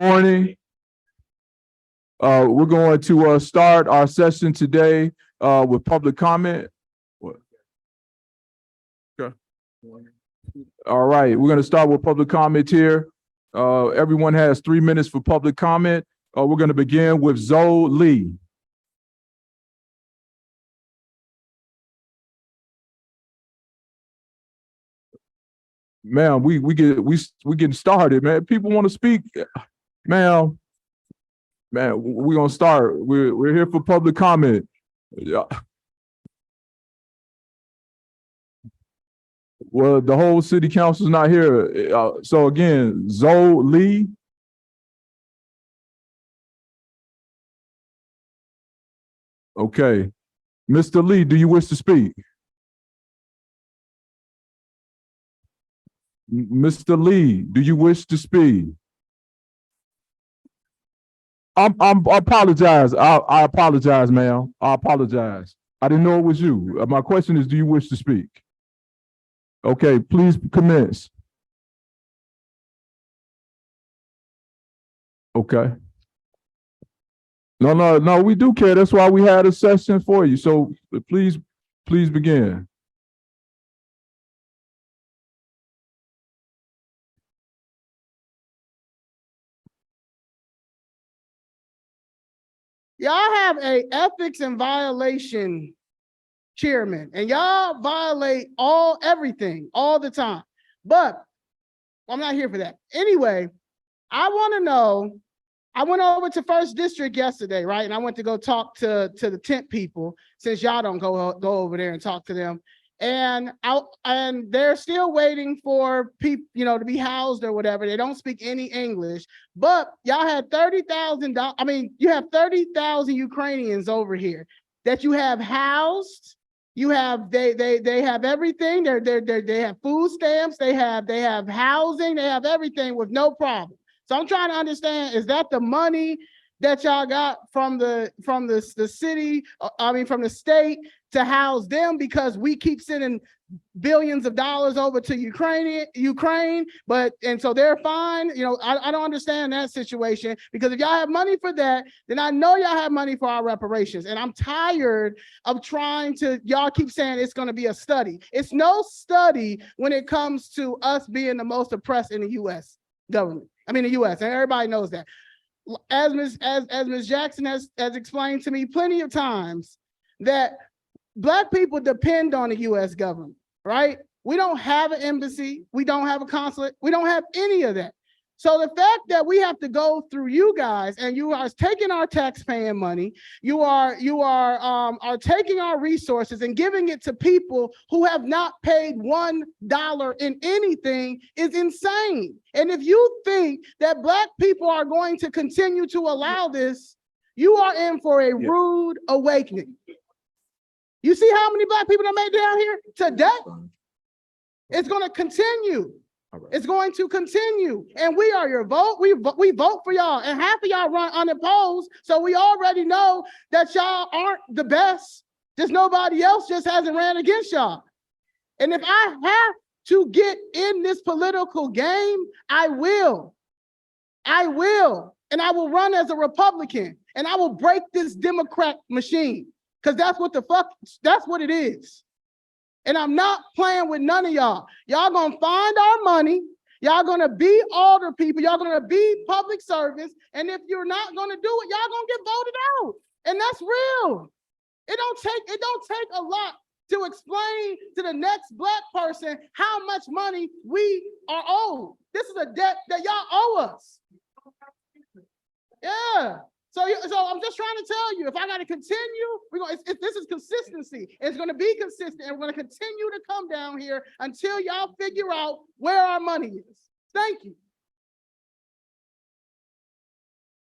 Morning. We're going to start our session today with public comment. What? Okay. All right, we're going to start with public comment here. Everyone has 3 minutes for public comment. We're going to begin with Zoe Lee. Ma'am, we getting started, man. People want to speak, ma'am. Man, we're gonna start. We're here for public comment. Yeah. Well, the whole city council's not here. So again, Zoe Lee. Okay. Mr. Lee, do you wish to speak? Mr. Lee, do you wish to speak? I apologize. I apologize, ma'am. I apologize. I didn't know it was you. My question is, do you wish to speak? Okay, please commence. Okay. No, we do care. That's why we had a session for you. So please begin. Y'all have a ethics and violation chairman, and y'all violate everything all the time. But I'm not here for that. Anyway, I want to know, I went over to First District yesterday, right? And I went to go talk to the tent people, since y'all don't go over there and talk to them. And they're still waiting for people, to be housed or whatever. They don't speak any English, but y'all had $30,000. I mean, you have 30,000 Ukrainians over here that you have housed. You have they have everything. They have food stamps. They have housing. They have everything with no problem. So I'm trying to understand: is that the money that y'all got from the city? I mean, from the state, to house them, because we keep sending billions of dollars over to Ukraine, and so they're fine. I don't understand that situation, because if y'all have money for that, then I know y'all have money for our reparations. And I'm tired of y'all keep saying it's going to be a study. It's no study when it comes to us being the most oppressed in the U.S. government. I mean, the U.S. and everybody knows that. As Ms. Jackson has explained to me plenty of times, that Black people depend on the U.S. government, right? We don't have an embassy. We don't have a consulate. We don't have any of that. So the fact that we have to go through you guys, and you are taking our taxpaying money, you are taking our resources and giving it to people who have not paid $1 in anything, is insane. And if you think that Black people are going to continue to allow this, you are in for a rude awakening. You see how many Black people are made down here today? It's going to continue. It's going to continue. And we are your vote. We vote for y'all. And half of y'all run unopposed. So we already know that y'all aren't the best. Just nobody else just hasn't ran against y'all. And if I have to get in this political game, I will. And I will run as a Republican. And I will break this Democrat machine. Because that's what it is. And I'm not playing with none of y'all. Y'all gonna find our money. Y'all gonna be older people. Y'all gonna be public service. And if you're not gonna do it, y'all gonna get voted out. And that's real. It don't take a lot to explain to the next Black person how much money we are owed. This is a debt that y'all owe us. Yeah. So I'm just trying to tell you, if I got to continue, this is consistency. It's going to be consistent, and we're going to continue to come down here until y'all figure out where our money is. Thank you.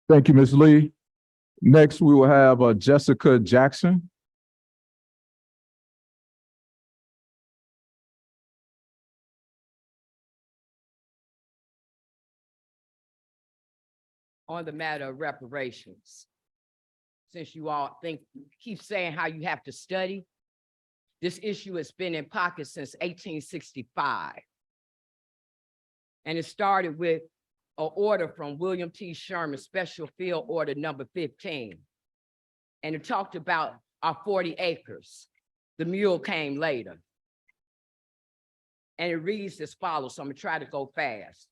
Thank you, Ms. Lee. Next, we will have Jessica Jackson. On the matter of reparations, since you all keep saying how you have to study, this issue has been in pocket since 1865. And it started with an order from William T. Sherman, Special Field Order number 15. And it talked about our 40 acres. The mule came later. And it reads as follows, so I'm gonna try to go fast.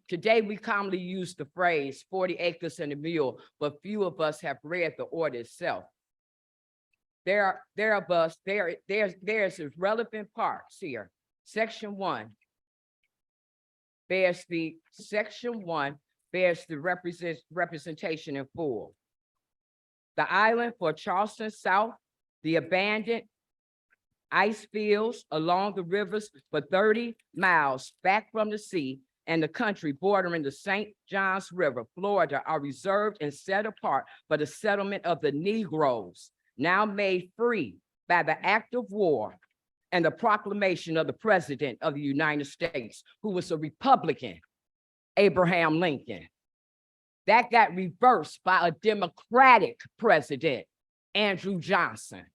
Today, we commonly use the phrase 40 acres and a mule, but few of us have read the order itself. There's relevant parts here. Section 1 bears the representation in full. The island for Charleston South, the abandoned ice fields along the rivers for 30 miles back from the sea and the country bordering the St. Johns River, Florida, are reserved and set apart for the settlement of the Negroes, now made free by the act of war and the proclamation of the President of the United States, who was a Republican, Abraham Lincoln. That got reversed by a Democratic president, Andrew Johnson.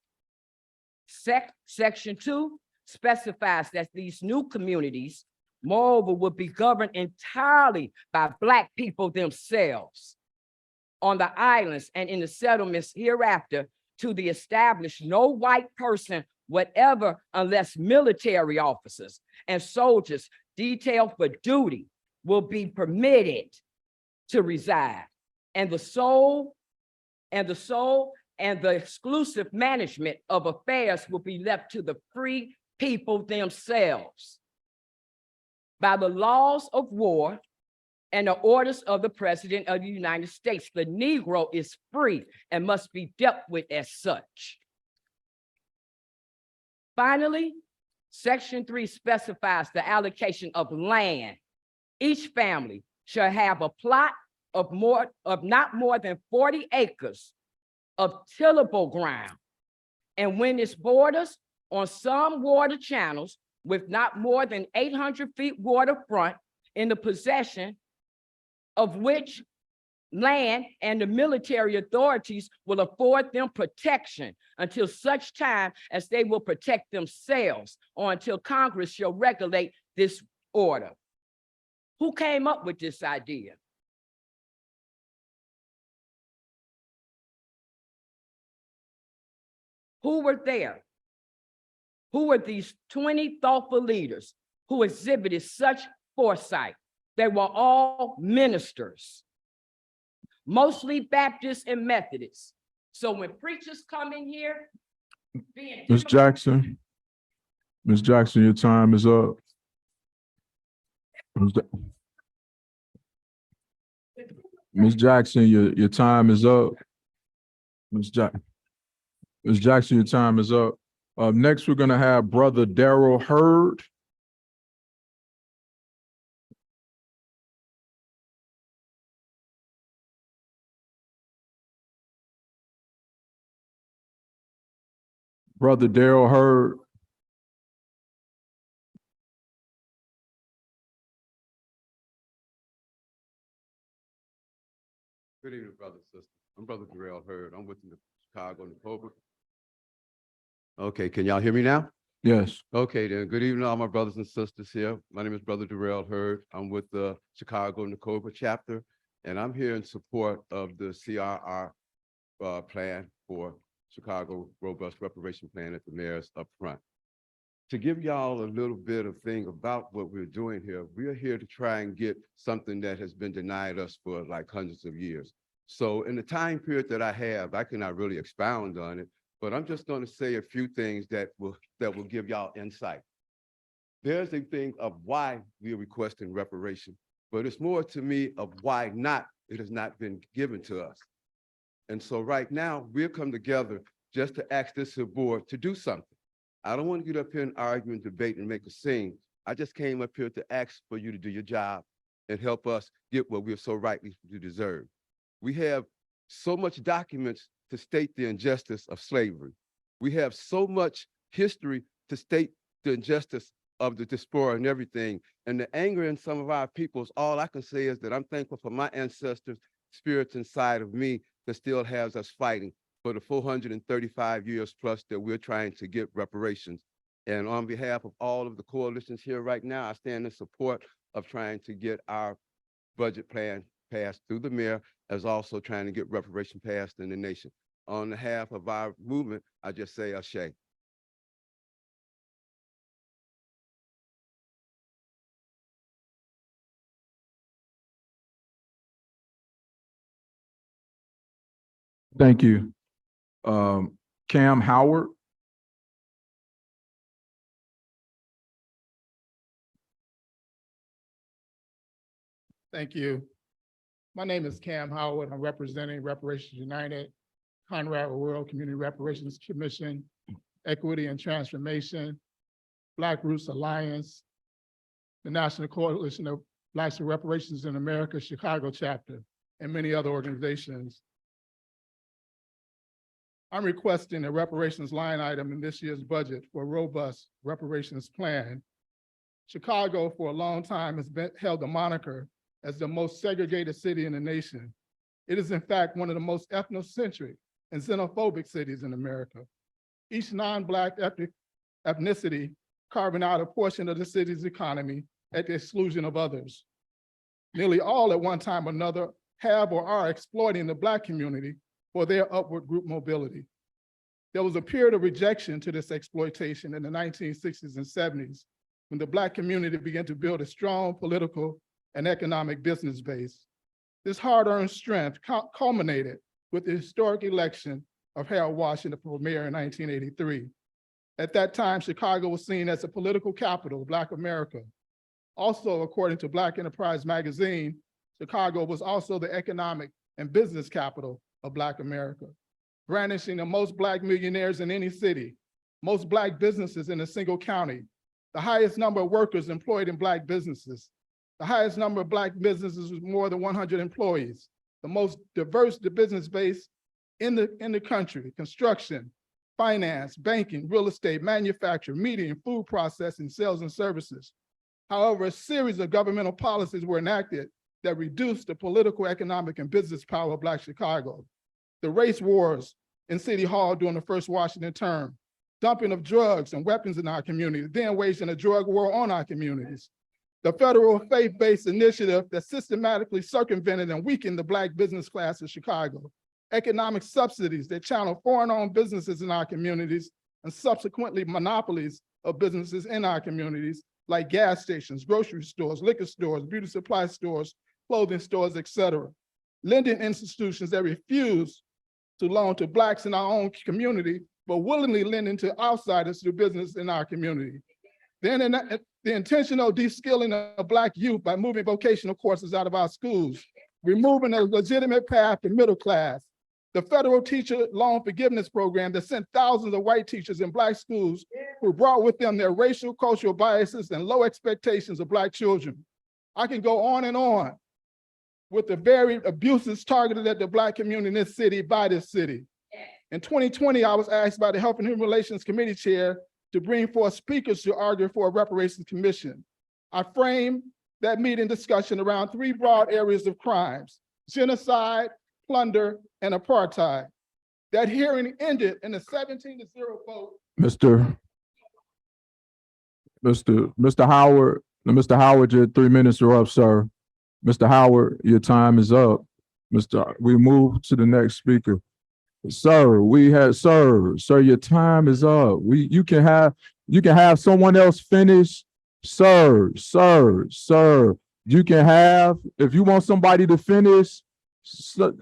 Section 2 specifies that these new communities, moreover, will be governed entirely by Black people themselves on the islands and in the settlements hereafter, to the established no white person whatever, unless military officers and soldiers detailed for duty will be permitted to reside, and the exclusive management of affairs will be left to the free people themselves. By the laws of war and the orders of the President of the United States, the Negro is free and must be dealt with as such. Finally, Section 3 specifies the allocation of land. Each family shall have a plot of not more than 40 acres of tillable ground, and when its borders on some water channels with not more than 800 feet waterfront, in the possession of which land and the military authorities will afford them protection until such time as they will protect themselves, or until Congress shall regulate this order. Who came up with this idea? Who were there? Who were these 20 thoughtful leaders who exhibited such foresight? They were all ministers, mostly Baptists and Methodists. So when preachers come in here, Ms. Jackson, your time is up. Ms. Jackson, your time is up. Ms. Jackson, your time is up. Next, we're gonna have Brother Darrell Hurd. Brother Darrell Hurd. Good evening, brothers and sisters. I'm Brother Darrell Hurd. I'm with the Chicago Nikoba. Okay, can y'all hear me now? Yes. Okay, then. Good evening, all my brothers and sisters here. My name is Brother Darrell Hurd. I'm with the Chicago Nikoba chapter, and I'm here in support of the CRR plan for Chicago Robust Reparation Plan at the mayor's up front. To give y'all a little bit of thing about what we're doing here, we're here to try and get something that has been denied us for like hundreds of years. So in the time period that I have, I cannot really expound on it, but I'm just going to say a few things that will give y'all insight. There's a thing of why we are requesting reparation, but it's more to me of why not it has not been given to us. And so right now, we'll come together just to ask this board to do something. I don't want to get up here and argue and debate and make a scene. I just came up here to ask for you to do your job and help us get what we're so rightly deserve. We have so much documents to state the injustice of slavery. We have so much history to state the injustice of the diaspora and everything. And the anger in some of our peoples, all I can say is that I'm thankful for my ancestors' spirits inside of me that still has us fighting for the 435 years plus that we're trying to get reparations. And on behalf of all of the coalitions here right now, I stand in support of trying to get our budget plan passed through the mayor, as also trying to get reparation passed in the nation. On behalf of our movement, I just say ashe. Thank you. Cam Howard. Thank you. My name is Cam Howard. I'm representing Reparations United, Conrad Rural Community Reparations Commission, Equity and Transformation, Black Roots Alliance, the National Coalition of Blacks for Reparations in America, Chicago chapter, and many other organizations. I'm requesting a reparations line item in this year's budget for a robust reparations plan. Chicago, for a long time, has held the moniker as the most segregated city in the nation. It is in fact one of the most ethnocentric and xenophobic cities in America. Each non-Black ethnicity carving out a portion of the city's economy at the exclusion of others. Nearly all at one time or another have or are exploiting the Black community for their upward group mobility. There was a period of rejection to this exploitation in the 1960s and 70s when the Black community began to build a strong political and economic business base. This hard-earned strength culminated with the historic election of Harold Washington for mayor in 1983. At that time, Chicago was seen as the political capital of Black America. Also, according to Black Enterprise magazine, Chicago was also the economic and business capital of Black America, brandishing the most Black millionaires in any city, most Black businesses in a single county, the highest number of workers employed in Black businesses, the highest number of Black businesses with more than 100 employees, the most diverse business base in the country: construction, finance, banking, real estate, manufacturing, media and food processing, sales and services. However, a series of governmental policies were enacted that reduced the political, economic, and business power of Black Chicago. The race wars in City Hall during the first Washington term, dumping of drugs and weapons in our community, then waging a drug war on our communities. The federal faith-based initiative that systematically circumvented and weakened the Black business class of Chicago. Economic subsidies that channel foreign-owned businesses in our communities and subsequently monopolies of businesses in our communities like gas stations, grocery stores, liquor stores, beauty supply stores, clothing stores, etc. Lending institutions that refuse to loan to Blacks in our own community, but willingly lending to outsiders to do business in our community. Then the intentional de-skilling of Black youth by moving vocational courses out of our schools, removing a legitimate path to middle class. The federal teacher loan forgiveness program that sent thousands of white teachers in Black schools who brought with them their racial, cultural biases and low expectations of Black children. I can go on with the very abuses targeted at the Black community in this city by this city. In 2020, I was asked by the Health and Human Relations Committee Chair to bring forth speakers to argue for a reparations commission. I framed that meeting discussion around three broad areas of crimes: genocide, plunder, and apartheid. That hearing ended in a 17-0 vote. Mr. Howard, your 3 minutes are up, sir. Mr. Howard, your time is up. We move to the next speaker. Sir, your time is up. You can have someone else finish. Sir, you can have, if you want somebody to finish, if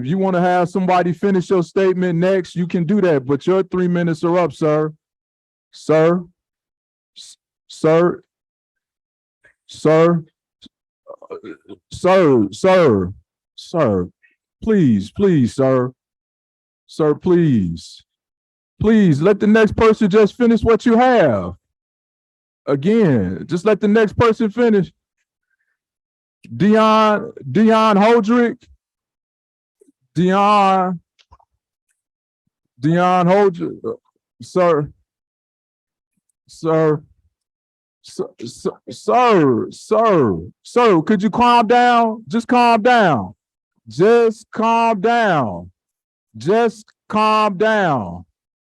you want to have somebody finish your statement next, you can do that, but your 3 minutes are up, sir. Sir, please, sir. Sir, please let the next person just finish what you have. Again, just let the next person finish. Dion Holdrick. Dion Holdrick. Sir, could you calm down? Just calm down.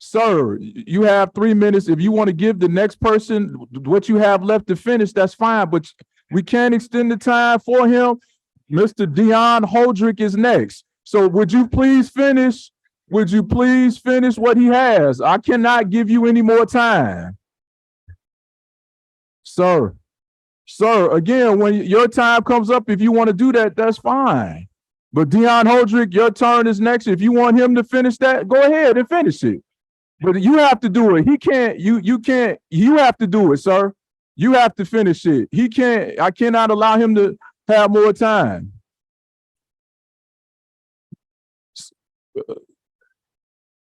Sir, you have 3 minutes. If you want to give the next person what you have left to finish, that's fine. But We can't extend the time for him. Mr. Dion Holdrick is next. So would you please finish? Would you please finish what he has? I cannot give you any more time. Sir, again, when your time comes up, if you want to do that, that's fine. But Dion Holdrick, your turn is next. If you want him to finish that, go ahead and finish it. But you have to do it. He can't, you can't, you have to do it, sir. You have to finish it. He can't, I cannot allow him to have more time.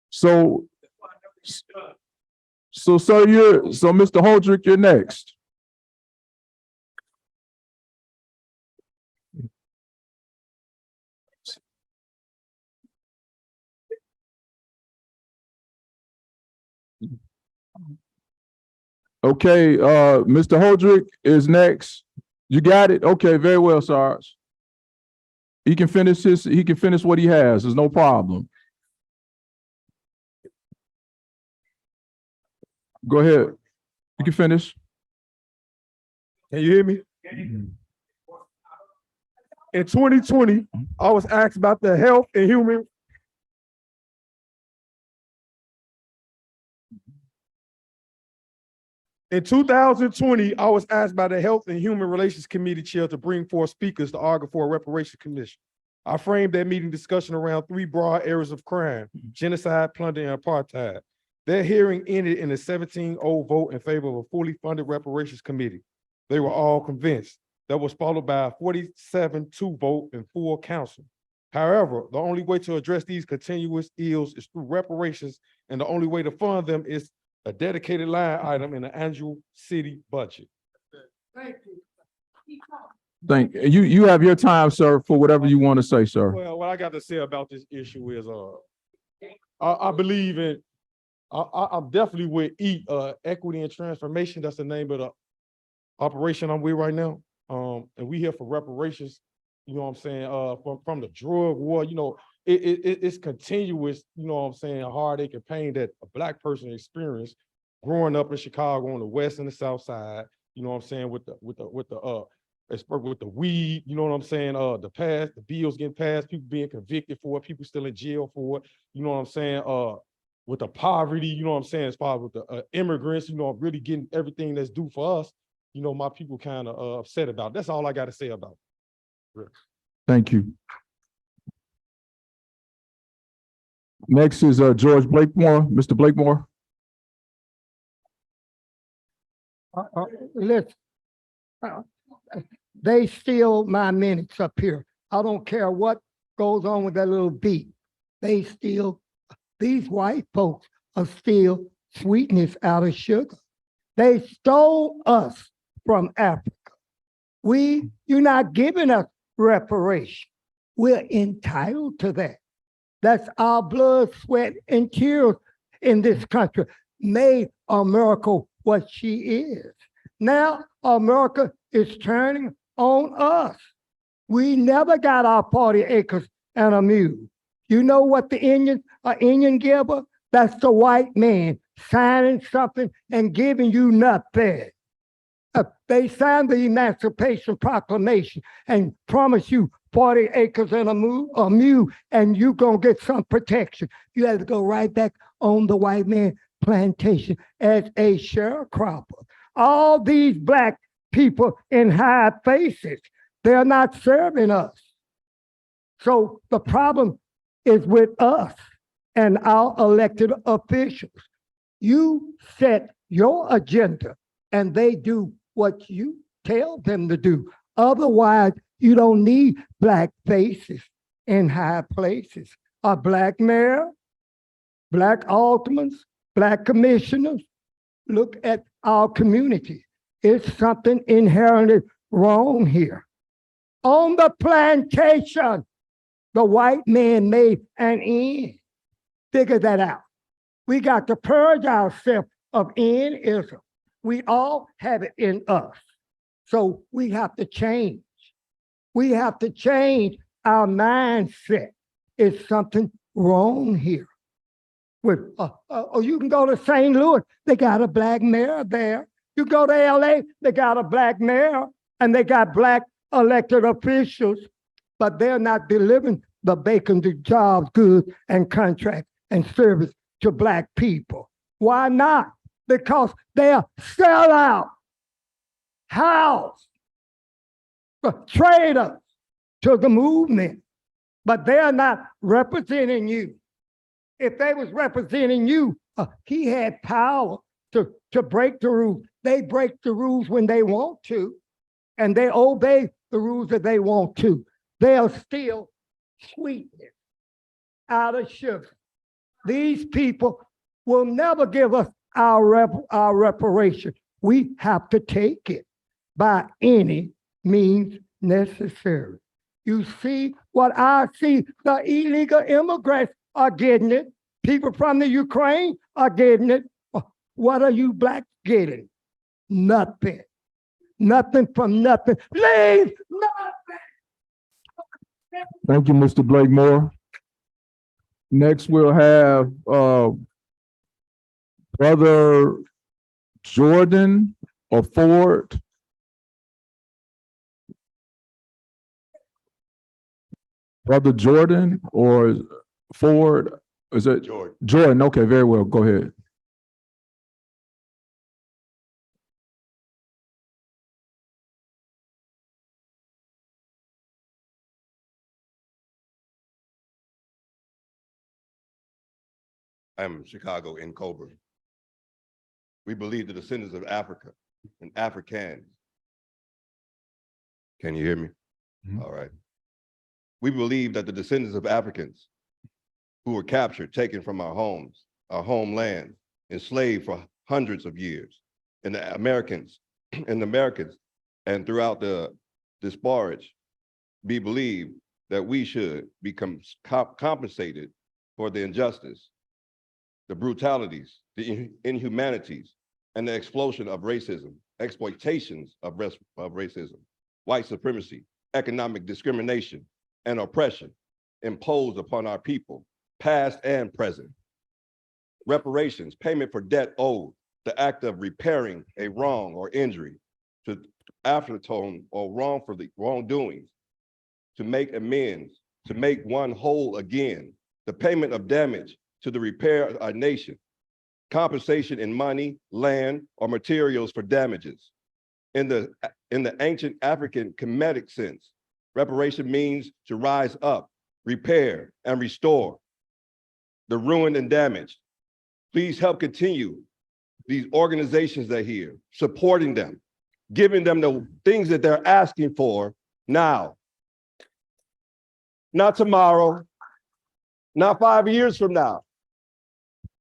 So sir, Mr. Holdrick, you're next. Okay, Mr. Holdrick is next. You got it? Okay, very well, Sarge. He can finish what he has. There's no problem. Go ahead. You can finish. Can you hear me? In 2020, I was asked about the health and human. In 2020, I was asked by the Health and Human Relations Committee chair to bring forth speakers to argue for a reparation commission. I framed that meeting discussion around three broad areas of crime: genocide, plunder, and apartheid. Their hearing ended in a 17-0 vote in favor of a fully funded reparations committee. They were all convinced. That was followed by a 47-2 vote in full council. However, the only way to address these continuous ills is through reparations, and the only way to fund them is a dedicated line item in the annual city budget. Thank you. You have your time, sir, for whatever you want to say, sir. Well, what I got to say about this issue is, I believe in, I'm definitely with Equity and Transformation. That's the name of the operation I'm with right now. And we here for reparations, you know what I'm saying, from the drug war. You know, it's continuous, you know what I'm saying, heartache and pain that a Black person experienced growing up in Chicago on the west and the south side, you know what I'm saying, with the weed, you know what I'm saying, the bills getting passed, people being convicted for it, people still in jail for it, you know what I'm saying, with the poverty, you know what I'm saying, as far as with the immigrants, you know, really getting everything that's due for us, you know, my people kind of upset about it. That's all I got to say about it. Thank you. Next is George Blakemore. Mr. Blakemore. Listen, they steal my minutes up here. I don't care what goes on with that little beat. They steal, these white folks are steal sweetness out of sugar. They stole us from Africa. You're not giving us reparation. We're entitled to that. That's our blood, sweat, and tears in this country made America what she is. Now America is turning on us. We never got our 40 acres and a mule. You know what the Indian giver? That's the white man signing something and giving you nothing. They signed the Emancipation Proclamation and promise you 40 acres and a mule, and you're gonna get some protection. You have to go right back on the white man plantation as a sharecropper. All these Black people in high places, they're not serving us. So the problem is with us and our elected officials. You set your agenda and they do what you tell them to do. Otherwise, you don't need Black faces in high places. A Black mayor, Black aldermen, Black commissioners. Look at our community. It's something inherently wrong here. On the plantation, the white man made an end. Figure that out. We got to purge ourselves of N-ism. We all have it in us. So we have to change. We have to change our mindset. It's something wrong here. You can go to St. Louis, they got a Black mayor there. You go to LA, they got a Black mayor. and they got black elected officials, but they're not delivering the bacon, the jobs, goods, and contracts and service to black people. Why not? Because they're sellout, house, traitors to the movement, but they're not representing you. If they was representing you, he had power to break the rules. They break the rules when they want to, and they obey the rules that they want to. They'll steal sweetness out of sugar. These people will never give us our reparation. We have to take it by any means necessary. You see what I see? The illegal immigrants are getting it. People from the Ukraine are getting it. What are you blacks getting? Nothing. Nothing from nothing. Leave nothing. Thank you, Mr. Blakemore. Next, we'll have, Brother Jordan or Ford. Brother Jordan or Ford? Is it George. Jordan? Okay, very well. Go ahead. I'm Chicago in Cobra. We believe the descendants of Africa and Africans. Can you hear me? Mhm. All right. We believe that the descendants of Africans who were captured, taken from our homes, our homeland, enslaved for hundreds of years, and the Americans, and throughout the disparage, be believed that we should become compensated for the injustice, the brutalities, the inhumanities, and the exploitation of racism, white supremacy, economic discrimination, and oppression imposed upon our people, past and present. Reparations, payment for debt owed, the act of repairing a wrong or injury, to aftertone or wrongdoings, to make amends, to make one whole again, the payment of damage to the repair of our nation, compensation in money, land, or materials for damages. In the ancient African Kemetic sense, reparation means to rise up, repair, and restore the ruined and damaged. Please help continue these organizations that are here, supporting them, giving them the things that they're asking for now. Not tomorrow, not 5 years from now.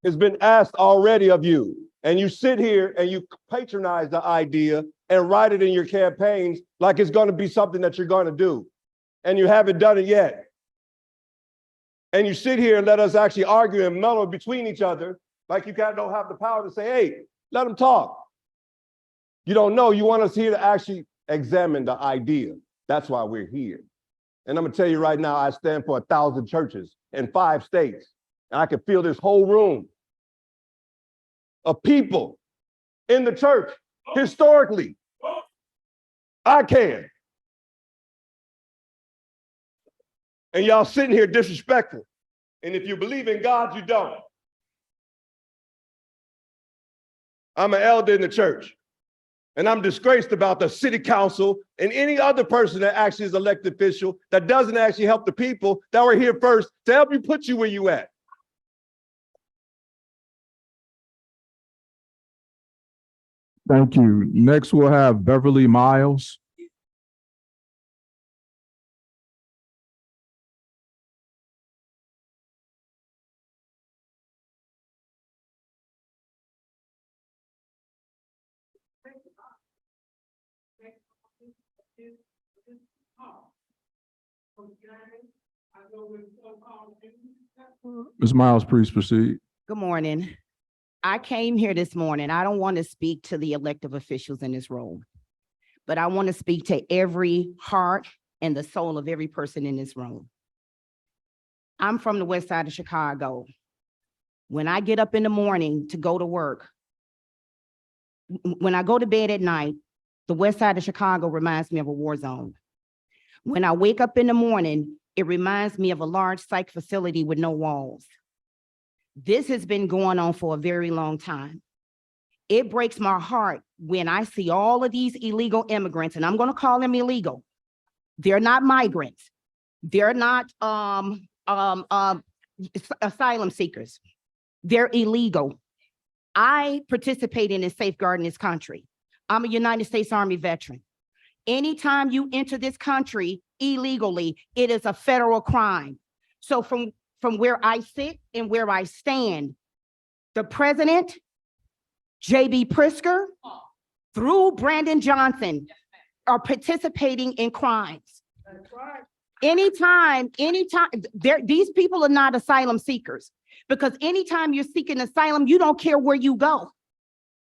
It's been asked already of you, and you sit here and you patronize the idea and write it in your campaigns like it's going to be something that you're going to do, and you haven't done it yet. And you sit here and let us actually argue and mellow between each other like you don't have the power to say, hey, let them talk. You don't know. You want us here to actually examine the idea. That's why we're here. And I'm going to tell you right now, I stand for 1,000 churches in 5 states. And I can feel this whole room of people in the church historically. I can. And y'all sitting here disrespectful. And if you believe in God, you don't. I'm an elder in the church. And I'm disgraced about the city council and any other person that actually is elected official that doesn't actually help the people that were here first to help you put you where you at. Thank you. Next, we'll have Beverly Miles. Ms. Miles, please proceed. Good morning. I came here this morning. I don't want to speak to the elected officials in this room, but I want to speak to every heart and the soul of every person in this room. I'm from the west side of Chicago. When I get up in the morning to go to work, when I go to bed at night, The west side of Chicago reminds me of a war zone. When I wake up in the morning, it reminds me of a large psych facility with no walls. This has been going on for a very long time. It breaks my heart when I see all of these illegal immigrants, and I'm going to call them illegal. They're not migrants. They're not asylum seekers. They're illegal. I participated in safeguarding this country. I'm a United States Army veteran. Anytime you enter this country illegally, it is a federal crime. So from where I sit and where I stand, the president, J.B. Pritzker, through Brandon Johnson, are participating in crimes. Anytime, these people are not asylum seekers, because anytime you're seeking asylum, you don't care where you go.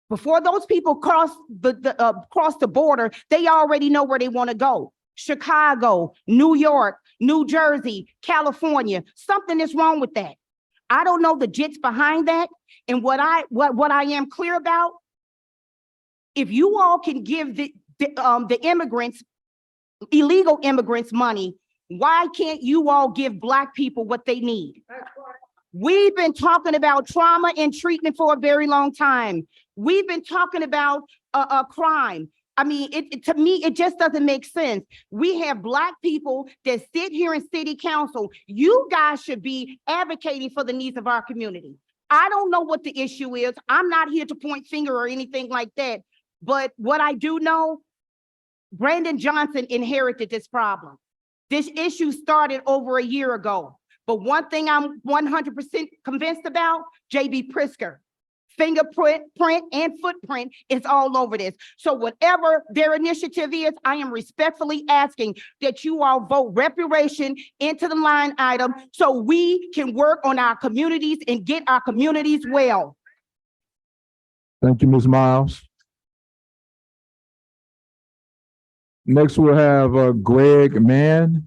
Before those people cross the border, they already know where they want to go. Chicago, New York, New Jersey, California. Something is wrong with that. I don't know the jits behind that. And what I am clear about, if you all can give the immigrants, illegal immigrants, money, why can't you all give Black people what they need? We've been talking about trauma and treatment for a very long time. We've been talking about a crime. I mean, to me, it just doesn't make sense. We have Black people that sit here in city council. You guys should be advocating for the needs of our community. I don't know what the issue is. I'm not here to point finger or anything like that. But what I do know, Brandon Johnson inherited this problem. This issue started over a year ago. But one thing I'm 100% convinced about, J.B. Pritzker, fingerprint, print, and footprint is all over this. So whatever their initiative is, I am respectfully asking that you all vote reparation into the line item so we can work on our communities and get our communities well. Thank you, Ms. Miles. Next, we'll have Greg Mann.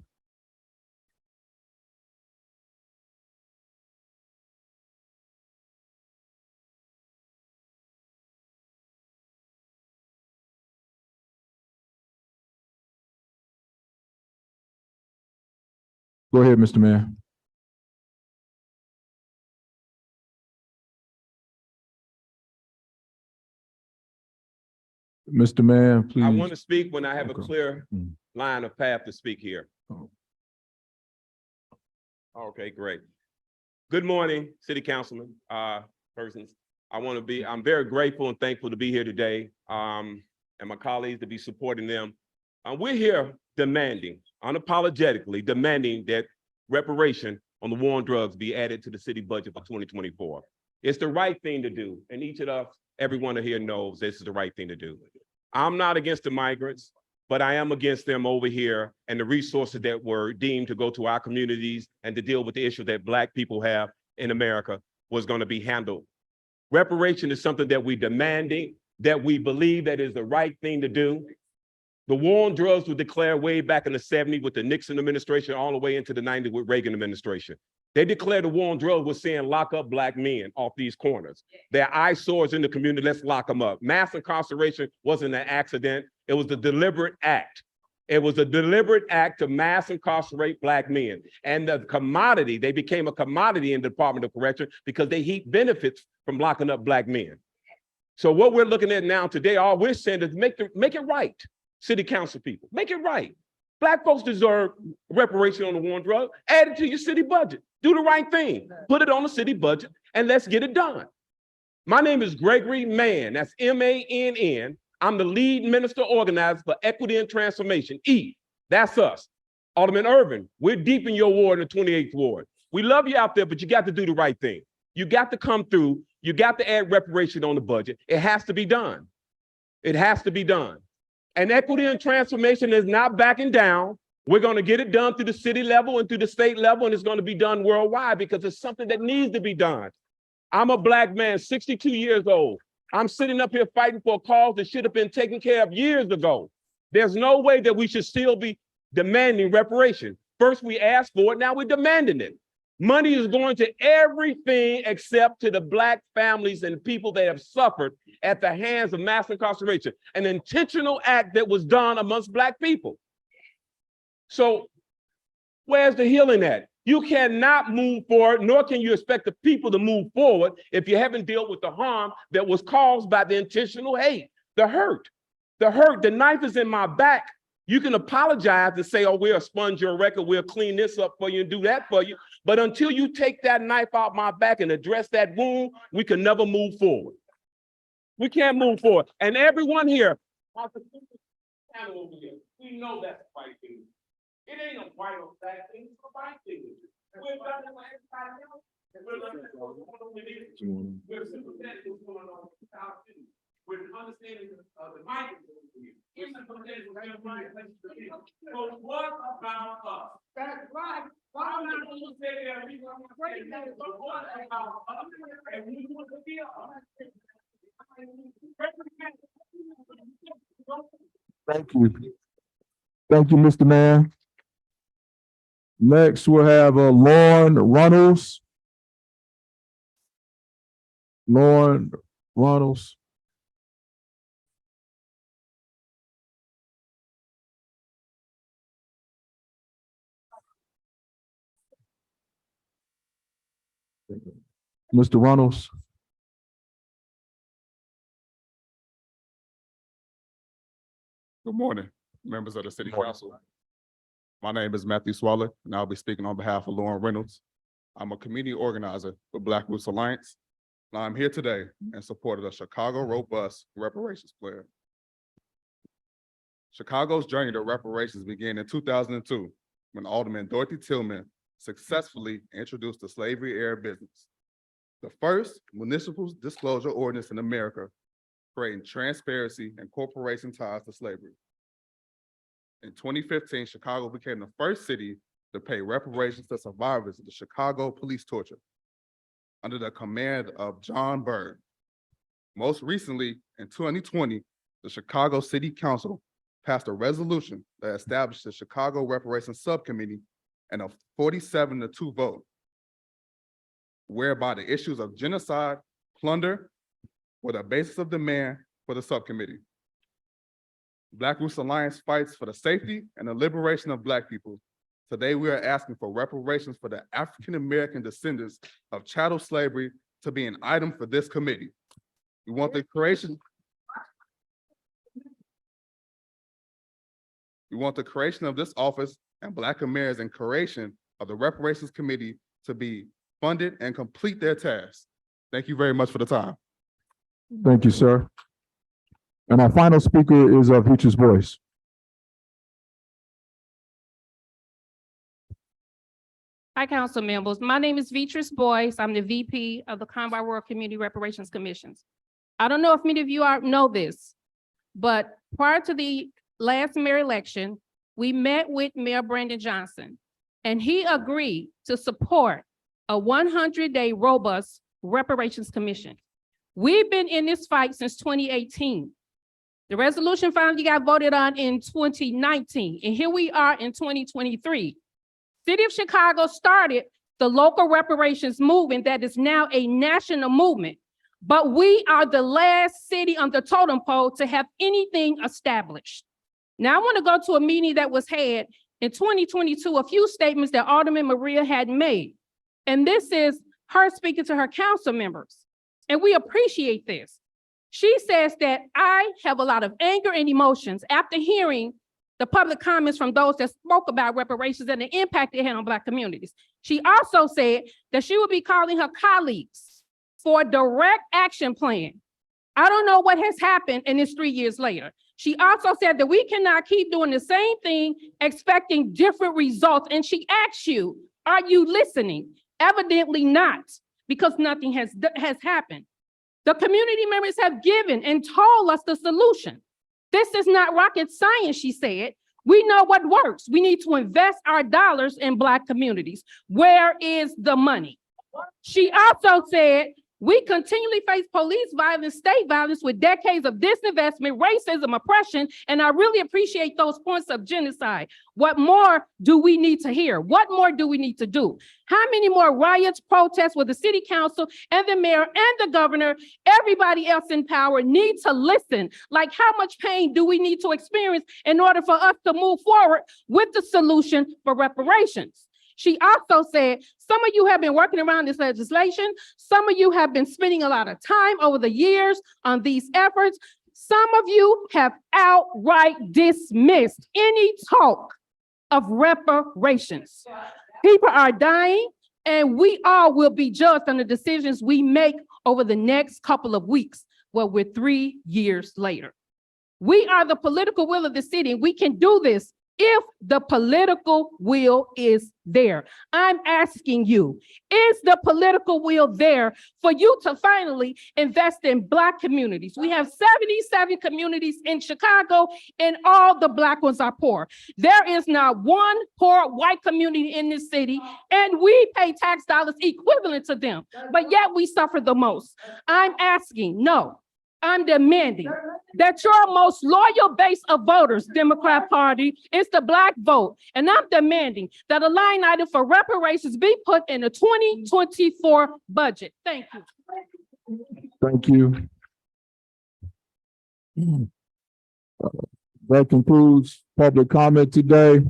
Go ahead, Mr. Mann. Mr. Mann, please. I want to speak when I have a Okay. clear Mm. line of path to speak here. Oh. Okay, great. Good morning, city councilman, persons. I'm very grateful and thankful to be here today, and my colleagues to be supporting them. We're here demanding, unapologetically demanding that reparation on the war on drugs be added to the city budget for 2024. It's the right thing to do, and each of us, everyone here knows this is the right thing to do. I'm not against the migrants, but I am against them over here and the resources that were deemed to go to our communities and to deal with the issue that Black people have in America was going to be handled. Reparation is something that we're demanding, that we believe that is the right thing to do. The war on drugs was declared way back in the 70s with the Nixon administration all the way into the 90s with Reagan administration. They declared the war on drugs was saying lock up Black men off these corners. They're eyesores in the community, let's lock them up. Mass incarceration wasn't an accident, it was a deliberate act. It was a deliberate act to mass incarcerate Black men. And the commodity, they became a commodity in the Department of Correction because they heap benefits from locking up Black men. So what we're looking at now today, all we're saying is make it right, city council people, make it right. Black folks deserve reparation on the war on drugs, add it to your city budget. Do the right thing, put it on the city budget, and let's get it done. My name is Gregory Mann, that's M-A-N-N. I'm the lead minister organizer for Equity and Transformation, E, that's us. Alderman Irvin, we're deep in your ward in the 28th ward. We love you out there, but you got to do the right thing. You got to come through, you got to add reparation on the budget. It has to be done. It has to be done. And Equity and Transformation is not backing down. We're going to get it done through the city level and through the state level, and it's going to be done worldwide because it's something that needs to be done. I'm a Black man, 62 years old. I'm sitting up here fighting for a cause that should have been taken care of years ago. There's no way that we should still be demanding reparation. First we asked for it, now we're demanding it. Money is going to everything except to the Black families and people that have suffered at the hands of mass incarceration, an intentional act that was done amongst Black people. So where's the healing at? You cannot move forward, nor can you expect the people to move forward if you haven't dealt with the harm that was caused by the intentional hate, the hurt. The knife is in my back. You can apologize to say, oh, we'll sponge your record, we'll clean this up for you and do that for you. But until you take that knife out my back and address that wound, we can never move forward. We can't move forward. And everyone here, we know that's the right thing. It ain't a white or black thing, it's a white thing. We're better than everybody else. And we're learning we're sympathetic with what's going on in South City. We're understanding the migrants. So what about us? That's right. Why would not you say that we want to say that? But what about us? And we want to be us. Thank you. Thank you, Mr. Mann. Next, we'll have Lauren Runnels. Lauren Runnels. Mr. Runnels. Good morning, members of the City Council. My name is Matthew Swallow, and I'll be speaking on behalf of Lauren Reynolds. I'm a community organizer with Black Roots Alliance, and I'm here today in support of the Chicago Robust Reparations Plan. Chicago's journey to reparations began in 2002, when Alderman Dorothy Tillman successfully introduced the slavery-era business, the first municipal disclosure ordinance in America, creating transparency and corporation ties to slavery. In 2015, Chicago became the first city to pay reparations to survivors of the Chicago police torture under the command of John Byrd. Most recently, in 2020, the Chicago City Council passed a resolution that established the Chicago Reparations Subcommittee and a 47-2 vote, whereby the issues of genocide, plunder, were the basis of demand for the subcommittee. Black Roots Alliance fights for the safety and the liberation of Black people. Today, we are asking for reparations for the African-American descendants of chattel slavery to be an item for this committee. We want the creation of this office and Black Americans and creation of the Reparations Committee to be funded and complete their tasks. Thank you very much for the time. Thank you, sir. And our final speaker is Beatrice Boyce. Hi, council members. My name is Beatrice Boyce. I'm the VP of the Conway Rural Community Reparations Commissions. I don't know if many of you know this, but prior to the last mayor election, we met with Mayor Brandon Johnson, and he agreed to support a 100-day robust reparations commission. We've been in this fight since 2018. The resolution finally got voted on in 2019, and here we are in 2023. City of Chicago started the local reparations movement that is now a national movement, but we are the last city on the totem pole to have anything established. Now I want to go to a meeting that was had in 2022, a few statements that Alderman Maria had made. And this is her speaking to her council members. And we appreciate this. She says that I have a lot of anger and emotions after hearing the public comments from those that spoke about reparations and the impact it had on Black communities. She also said that she would be calling her colleagues for a direct action plan. I don't know what has happened and it's 3 years later. She also said that we cannot keep doing the same thing, expecting different results. And she asked you, are you listening? Evidently not, because nothing has happened. The community members have given and told us the solution. This is not rocket science, she said. We know what works. We need to invest our dollars in Black communities. Where is the money? She also said, We continually face police violence, state violence with decades of disinvestment, racism, oppression, and I really appreciate those points of genocide. What more do we need to hear? What more do we need to do? How many more riots, protests with the city council and the mayor and the governor, everybody else in power need to listen? Like, how much pain do we need to experience in order for us to move forward with the solution for reparations? She also said, some of you have been working around this legislation. Some of you have been spending a lot of time over the years on these efforts. Some of you have outright dismissed any talk of reparations. People are dying, and we all will be judged on the decisions we make over the next couple of weeks. Well, we're 3 years later. We are the political will of the city, and we can do this if the political will is there. I'm asking you, is the political will there for you to finally invest in Black communities? We have 77 communities in Chicago, and all the Black ones are poor. There is not one poor white community in this city, and we pay tax dollars equivalent to them, but yet we suffer the most. I'm asking, no, I'm demanding that your most loyal base of voters, Democrat Party, is the Black vote. And I'm demanding that a line item for reparations be put in the 2024 budget. Thank you. Thank you. That concludes public comment today.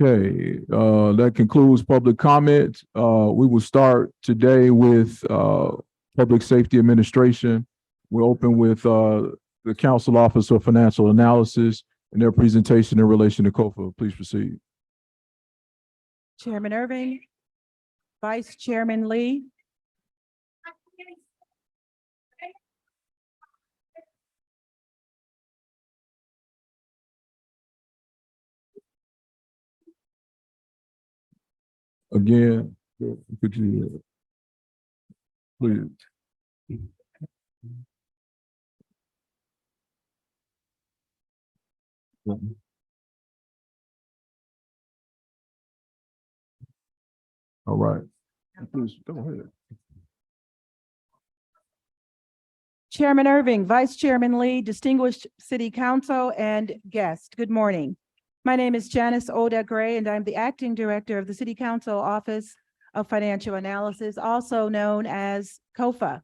Okay, that concludes public comment. We will start today with Public Safety Administration. We'll open with the Council Office of Financial Analysis and their presentation in relation to COFA. Please proceed. Chairman Irving, Vice Chairman Lee. Again, could you please? All right. Please go ahead. Chairman Irving, Vice Chairman Lee, distinguished City Council and guest, good morning. My name is Janice Oda Gray, and I'm the Acting Director of the City Council Office of Financial Analysis, also known as COFA.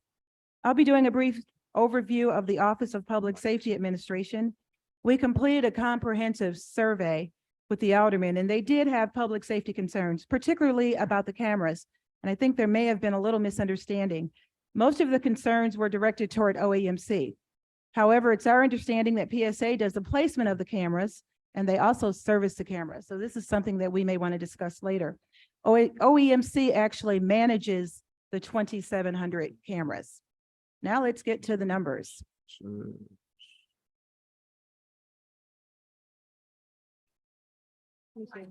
I'll be doing a brief overview of the Office of Public Safety Administration. We completed a comprehensive survey with the aldermen, and they did have public safety concerns, particularly about the cameras. And I think there may have been a little misunderstanding. Most of the concerns were directed toward OEMC. However, it's our understanding that PSA does the placement of the cameras, and they also service the cameras. So this is something that we may want to discuss later. OEMC actually manages the 2,700 cameras. Now let's get to the numbers.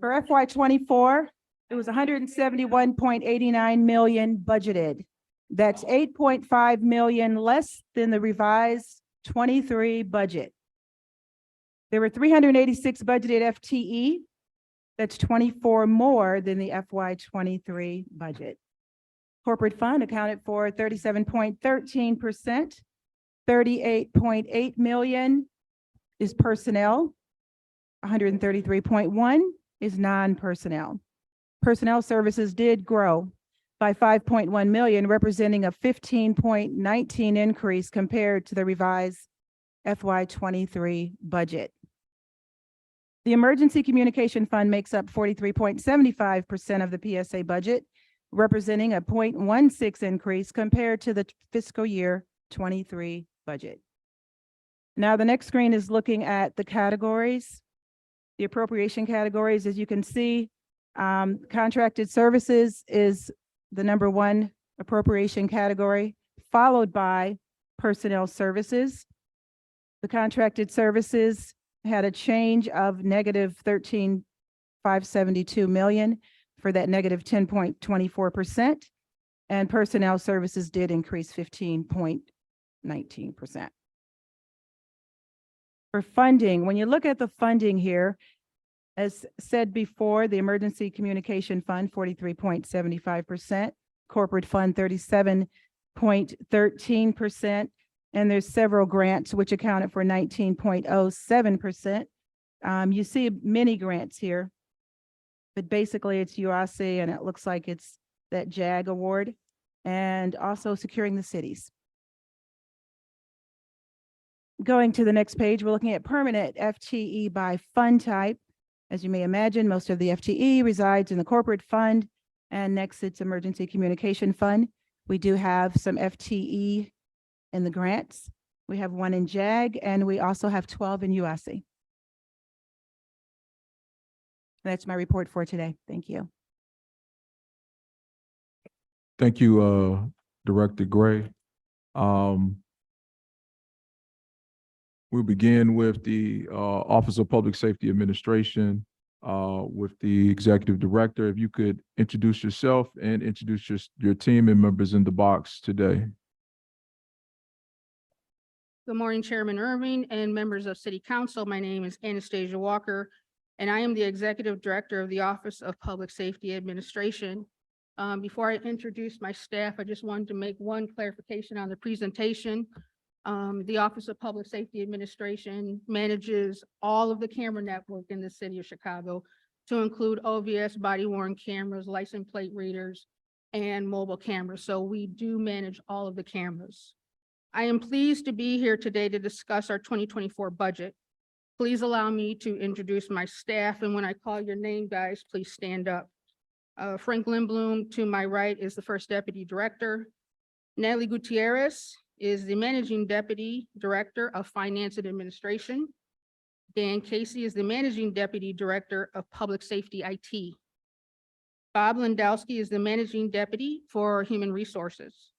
For FY24, it was 171.89 million budgeted. That's 8.5 million less than the revised 23 budget. There were 386 budgeted FTE. That's 24 more than the FY23 budget. Corporate fund accounted for 37.13%. 38.8 million is personnel. 133.1 is non-personnel. Personnel services did grow by 5.1 million, representing a 15.19 increase compared to the revised FY23 budget. The Emergency Communication Fund makes up 43.75% of the PSA budget, representing a 0.16 increase compared to the fiscal year 23 budget. Now, the next screen is looking at the categories, the appropriation categories. As you can see, contracted services is the #1 appropriation category, followed by personnel services. The contracted services had a change of negative 13,572 million for that negative 10.24%. And personnel services did increase 15.2 19%. For funding, when you look at the funding here, as said before, the Emergency Communication Fund, 43.75%, Corporate Fund, 37.13%, and there's several grants which accounted for 19.07%. You see many grants here, but basically it's UIC, and it looks like it's that JAG award, and also securing the cities. Going to the next page, we're looking at permanent FTE by fund type. As you may imagine, most of the FTE resides in the corporate fund, and next it's Emergency Communication Fund. We do have some FTE in the grants. We have 1 in JAG, and we also have 12 in UIC. That's my report for today. Thank you. Thank you, Director Gray. We'll begin with the Office of Public Safety Administration with the Executive Director. If you could introduce yourself and introduce your team and members in the box today. Good morning, Chairman Irving and members of City Council. My name is Anastasia Walker, and I am the Executive Director of the Office of Public Safety Administration. Before I introduce my staff, I just wanted to make one clarification on the presentation. The Office of Public Safety Administration manages all of the camera network in the city of Chicago, to include OVS, body-worn cameras, license plate readers, and mobile cameras. So we do manage all of the cameras. I am pleased to be here today to discuss our 2024 budget. Please allow me to introduce my staff, and when I call your name, guys, please stand up. Frank Lindblom, to my right, is the First Deputy Director. Natalie Gutierrez is the Managing Deputy Director of Finance and Administration. Dan Casey is the Managing Deputy Director of Public Safety IT. Bob Lindowski is the Managing Deputy for Human Resources.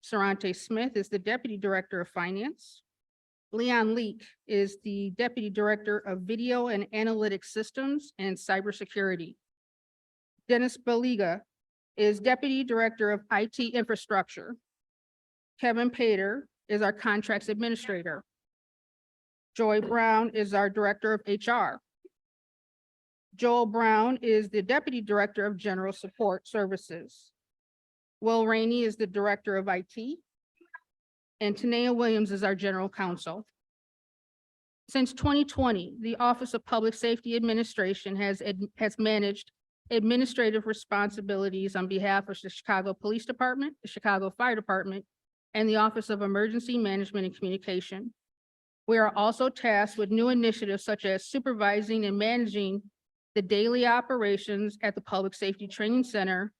Sarante Smith is the Deputy Director of Finance. Leon Leak is the Deputy Director of Video and Analytics Systems and Cybersecurity. Dennis Baliga is Deputy Director of IT Infrastructure. Kevin Pater is our Contracts Administrator. Joy Brown is our Director of HR. Joel Brown is the Deputy Director of General Support Services. Will Rainey is the Director of IT. And Tanea Williams is our General Counsel. Since 2020, the Office of Public Safety Administration has managed administrative responsibilities on behalf of the Chicago Police Department, the Chicago Fire Department, and the Office of Emergency Management and Communication. We are also tasked with new initiatives such as supervising and managing the daily operations at the Public Safety Training Center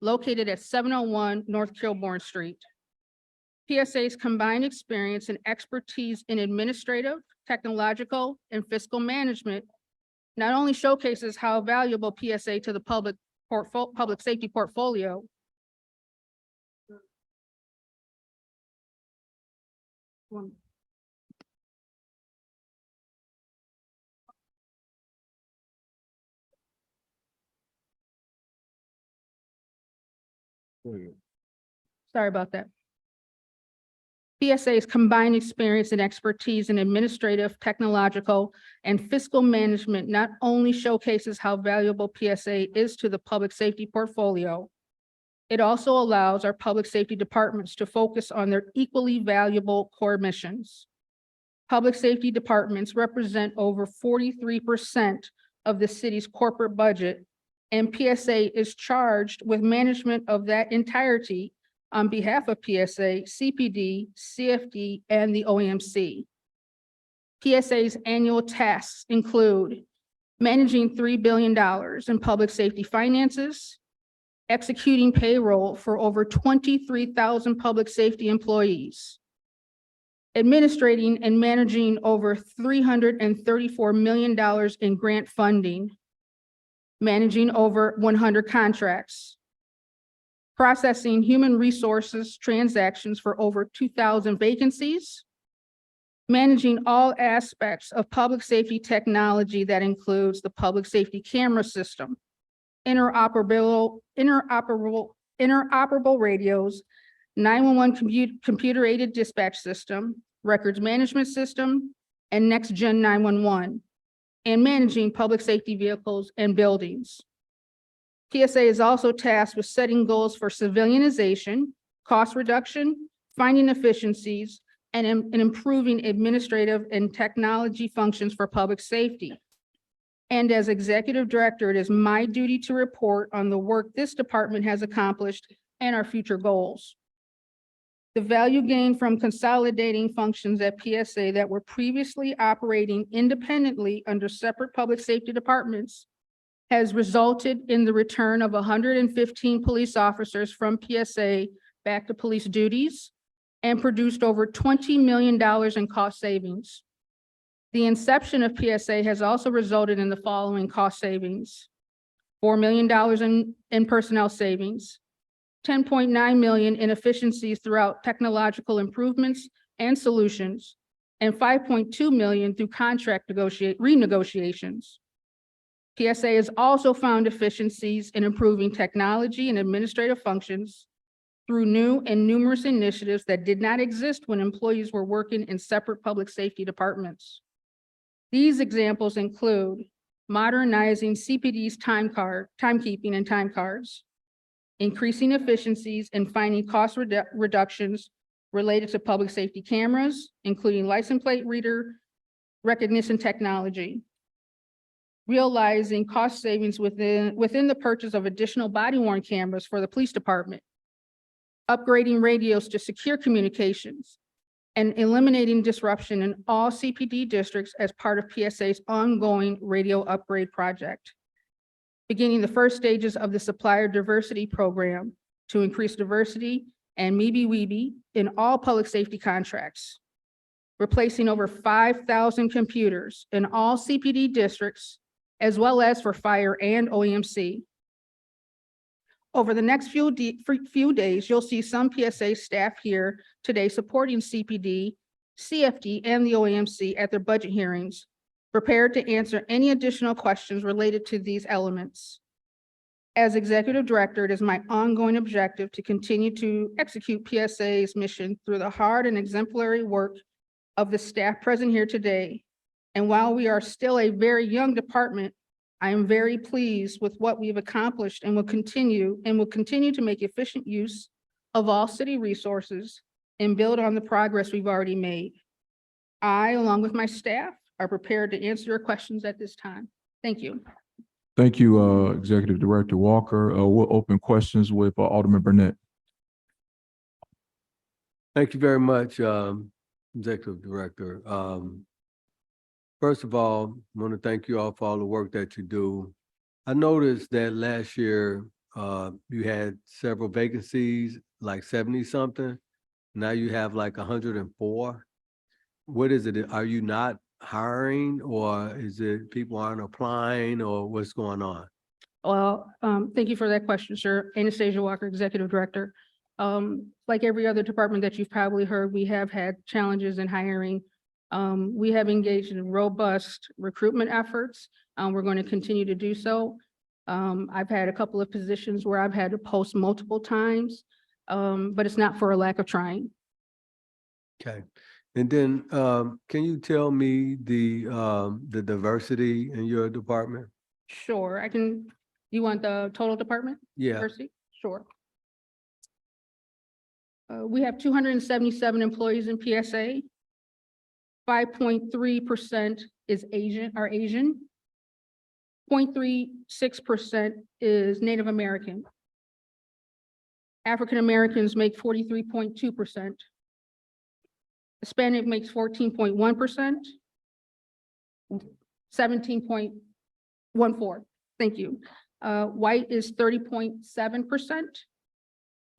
located at 701 North Kilbourne Street. PSA's combined experience and expertise in administrative, technological, and fiscal management not only showcases how valuable PSA to the public safety portfolio, sorry about that. PSA's combined experience and expertise in administrative, technological, and fiscal management not only showcases how valuable PSA is to the public safety portfolio, it also allows our public safety departments to focus on their equally valuable core missions. Public safety departments represent over 43% of the city's corporate budget, and PSA is charged with management of that entirety on behalf of PSA, CPD, CFD, and the OMC. PSA's annual tasks include managing $3 billion in public safety finances, executing payroll for over 23,000 public safety employees, administrating and managing over $334 million in grant funding, managing over 100 contracts, processing human resources transactions for over 2,000 vacancies, managing all aspects of public safety technology that includes the public safety camera system, interoperable radios, 911 computer-aided dispatch system, records management system, and Next Gen 911, and managing public safety vehicles and buildings. PSA is also tasked with setting goals for civilianization, cost reduction, finding efficiencies, and improving administrative and technology functions for public safety. And as executive director, it is my duty to report on the work this department has accomplished and our future goals. The value gained from consolidating functions at PSA that were previously operating independently under separate public safety departments has resulted in the return of 115 police officers from PSA back to police duties and produced over $20 million in cost savings. The inception of PSA has also resulted in the following cost savings: $4 million in personnel savings, $10.9 million in efficiencies throughout technological improvements and solutions, and $5.2 million through contract renegotiations. PSA has also found efficiencies in improving technology and administrative functions through new and numerous initiatives that did not exist when employees were working in separate public safety departments. These examples include modernizing CPD's timekeeping and time cards, increasing efficiencies and finding cost reductions related to public safety cameras, including license plate reader recognition technology, realizing cost savings within the purchase of additional body-worn cameras for the police department, upgrading radios to secure communications, and eliminating disruption in all CPD districts as part of PSA's ongoing radio upgrade project, beginning the first stages of the supplier diversity program to increase diversity and MeBe-Weebie in all public safety contracts, replacing over 5,000 computers in all CPD districts, as well as for fire and OEMC. Over the next few days, you'll see some PSA staff here today supporting CPD, CFD, and the OEMC at their budget hearings, prepared to answer any additional questions related to these elements. As executive director, it is my ongoing objective to continue to execute PSA's mission through the hard and exemplary work of the staff present here today. And while we are still a very young department, I am very pleased with what we've accomplished and will continue to make efficient use of all city resources and build on the progress we've already made. I, along with my staff, are prepared to answer your questions at this time. Thank you. Thank you, Executive Director Walker. We'll open questions with Alderman Burnett. Thank you very much, Executive Director. First of all, I want to thank you all for all the work that you do. I noticed that last year, you had several vacancies, like 70-something. Now you have like 104. What is it? Are you not hiring, or is it people aren't applying, or what's going on? Well, thank you for that question, sir. Anastasia Walker, Executive Director. Like every other department that you've probably heard, we have had challenges in hiring. We have engaged in robust recruitment efforts. We're going to continue to do so. I've had a couple of positions where I've had to post multiple times, but it's not for a lack of trying. Okay. And then, can you tell me the diversity in your department? Sure, I can. You want the total department? Yeah. Diversity? Sure. We have 277 employees in PSA. 5.3% is Asian. 0.36% is Native American. African Americans make 43.2%. Hispanic makes 14.1%. 17.14. Thank you. White is 30.7%.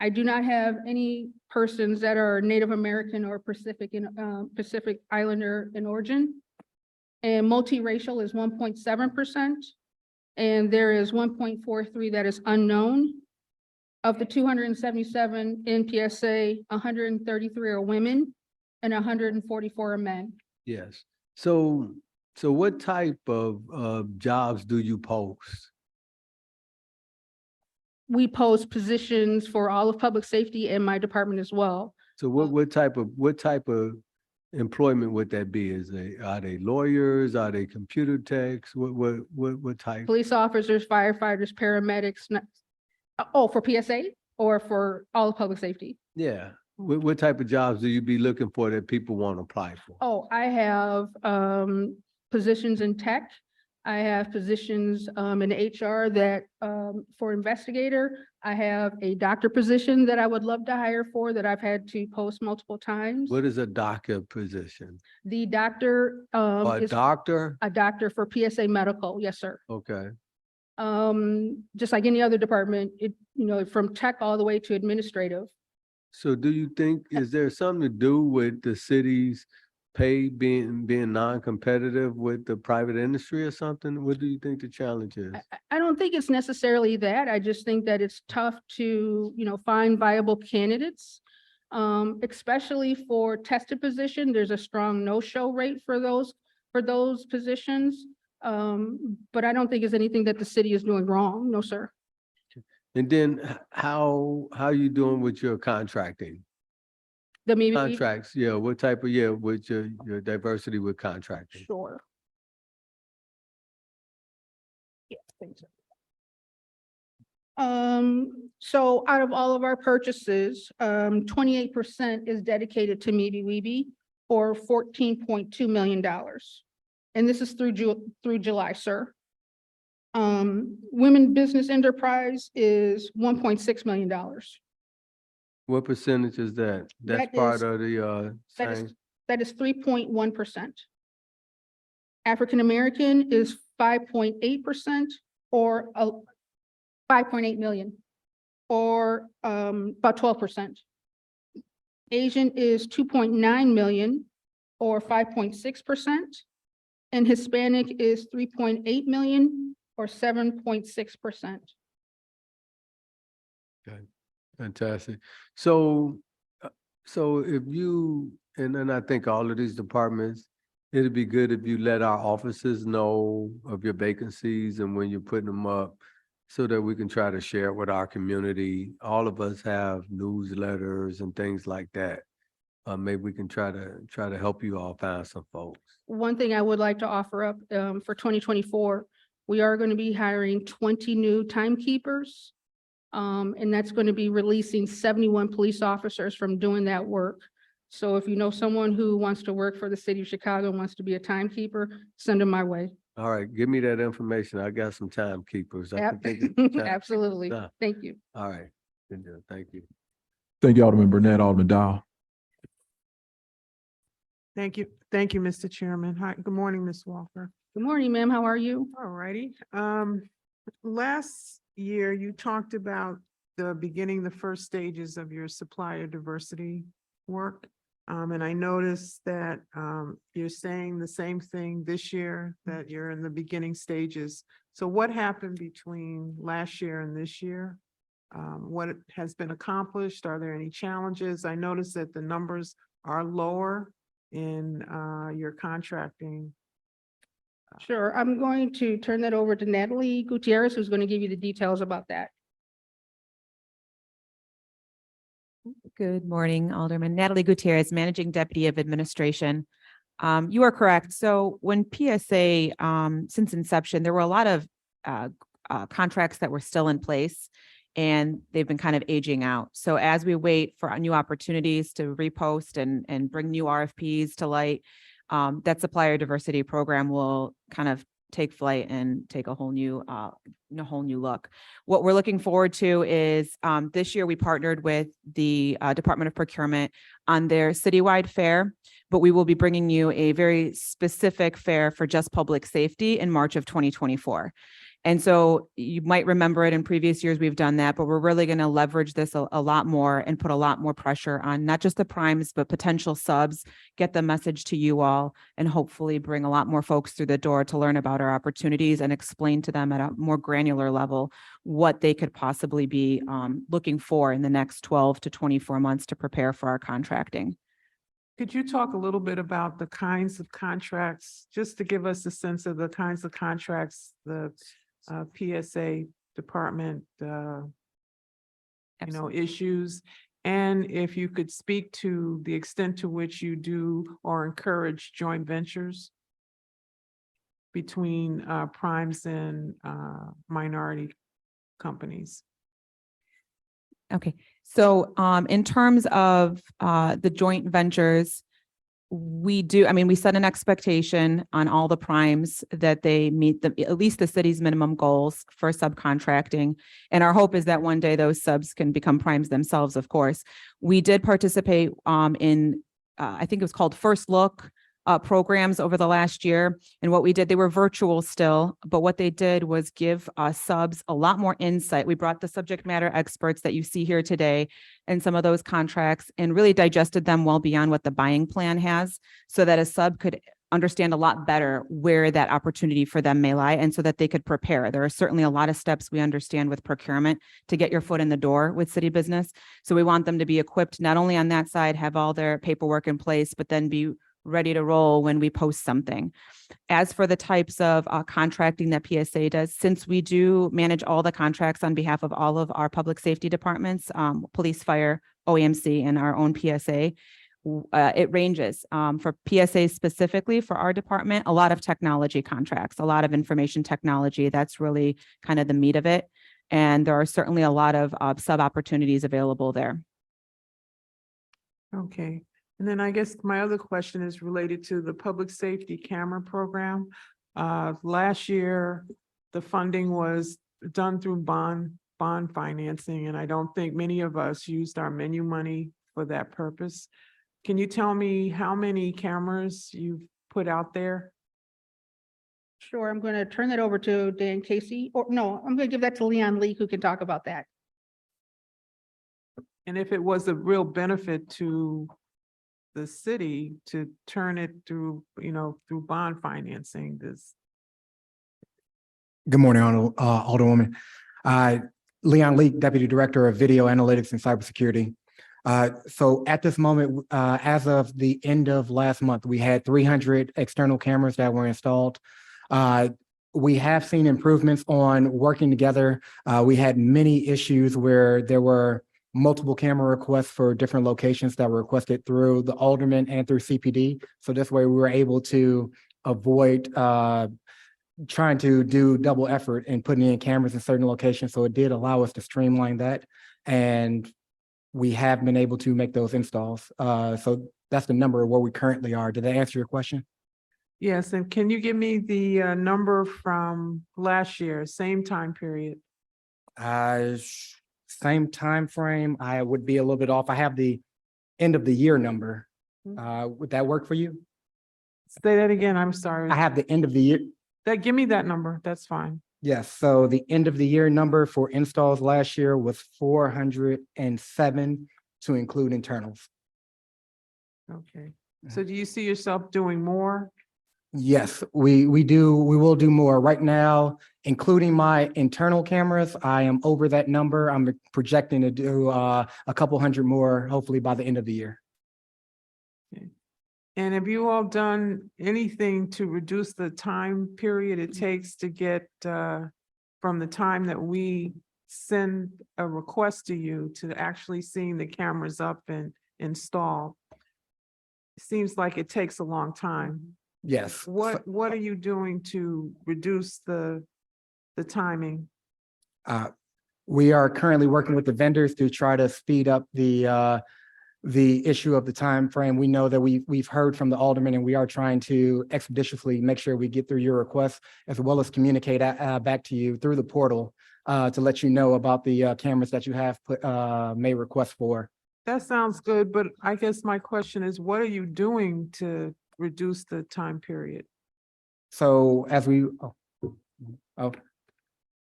I do not have any persons that are Native American or Pacific Islander in origin. And multiracial is 1.7%. And there is 1.43 that is unknown. Of the 277 in PSA, 133 are women and 144 are men. Yes. So what type of jobs do you post? we post positions for all of public safety and my department as well. So what type of employment would that be? Are they lawyers? Are they computer techs? What type? Police officers, firefighters, paramedics, for PSA or for all of public safety? Yeah. What type of jobs do you be looking for that people want to apply for? Oh, I have positions in tech. I have positions in HR that for investigator. I have a doctor position that I would love to hire for that I've had to post multiple times. What is a doctor position? The doctor A is doctor? a doctor for PSA Medical. Yes, sir. Okay. Just like any other department, from tech all the way to administrative. So do you think, is there something to do with the city's pay being non-competitive with the private industry or something? What do you think the challenge is? I don't think it's necessarily that. I just think that it's tough to, find viable candidates. Especially for tested position, there's a strong no-show rate for those positions. But I don't think it's anything that the city is doing wrong. No, sir. And then how you doing with your contracting? The maybe. Contracts, yeah, what type of, with your diversity with contracting? Sure. Yes, thanks. So out of all of our purchases, 28% is dedicated to Meeby Weeby, or $14.2 million. And this is through July, sir. Women Business Enterprise is $1.6 million. What percentage is that? That's That part is- of the same? That is 3.1%. African American is 5.8%, or 5.8 million, or about 12%. Asian is 2.9 million, or 5.6%. And Hispanic is 3.8 million, or 7.6%. Fantastic. So if you, and then I think all of these departments, it'd be good if you let our officers know of your vacancies and when you're putting them up so that we can try to share it with our community. All of us have newsletters and things like that. Maybe we can try to help you all find some folks. One thing I would like to offer up for 2024, we are going to be hiring 20 new timekeepers. And that's going to be releasing 71 police officers from doing that work. So if you know someone who wants to work for the city of Chicago and wants to be a timekeeper, send them my way. All right, give me that information. I got some timekeepers. I can think of time. Absolutely. stuff. Thank you. All right, good deal. Thank you. Thank you, Alderman Burnett, Alderman Dow. Thank you. Thank you, Mr. Chairman. Hi, good morning, Ms. Walker. Good morning, ma'am. How are you? All righty. Last year, you talked about the first stages of your supplier diversity work. And I noticed that you're saying the same thing this year, that you're in the beginning stages. So what happened between last year and this year? What has been accomplished? Are there any challenges? I noticed that the numbers are lower in your contracting. Sure. I'm going to turn that over to Natalie Gutierrez, who's going to give you the details about that. Good morning, Alderman. Natalie Gutierrez, Managing Deputy of Administration. You are correct. So when PSA, since inception, there were a lot of contracts that were still in place and they've been kind of aging out. So as we wait for new opportunities to repost and bring new RFPs to light, that supplier diversity program will kind of take flight and take a whole new look. What we're looking forward to is this year we partnered with the Department of Procurement on their citywide fair, but we will be bringing you a very specific fair for just public safety in March of 2024. And so you might remember it in previous years, we've done that, but we're really going to leverage this a lot more and put a lot more pressure on not just the primes, but potential subs, get the message to you all, and hopefully bring a lot more folks through the door to learn about our opportunities and explain to them at a more granular level what they could possibly be looking for in the next 12 to 24 months to prepare for our contracting. Could you talk a little bit about the kinds of contracts, just to give us a sense of the kinds of contracts the PSA department Absolutely. issues? And if you could speak to the extent to which you do or encourage joint ventures between primes and minority companies. Okay, so in terms of the joint ventures, we do, I mean, we set an expectation on all the primes that they meet at least the city's minimum goals for subcontracting. And our hope is that one day those subs can become primes themselves, of course. We did participate in, I think it was called First Look programs over the last year. And what we did, they were virtual still, but what they did was give subs a lot more insight. We brought the subject matter experts that you see here today and some of those contracts and really digested them well beyond what the buying plan has so that a sub could understand a lot better where that opportunity for them may lie and so that they could prepare. There are certainly a lot of steps we understand with procurement to get your foot in the door with city business. So we want them to be equipped not only on that side, have all their paperwork in place, but then be ready to roll when we post something. As for the types of contracting that PSA does, since we do manage all the contracts on behalf of all of our public safety departments, police, fire, OEMC, and our own PSA, it ranges. For PSA specifically for our department, a lot of technology contracts, a lot of information technology. That's really kind of the meat of it. And there are certainly a lot of sub opportunities available there. Okay. And then I guess my other question is related to the public safety camera program. Last year, the funding was done through bond financing, and I don't think many of us used our menu money for that purpose. Can you tell me how many cameras you've put out there? Sure, I'm going to turn that over to Dan Casey, or no, I'm going to give that to Leon Lee, who can talk about that. And if it was a real benefit to the city to turn it through, through bond financing, this. Good morning, Alderwoman. Leon Leak, Deputy Director of Video Analytics and Cybersecurity. So at this moment, as of the end of last month, we had 300 external cameras that were installed. We have seen improvements on working together. We had many issues where there were multiple camera requests for different locations that were requested through the alderman and through CPD. So this way we were able to avoid trying to do double effort and putting in cameras in certain locations. So it did allow us to streamline that. And we have been able to make those installs. So that's the number of where we currently are. Did that answer your question? Yes, and can you give me the number from last year, same time period? Same time frame. I would be a little bit off. I have the end of the year number. Would that work for you? Say that again, I'm sorry. I have the end of the year. Give me that number, that's fine. Yes, so the end of the year number for installs last year was 407 to include internals. Okay, so do you see yourself doing more? Yes, we will do more. Right now, including my internal cameras, I am over that number. I'm projecting to do a couple hundred more, hopefully by the end of the year. Okay. And have you all done anything to reduce the time period it takes to get from the time that we send a request to you to actually seeing the cameras up and installed? It seems like it takes a long time. Yes. What are you doing to reduce the timing? We are currently working with the vendors to try to speed up the issue of the time frame. We know that we've heard from the alderman, and we are trying to expeditiously make sure we get through your requests, as well as communicate back to you through the portal to let you know about the cameras that you have made requests for. That sounds good, but I guess my question is, what are you doing to reduce the time period? So as we, okay.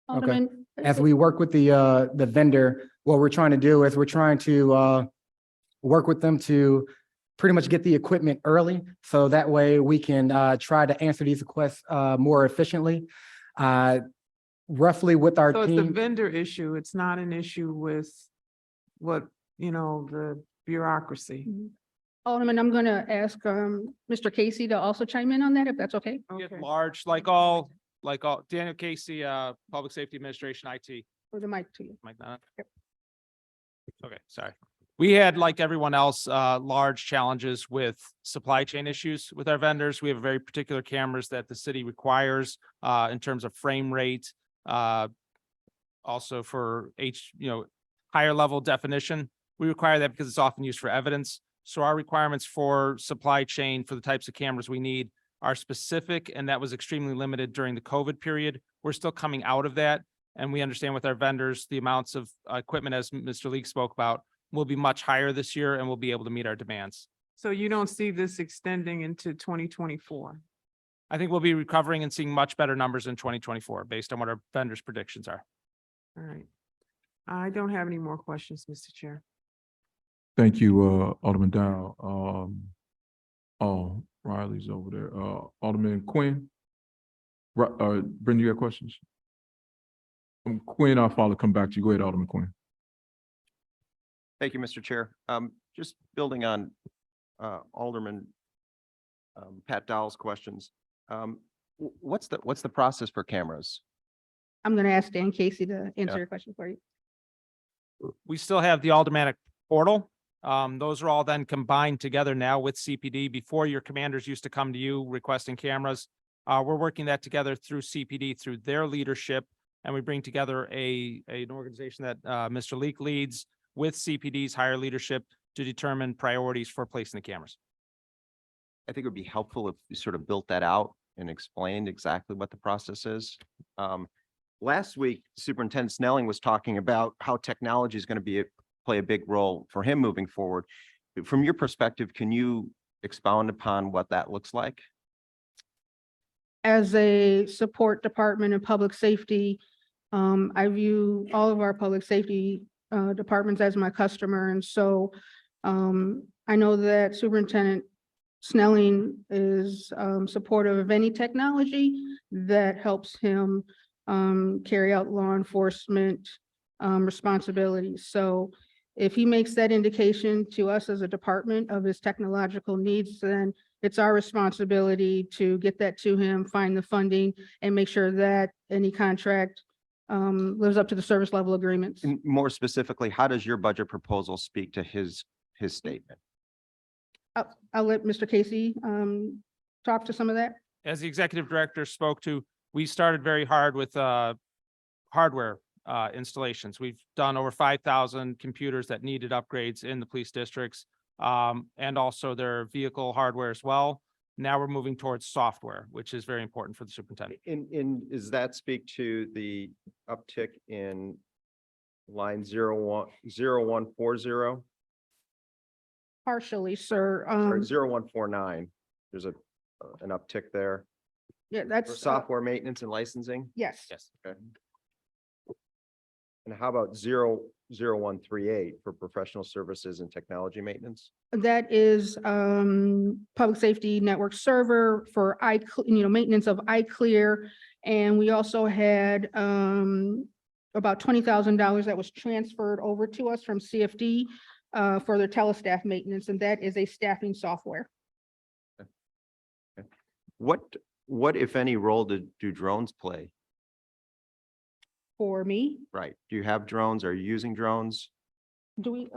Alderman, As we work with the vendor, what we're trying to do is we're trying to work with them to pretty much get the equipment early. So that way we can try to answer these requests more efficiently. Roughly with our So it's a team. vendor issue. It's not an issue with what, the bureaucracy. Alderman, I'm going to ask Mr. Casey to also chime in on that, if that's okay. Okay. Large, like all, Daniel Casey, Public Safety Administration, IT. For the mic to you. Mike Nana. Okay, sorry. We had, like everyone else, large challenges with supply chain issues with our vendors. We have very particular cameras that the city requires in terms of frame rate. Also for higher level definition. We require that because it's often used for evidence. So our requirements for supply chain for the types of cameras we need are specific, and that was extremely limited during the COVID period. We're still coming out of that, and we understand with our vendors, the amounts of equipment, as Mr. Leak spoke about, will be much higher this year, and we'll be able to meet our demands. So you don't see this extending into 2024? I think we'll be recovering and seeing much better numbers in 2024 based on what our vendors' predictions are. All right. I don't have any more questions, Mr. Chair. Thank you, Alderman Dow. Oh, Riley's over there. Alderman Quinn. Brenda, you got questions? Quinn, I'll come back to you. Go ahead, Alderman Quinn. Thank you, Mr. Chair. Just building on Alderman Pat Dowell's questions. What's the process for cameras? I'm going to ask Dan Casey to answer your question for you. We still have the Aldermanic portal. Those are all then combined together now with CPD. Before, your commanders used to come to you requesting cameras. We're working that together through CPD, through their leadership, and we bring together an organization that Mr. Leak leads with CPD's higher leadership to determine priorities for placing the cameras. I think it would be helpful if you sort of built that out and explained exactly what the process is. Last week, Superintendent Snelling was talking about how technology is going to play a big role for him moving forward. From your perspective, can you expound upon what that looks like? As a support department in public safety, I view all of our public safety departments as my customer. And so I know that Superintendent Snelling is supportive of any technology that helps him carry out law enforcement responsibilities. So if he makes that indication to us as a department of his technological needs, then it's our responsibility to get that to him, find the funding, and make sure that any contract lives up to the service level agreements. And more specifically, how does your budget proposal speak to his statement? I'll let Mr. Casey talk to some of that. As the executive director spoke to, we started very hard with hardware installations. We've done over 5,000 computers that needed upgrades in the police districts, and also their vehicle hardware as well. Now we're moving towards software, which is very important for the superintendent. Does that speak to the uptick in line 0140? Partially, sir. Sorry, 0149. There's an uptick there. Yeah, For that's software maintenance and licensing? yes. Yes. Okay. And how about 0138 for professional services and technology maintenance? That is public safety network server for maintenance of iClear. And we also had about $20,000 that was transferred over to us from CFD for their telestaff maintenance, and that is a staffing software. What if any role do drones play? For me, Right. Do you have drones? Are you using drones? do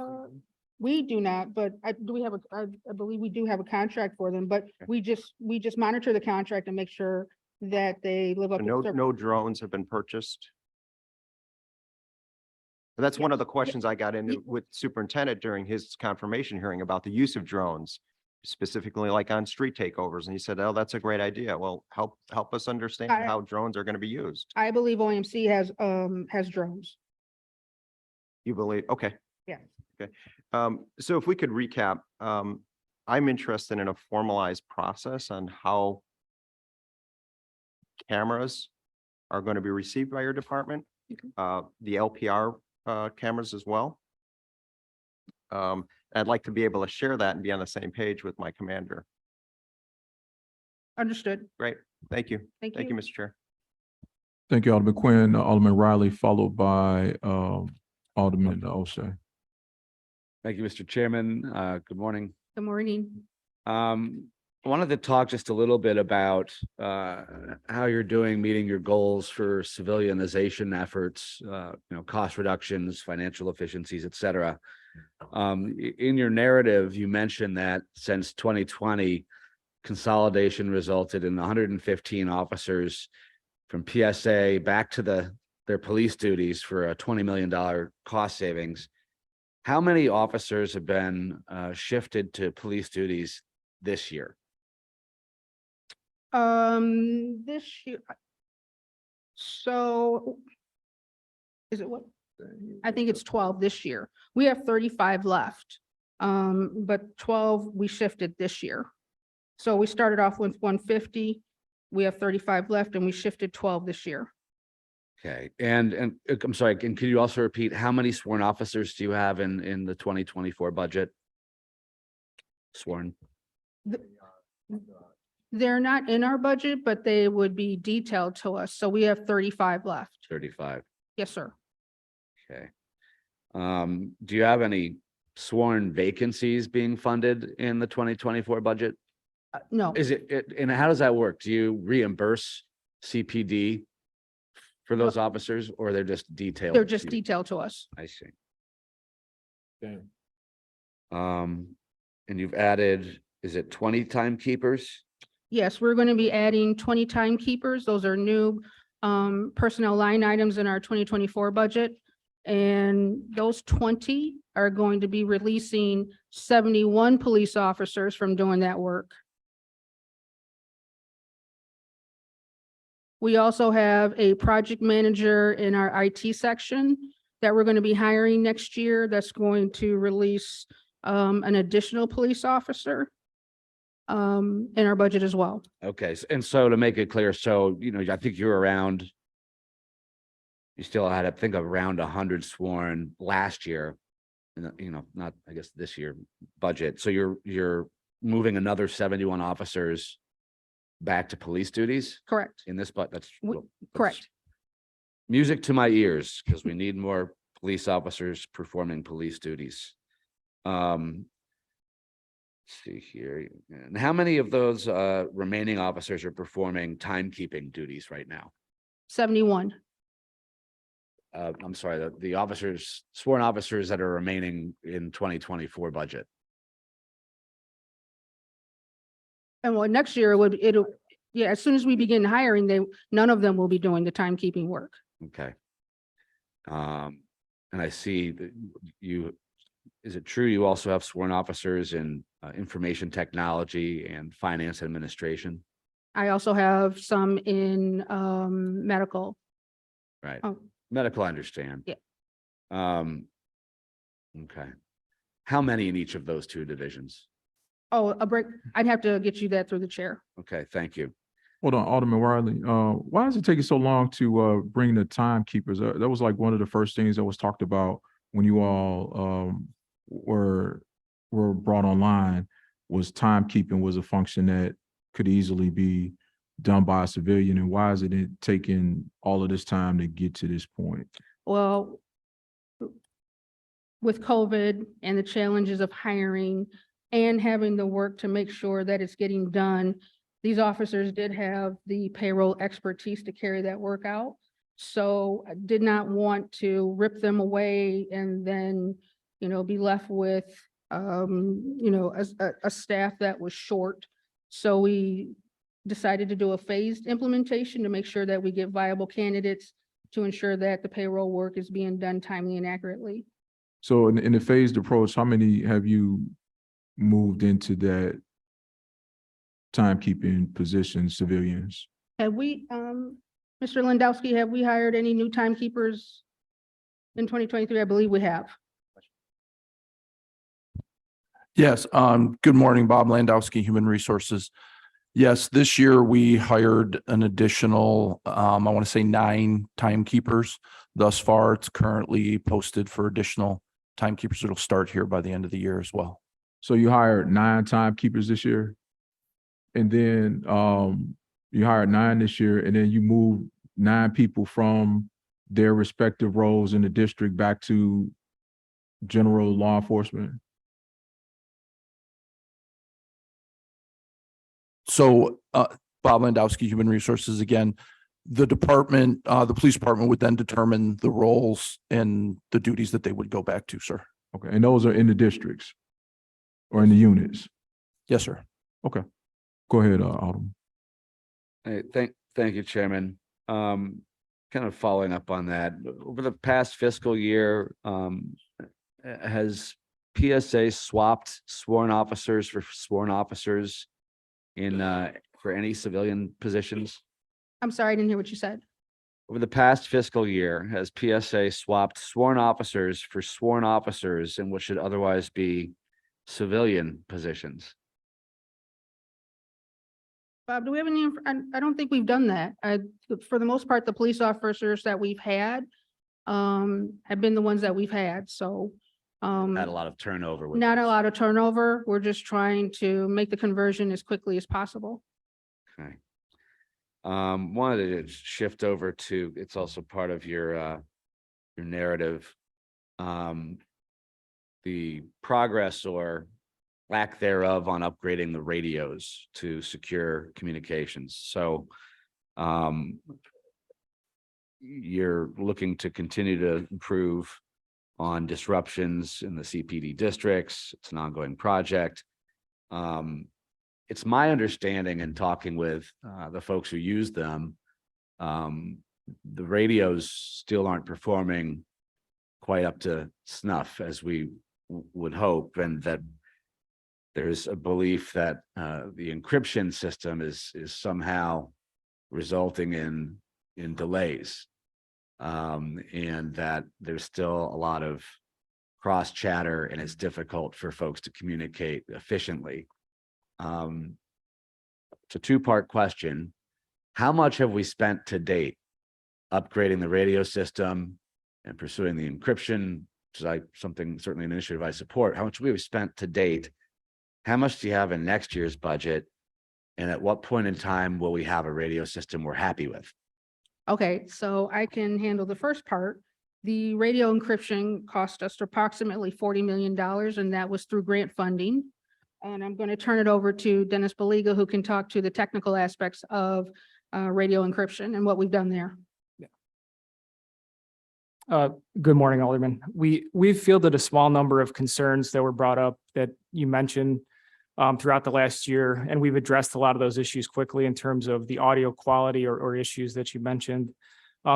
we do not, but I believe we do have a contract for them, but we just monitor the contract and make sure that they live up to No, the no drones have been purchased? That's one of the questions I got into with superintendent during his confirmation hearing about the use of drones, specifically like on street takeovers. And he said, oh, that's a great idea. Well, help us understand how drones are going to be used. I believe OMC has drones. You believe, okay. Yeah. Okay. So if we could recap, I'm interested in a formalized process on how cameras are going to be received by your department, the LPR cameras as well. I'd like to be able to share that and be on the same page with my commander. Understood. Great. Thank you. Thank Thank you. you, Mr. Chair. Thank you, Alderman Quinn. Alderman Riley, followed by Alderman O'Shea. Thank you, Mr. Chairman. Good morning. Good morning. I wanted to talk just a little bit about how you're doing, meeting your goals for civilianization efforts, cost reductions, financial efficiencies, et cetera. In your narrative, you mentioned that since 2020, consolidation resulted in 115 officers from PSA back to their police duties for a $20 million cost savings. How many officers have been shifted to police duties this year? This year. So. Is it what? I think it's 12 this year. We have 35 left. But 12 we shifted this year. So we started off with 150. We have 35 left and we shifted 12 this year. Okay, and I'm sorry, and could you also repeat how many sworn officers do you have in the 2024 budget? Sworn. They're not in our budget, but they would be detailed to us. So we have 35 left. 35. Yes, sir. Okay. Do you have any sworn vacancies being funded in the 2024 budget? No, Is and how does that work? Do you reimburse CPD for those officers, or they're just detailed? they're just to you? detailed to us. I see. And you've added, is it 20 timekeepers? Yes, we're going to be adding 20 timekeepers. Those are new personnel line items in our 2024 budget. And those 20 are going to be releasing 71 police officers from doing that work. We also have a project manager in our IT section that we're going to be hiring next year that's going to release an additional police officer in our budget as well. Okay, and so to make it clear, so, I think you're around, you still had, I think, around 100 sworn last year, not, I guess, this year budget. So you're moving another 71 officers back to police duties Correct. in this, but that's Correct. music to my ears, because we need more police officers performing police duties. Let's see here. And how many of those remaining officers are performing timekeeping duties right now? 71. I'm sorry, the officers, sworn officers that are remaining in 2024 budget. And well, next year as soon as we begin hiring, none of them will be doing the timekeeping work. Okay. And I see that is it true you also have sworn officers in information technology and finance administration? I also have some in medical. Right. Oh. Medical, I understand. Yeah. Okay. How many in each of those two divisions? Oh, a break. I'd have to get you that through the chair. Okay, thank you. Hold on, Alderman Wiley. Why is it taking so long to bring the timekeepers? That was like one of the first things that was talked about when you all were brought online, was timekeeping was a function that could easily be done by a civilian. And why is it taking all of this time to get to this point? Well, with COVID and the challenges of hiring and having the work to make sure that it's getting done, these officers did have the payroll expertise to carry that work out. So I did not want to rip them away and then, be left with, a staff that was short. So we decided to do a phased implementation to make sure that we get viable candidates to ensure that the payroll work is being done timely and accurately. So in the phased approach, how many have you moved into that timekeeping position, civilians? Have we, Mr. Lewandowski, have we hired any new timekeepers in 2023? I believe we have. Yes, good morning, Bob Landowski, Human Resources. Yes, this year we hired an additional, I want to say 9 timekeepers. Thus far, it's currently posted for additional timekeepers. It'll start here by the end of the year as well. So you hired 9 timekeepers this year? And then you hired 9 this year, and then you moved 9 people from their respective roles in the district back to general law enforcement? So, Bob Landowski, Human Resources again. The department, the police department would then determine the roles and the duties that they would go back to, sir. Okay, and those are in the districts or in the units? Yes, sir. Okay, go ahead, Alderman. Hey, thank you, Chairman. Kind of following up on that, over the past fiscal year, has PSA swapped sworn officers for sworn officers in, for any civilian positions? I'm sorry, I didn't hear what you said. Over the past fiscal year, has PSA swapped sworn officers for sworn officers in what should otherwise be civilian positions? Bob, do we have any, I don't think we've done that. For the most part, the police officers that we've had have been the ones that we've had, so. Had a lot of turnover with Not a this. lot of turnover. We're just trying to make the conversion as quickly as possible. Okay. Wanted to shift over to, it's also part of your narrative. The progress or lack thereof on upgrading the radios to secure communications. So, you're looking to continue to improve on disruptions in the CPD districts. It's an ongoing project. It's my understanding in talking with the folks who use them, the radios still aren't performing quite up to snuff as we would hope, and that there's a belief that the encryption system is somehow resulting in delays. And that there's still a lot of cross chatter and it's difficult for folks to communicate efficiently. It's a two-part question. How much have we spent to date upgrading the radio system and pursuing the encryption, which is something, certainly an initiative I support? How much we have spent to date? How much do you have in next year's budget? And at what point in time will we have a radio system we're happy with? Okay, so I can handle the first part. The radio encryption cost us approximately $40 million, and that was through grant funding. And I'm going to turn it over to Dennis Baliga, who can talk to the technical aspects of radio encryption and what we've done there. Good morning, Alderman. We've fielded a small number of concerns that were brought up that you mentioned throughout the last year, and we've addressed a lot of those issues quickly in terms of the audio quality or issues that you mentioned.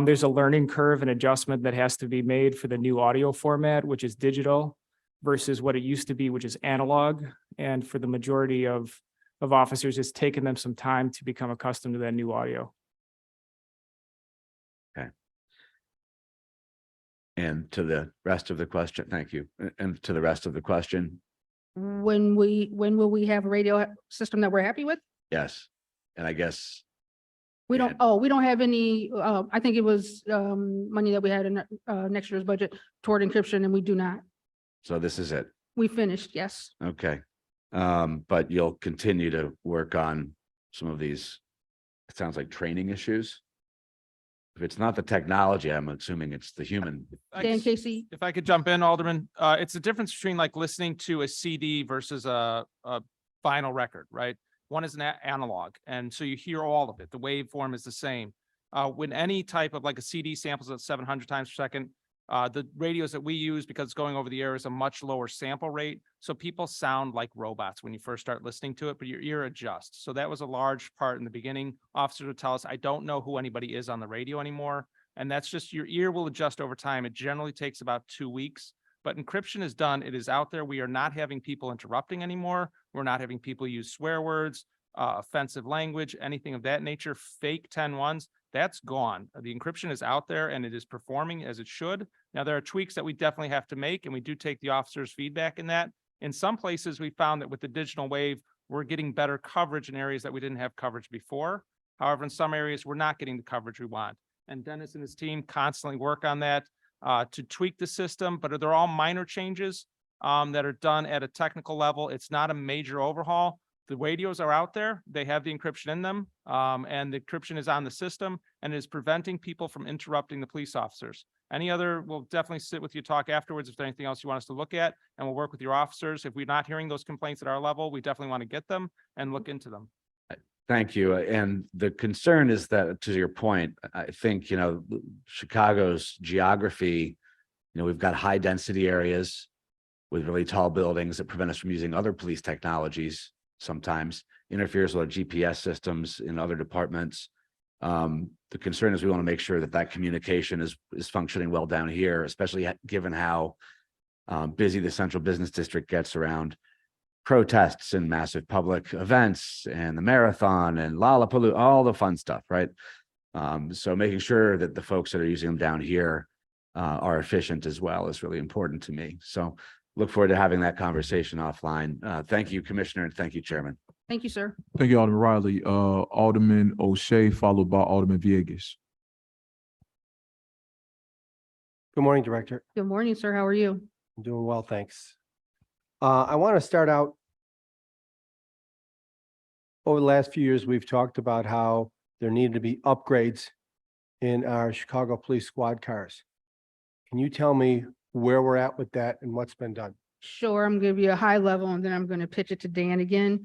There's a learning curve and adjustment that has to be made for the new audio format, which is digital versus what it used to be, which is analog. And for the majority of officers, it's taken them some time to become accustomed to that new audio. Okay. And to the rest of the question, thank you. And to the rest of the question, When will we have a radio system that we're happy with? yes. And I guess, We Yeah. don't, we don't have any, I think it was money that we had in next year's budget toward encryption, and we do not. so this is it. We finished, yes. Okay. But you'll continue to work on some of these, it sounds like training issues. If it's not the technology, I'm assuming it's the human. Dan Casey, If I could jump in, Alderman, it's the difference between like listening to a CD versus a vinyl record, right? One is an analog, and so you hear all of it. The waveform is the same. When any type of like a CD samples at 700 times per second, the radios that we use, because it's going over the air, is a much lower sample rate. So people sound like robots when you first start listening to it, but your ear adjusts. So that was a large part in the beginning. Officers would tell us, I don't know who anybody is on the radio anymore. And that's just, your ear will adjust over time. It generally takes about 2 weeks, but encryption is done. It is out there. We are not having people interrupting anymore. We're not having people use swear words, offensive language, anything of that nature, fake 10-1s. That's gone. The encryption is out there and it is performing as it should. Now, there are tweaks that we definitely have to make, and we do take the officers' feedback in that. In some places, we found that with the digital wave, we're getting better coverage in areas that we didn't have coverage before. However, in some areas, we're not getting the coverage we want. And Dennis and his team constantly work on that to tweak the system, but they're all minor changes that are done at a technical level. It's not a major overhaul. The radios are out there. They have the encryption in them, and the encryption is on the system and is preventing people from interrupting the police officers. We'll definitely sit with you, talk afterwards if there's anything else you want us to look at, and we'll work with your officers. If we're not hearing those complaints at our level, we definitely want to get them and look into them. Thank you. And the concern is that, to your point, I think, Chicago's geography, we've got high density areas with really tall buildings that prevent us from using other police technologies, sometimes interferes with our GPS systems in other departments. The concern is we want to make sure that that communication is functioning well down here, especially given how busy the central business district gets around protests and massive public events and the marathon and Lollapalooza, all the fun stuff, right? So making sure that the folks that are using them down here are efficient as well is really important to me. So look forward to having that conversation offline. Thank you, Commissioner, and thank you, Chairman. Thank you, sir. Thank you, Alderman Riley. Alderman O'Shea, followed by Alderman Villegas. Good morning, Director. Good morning, sir. How are you? I'm doing well, thanks. I want to start out. Over the last few years, we've talked about how there needed to be upgrades in our Chicago Police Squad cars. Can you tell me where we're at with that and what's been done? Sure, I'm gonna give you a high level and then I'm gonna pitch it to Dan again.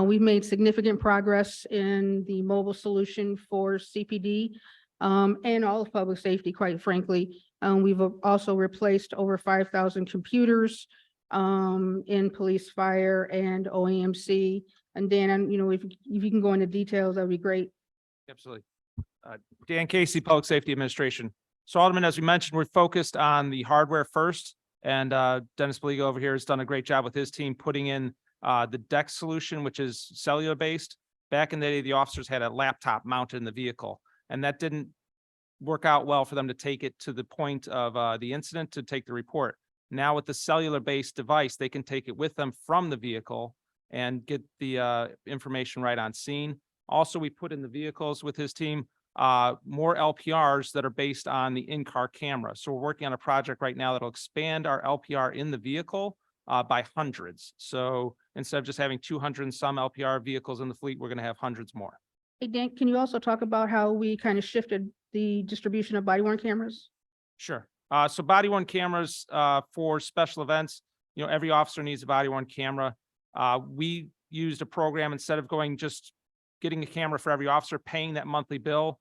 We've made significant progress in the mobile solution for CPD and all of public safety, quite frankly. We've also replaced over 5,000 computers in police, fire, and OAMC. And Dan, if you can go into details, that'd be great. Absolutely. Dan Casey, Public Safety Administration. So Alderman, as we mentioned, we're focused on the hardware first. And Dennis Baliga over here has done a great job with his team putting in the DEX solution, which is cellular based. Back in the day, the officers had a laptop mounted in the vehicle, and that didn't work out well for them to take it to the point of the incident to take the report. Now with the cellular based device, they can take it with them from the vehicle and get the information right on scene. Also, we put in the vehicles with his team more LPRs that are based on the in-car camera. So we're working on a project right now that'll expand our LPR in the vehicle by hundreds. So instead of just having 200 and some LPR vehicles in the fleet, we're going to have hundreds more. Hey, Dan, can you also talk about how we kind of shifted the distribution of body worn cameras? Sure. So body worn cameras for special events, every officer needs a body worn camera. We used a program instead of just getting a camera for every officer, paying that monthly bill.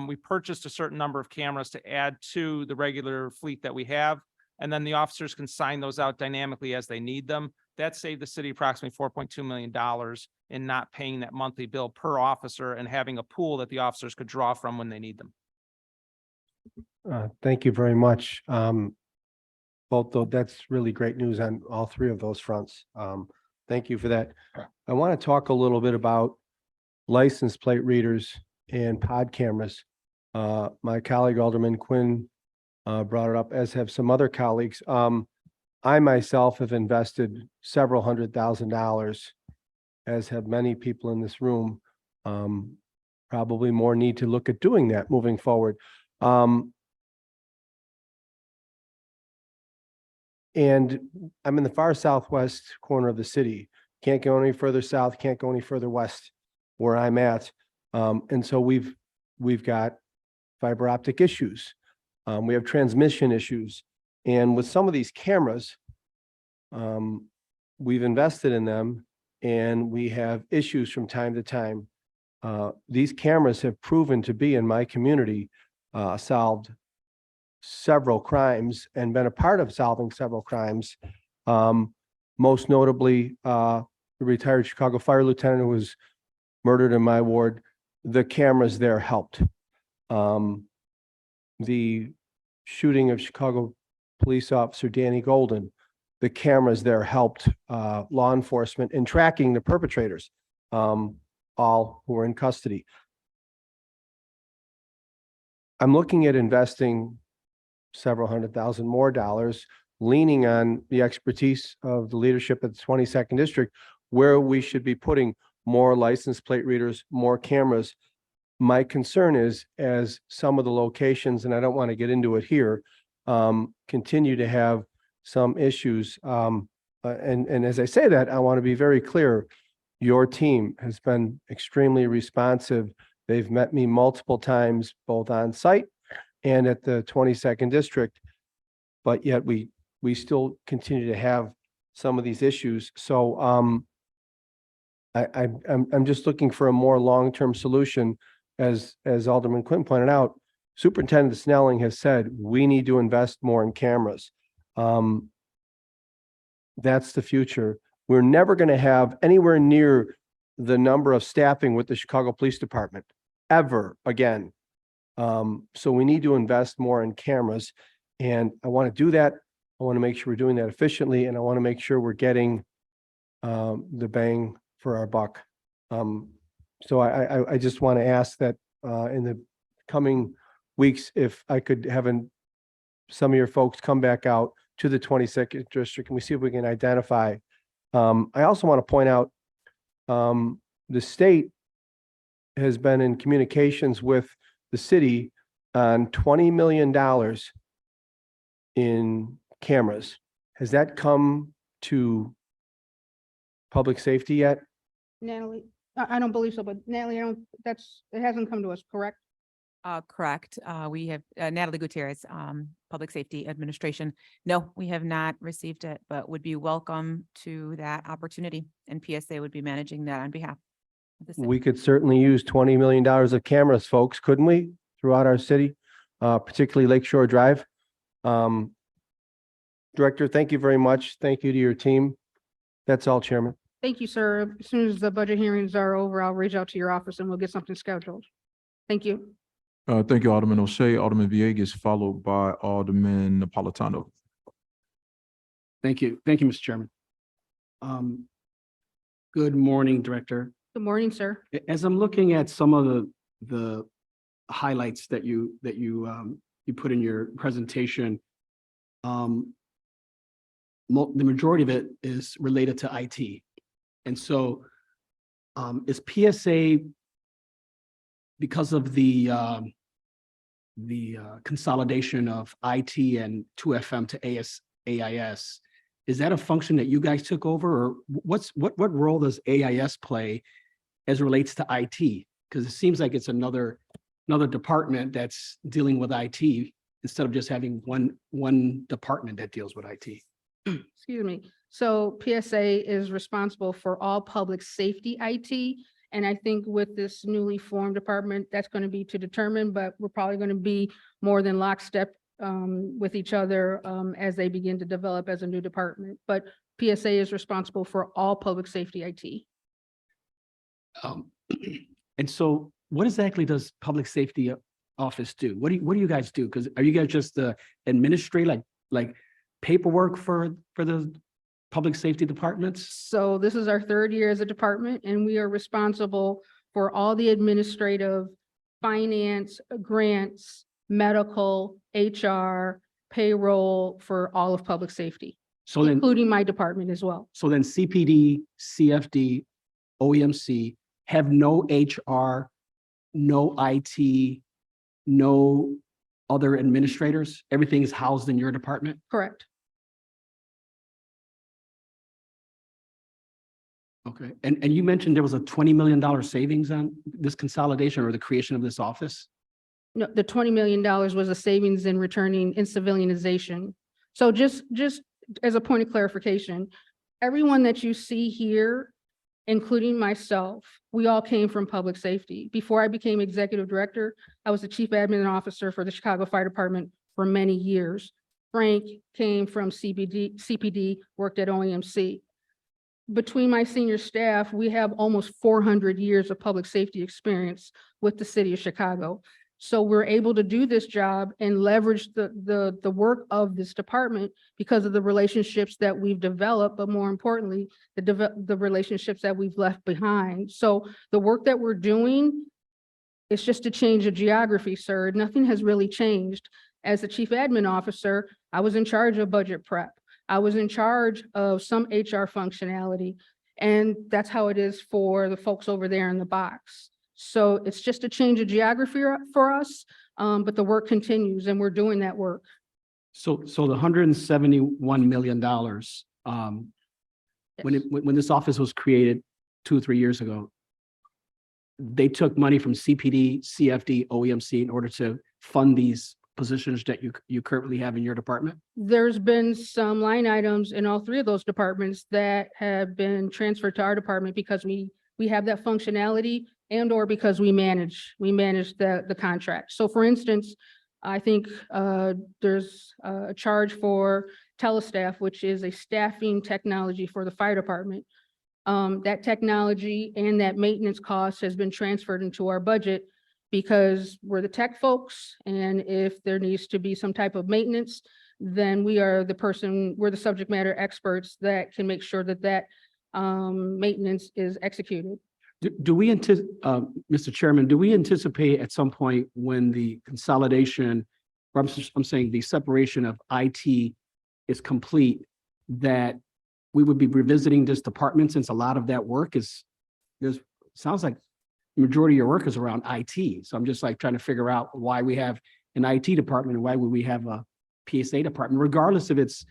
We purchased a certain number of cameras to add to the regular fleet that we have. And then the officers can sign those out dynamically as they need them. That saved the city approximately $4.2 million in not paying that monthly bill per officer and having a pool that the officers could draw from when they need them. Thank you very much. That's really great news on all three of those fronts. Thank you for that. I want to talk a little bit about license plate readers and pod cameras. My colleague Alderman Quinn brought it up, as have some other colleagues. I myself have invested several $100,000, as have many people in this room. Probably more need to look at doing that moving forward. And I'm in the far southwest corner of the city. Can't go any further south, can't go any further west where I'm at. And so we've got fiber optic issues. We have transmission issues. And with some of these cameras, we've invested in them and we have issues from time to time. These cameras have proven to be, in my community, solved several crimes and been a part of solving several crimes. Most notably, the retired Chicago fire lieutenant who was murdered in my ward. The cameras there helped. The shooting of Chicago police officer Danny Golden, the cameras there helped law enforcement in tracking the perpetrators, all who were in custody. I'm looking at investing several $100,000 more dollars, leaning on the expertise of the leadership at the 22nd District, where we should be putting more license plate readers, more cameras. My concern is, as some of the locations, and I don't want to get into it here, continue to have some issues. And as I say that, I want to be very clear. Your team has been extremely responsive. They've met me multiple times, both on site and at the 22nd District, but yet we still continue to have some of these issues. So I'm just looking for a more long-term solution. As Alderman Quinn pointed out, Superintendent Snelling has said, we need to invest more in cameras. That's the future. We're never going to have anywhere near the number of staffing with the Chicago Police Department ever again. So we need to invest more in cameras, and I want to do that. I want to make sure we're doing that efficiently, and I want to make sure we're getting the bang for our buck. So I just want to ask that in the coming weeks, if I could have some of your folks come back out to the 22nd district, and we see if we can identify. I also want to point out, the state has been in communications with the city on $20 million in cameras. Has that come to public safety yet? Natalie, I don't believe so, but Natalie, it hasn't come to us, correct? Correct. We have Natalie Gutierrez, Public Safety Administration. No, we have not received it, but would be welcome to that opportunity. And PSA would be managing that on behalf of the city. We could certainly use $20 million of cameras, folks, couldn't we? Throughout our city, particularly Lakeshore Drive. Director, thank you very much. Thank you to your team. That's all, Chairman. Thank you, sir. As soon as the budget hearings are over, I'll reach out to your office and we'll get something scheduled. Thank you. Thank you, Alderman O'Shea. Alderman Villegas, followed by Alderman Napolitano. Thank you. Thank you, Mr. Chairman. Good morning, Director. Good morning, sir. As I'm looking at some of the highlights that you put in your presentation, the majority of it is related to IT. And so is PSA, because of the consolidation of IT and 2FM to AIS, is that a function that you guys took over, or what role does AIS play as it relates to IT? Because it seems like it's another department that's dealing with IT instead of just having one department that deals with IT. Excuse me. So PSA is responsible for all public safety IT. And I think with this newly formed department, that's going to be to determine, but we're probably going to be more than lockstep with each other as they begin to develop as a new department. But PSA is responsible for all public safety IT. And so what exactly does public safety office do? What do you guys do? Because are you guys just the administrator, like paperwork for the public safety departments? So this is our third year as a department, and we are responsible for all the administrative, finance, grants, medical, HR, payroll for all of public safety, So then, including my department as well. so then CPD, CFD, OEMC have no HR, no IT, no other administrators? Everything is housed in your department? Correct. Okay, and you mentioned there was a $20 million savings on this consolidation or the creation of this office? No, the $20 million was a savings in returning in civilianization. So just as a point of clarification, everyone that you see here, including myself, we all came from public safety. Before I became executive director, I was the chief admin officer for the Chicago Fire Department for many years. Frank came from CPD, worked at OEMC. Between my senior staff, we have almost 400 years of public safety experience with the city of Chicago. So we're able to do this job and leverage the work of this department because of the relationships that we've developed, but more importantly, the relationships that we've left behind. So the work that we're doing, it's just a change of geography, sir. Nothing has really changed. As the chief admin officer, I was in charge of budget prep. I was in charge of some HR functionality, and that's how it is for the folks over there in the box. So it's just a change of geography for us, but the work continues and we're doing that work. So the $171 million, when this office was created 2 or 3 years ago, they took money from CPD, CFD, OEMC in order to fund these positions that you currently have in your department? There's been some line items in all three of those departments that have been transferred to our department because we we have that functionality and or because we manage the contract. So for instance, I think there's a charge for Telestaff, which is a staffing technology for the fire department. That technology and that maintenance cost has been transferred into our budget because we're the tech folks, and if there needs to be some type of maintenance, then we're the subject matter experts that can make sure that maintenance is executed. Do we Mr. Chairman, do we anticipate at some point when the consolidation, or I'm saying the separation of IT is complete, that we would be revisiting this department, since a lot of that work sounds like the majority of your work is around IT. So I'm just like trying to figure out why we have an IT department and why would we have a PSA department, regardless if it's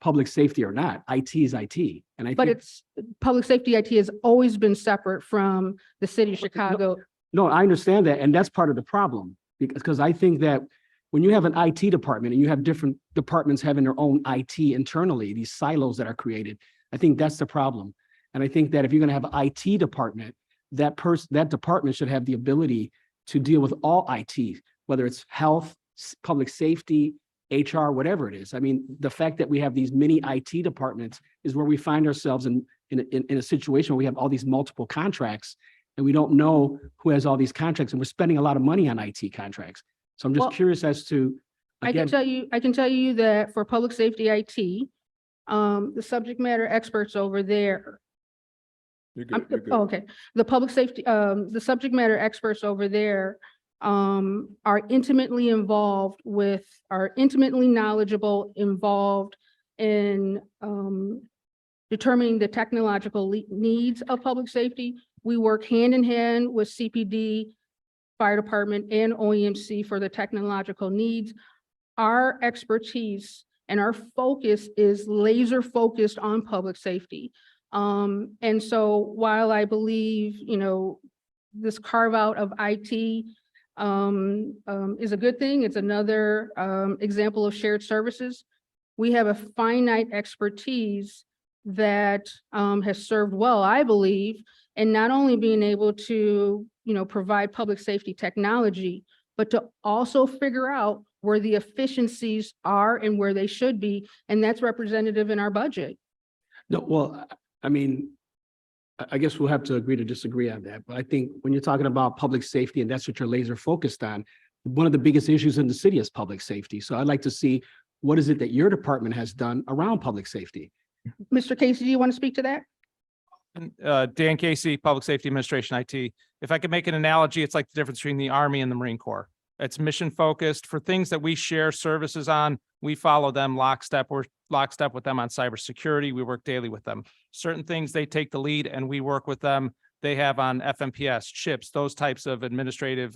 public safety or not. IT is IT. And I But think, it's, public safety IT has always been separate from the city of Chicago. no, I understand that. And that's part of the problem. Because I think that when you have an IT department and you have different departments having their own IT internally, these silos that are created, I think that's the problem. And I think that if you're going to have an IT department, that department should have the ability to deal with all IT, whether it's health, public safety, HR, whatever it is. I mean, the fact that we have these mini IT departments is where we find ourselves in a situation where we have all these multiple contracts and we don't know who has all these contracts, and we're spending a lot of money on IT contracts. So I'm just Well, curious as to, I can again, tell you that for public safety IT, the subject matter experts over there. You're good, you're good. Oh, okay. The public safety, the subject matter experts over there are intimately knowledgeable, involved in determining the technological needs of public safety. We work hand in hand with CPD, fire department, and OEMC for the technological needs. Our expertise and our focus is laser focused on public safety. And so while I believe, this carve out of IT is a good thing, it's another example of shared services. We have a finite expertise that has served well, I believe, and not only being able to, provide public safety technology, but to also figure out where the efficiencies are and where they should be, and that's representative in our budget. no, well, I mean, I guess we'll have to agree to disagree on that. But I think when you're talking about public safety and that's what you're laser focused on, one of the biggest issues in the city is public safety. So I'd like to see, what is it that your department has done around public safety? Mr. Casey, do you want to speak to that? Dan Casey, Public Safety Administration IT. If I could make an analogy, it's like the difference between the Army and the Marine Corps. It's mission focused. For things that we share services on, we follow them lockstep. We're lockstep with them on cybersecurity. We work daily with them. Certain things, they take the lead and we work with them. They have on FMPS, chips, those types of administrative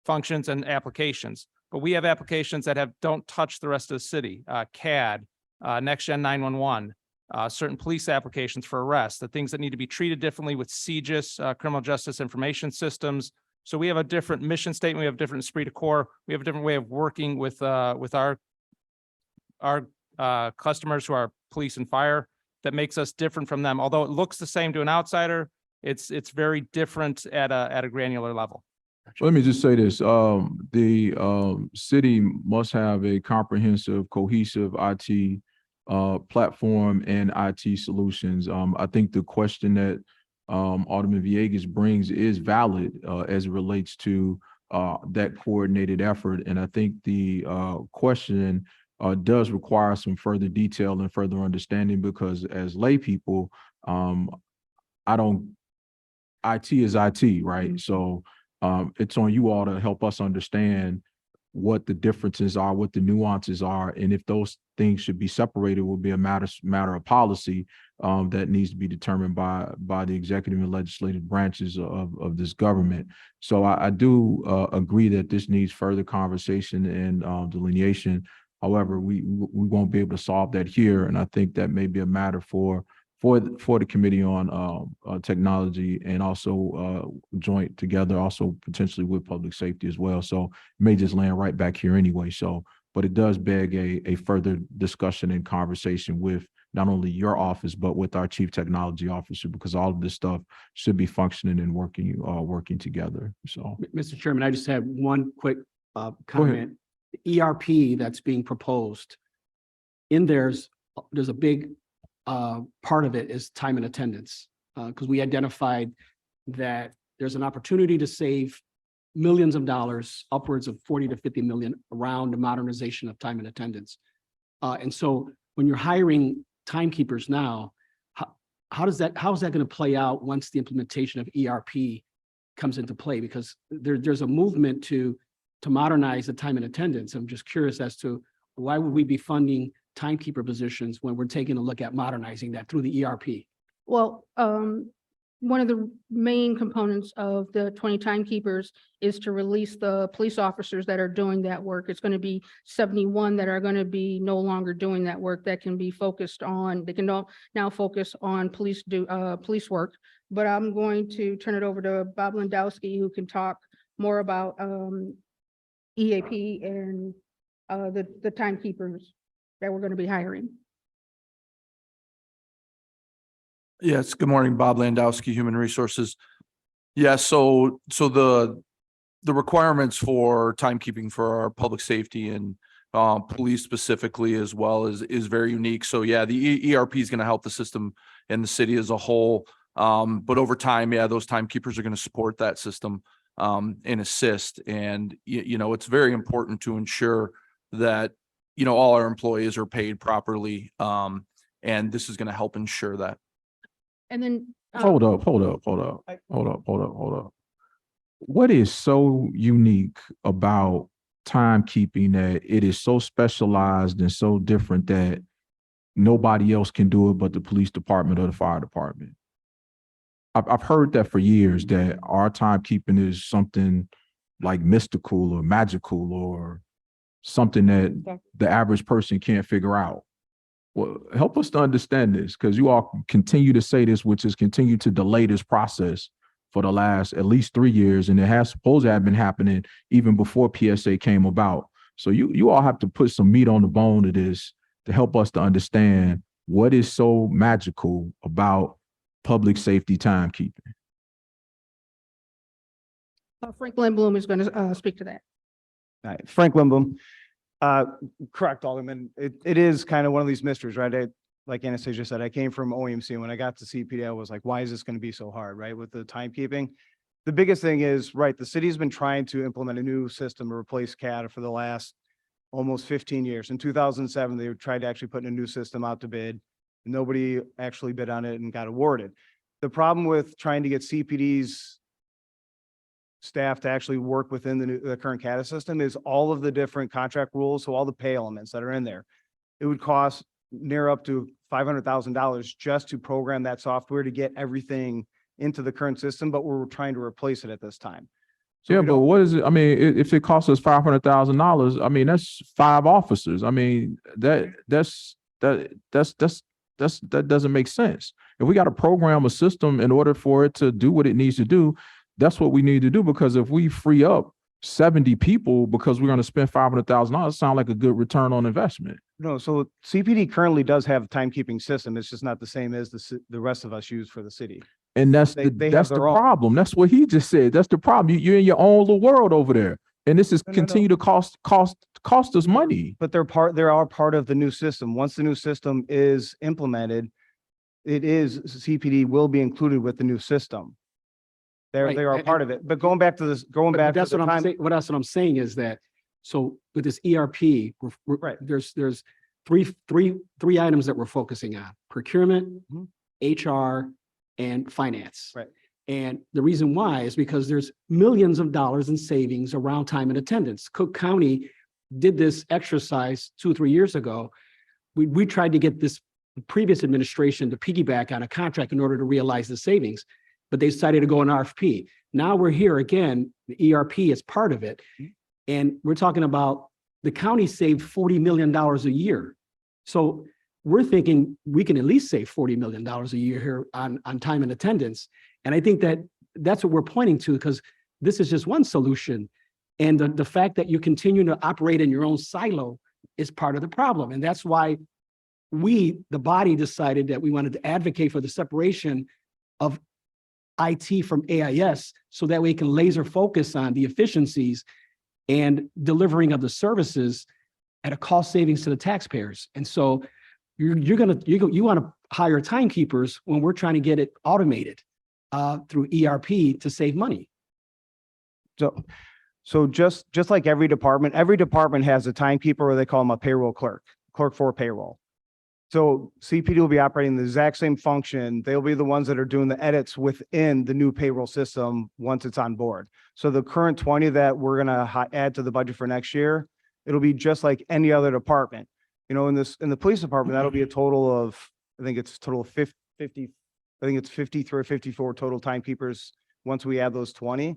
functions and applications. But we have applications that don't touch the rest of the city, CAD, Next Gen 911, certain police applications for arrests, the things that need to be treated differently with CJIS, Criminal Justice Information Systems. So we have a different mission statement. We have a different esprit de corps. We have a different way of working with our customers who are police and fire that makes us different from them. Although it looks the same to an outsider, it's very different at a granular level. Let me just say this, the city must have a comprehensive, cohesive IT platform and IT solutions. I think the question that Alderman Villegas brings is valid as it relates to that coordinated effort. And I think the question does require some further detail and further understanding, because as lay people, IT is IT, right? So it's on you all to help us understand what the differences are, what the nuances are, and if those things should be separated will be a matter of policy that needs to be determined by the executive and legislative branches of this government. So I do agree that this needs further conversation and delineation. However, we won't be able to solve that here, and I think that may be a matter for the Committee on Technology, and also joint together, also potentially with public safety as well. So it may just land right back here anyway. So but it does beg a further discussion and conversation with not only your office, but with our chief technology officer, because all of this stuff should be functioning and working together. So, Mr. Chairman, I just have one quick ahead. comment. The ERP that's being proposed, in there's a big part of it is time and attendance. Because we identified that there's an opportunity to save millions of dollars, upwards of 40 to 50 million around the modernization of time and attendance. And so when you're hiring timekeepers now, how is that going to play out once the implementation of ERP comes into play? Because there's a movement to modernize the time and attendance. I'm just curious as to why would we be funding timekeeper positions when we're taking a look at modernizing that through the ERP? Well, one of the main components of the 20 timekeepers is to release the police officers that are doing that work. It's going to be 71 that are going to be no longer doing that work, that can be focused on, they can now focus on police work. But I'm going to turn it over to Bob Landowski, who can talk more about EAP and the timekeepers that we're going to be hiring. Yes, good morning, Bob Landowski, Human Resources. Yeah, so the requirements for timekeeping for our public safety and police specifically as well is very unique. So yeah, the ERP is going to help the system and the city as a whole. But over time, yeah, those timekeepers are going to support that system and assist. And you know, it's very important to ensure that, you know, all our employees are paid properly. And this is going to help ensure that. And then. Hold up. What is so unique about timekeeping that it is so specialized and so different that nobody else can do it but the police department or the fire department? I've heard that for years, that our timekeeping is something like mystical or magical or something that the average person can't figure out. Well, help us to understand this, because you all continue to say this, which is continue to delay this process for the last at least 3 years. And it has supposed to have been happening even before PSA came about. So you all have to put some meat on the bone of this to help us to understand what is so magical about public safety timekeeping. Frank Lindblom is going to speak to that. All right, Frank Lindblom. Correct, Alderman. It is kind of one of these mysteries, right? Like Anastasia said, I came from OEMC. When I got to CPD, I was like, why is this going to be so hard, right? With the timekeeping. The biggest thing is, right, the city's been trying to implement a new system to replace CAD for the last almost 15 years. In 2007, they tried to actually put a new system out to bid. Nobody actually bid on it and got awarded. The problem with trying to get CPD's staff to actually work within the current CADA system is all of the different contract rules. So all the pay elements that are in there, it would cost near up to $500,000 just to program that software to get everything into the current system, but we're trying to replace it at this time. So yeah, but what is it? I mean, if it costs us $500,000, I mean, that's 5 officers. I mean, that doesn't make sense. If we got to program a system in order for it to do what it needs to do, that's what we need to do. Because if we free up 70 people because we're going to spend $500,000, sound like a good return on investment. No, so CPD currently does have a timekeeping system. It's just not the same as the rest of us use for the city. And that's They the have their own. problem. That's what he just said. That's the problem. You're in your own little world over there. And this is No. continue to cost us money. But they are part of the new system. Once the new system is implemented, CPD will be included with the new system. They Right, are and- part of it. But going back to this, But that's what I'm saying. What I'm saying is that, so with this ERP, Right. there's three items that we're focusing on: procurement, Mhm. HR, and finance. Right. And the reason why is because there's millions of dollars in savings around time and attendance. Cook County did this exercise 2 or 3 years ago. We tried to get this previous administration to piggyback on a contract in order to realize the savings, but they decided to go on RFP. Now we're here again, the ERP is part of it. And we're talking about the county saved $40 million a year. So we're thinking we can at least save $40 million a year here on time and attendance. And I think that that's what we're pointing to, because this is just one solution. And the fact that you continue to operate in your own silo is part of the problem. And that's why we, the body, decided that we wanted to advocate for the separation of IT from AIS so that we can laser focus on the efficiencies and delivering of the services at a cost savings to the taxpayers. And so you want to hire timekeepers when we're trying to get it automated through ERP to save money. So just like every department has a timekeeper, or they call them a payroll clerk for payroll. So CPD will be operating the exact same function. They'll be the ones that are doing the edits within the new payroll system once it's on board. So the current 20 that we're gonna add to the budget for next year, it'll be just like any other department. You know, in the police department, that'll be a total of, I think it's a total of 50, I think it's 53 or 54 total timekeepers once we add those 20.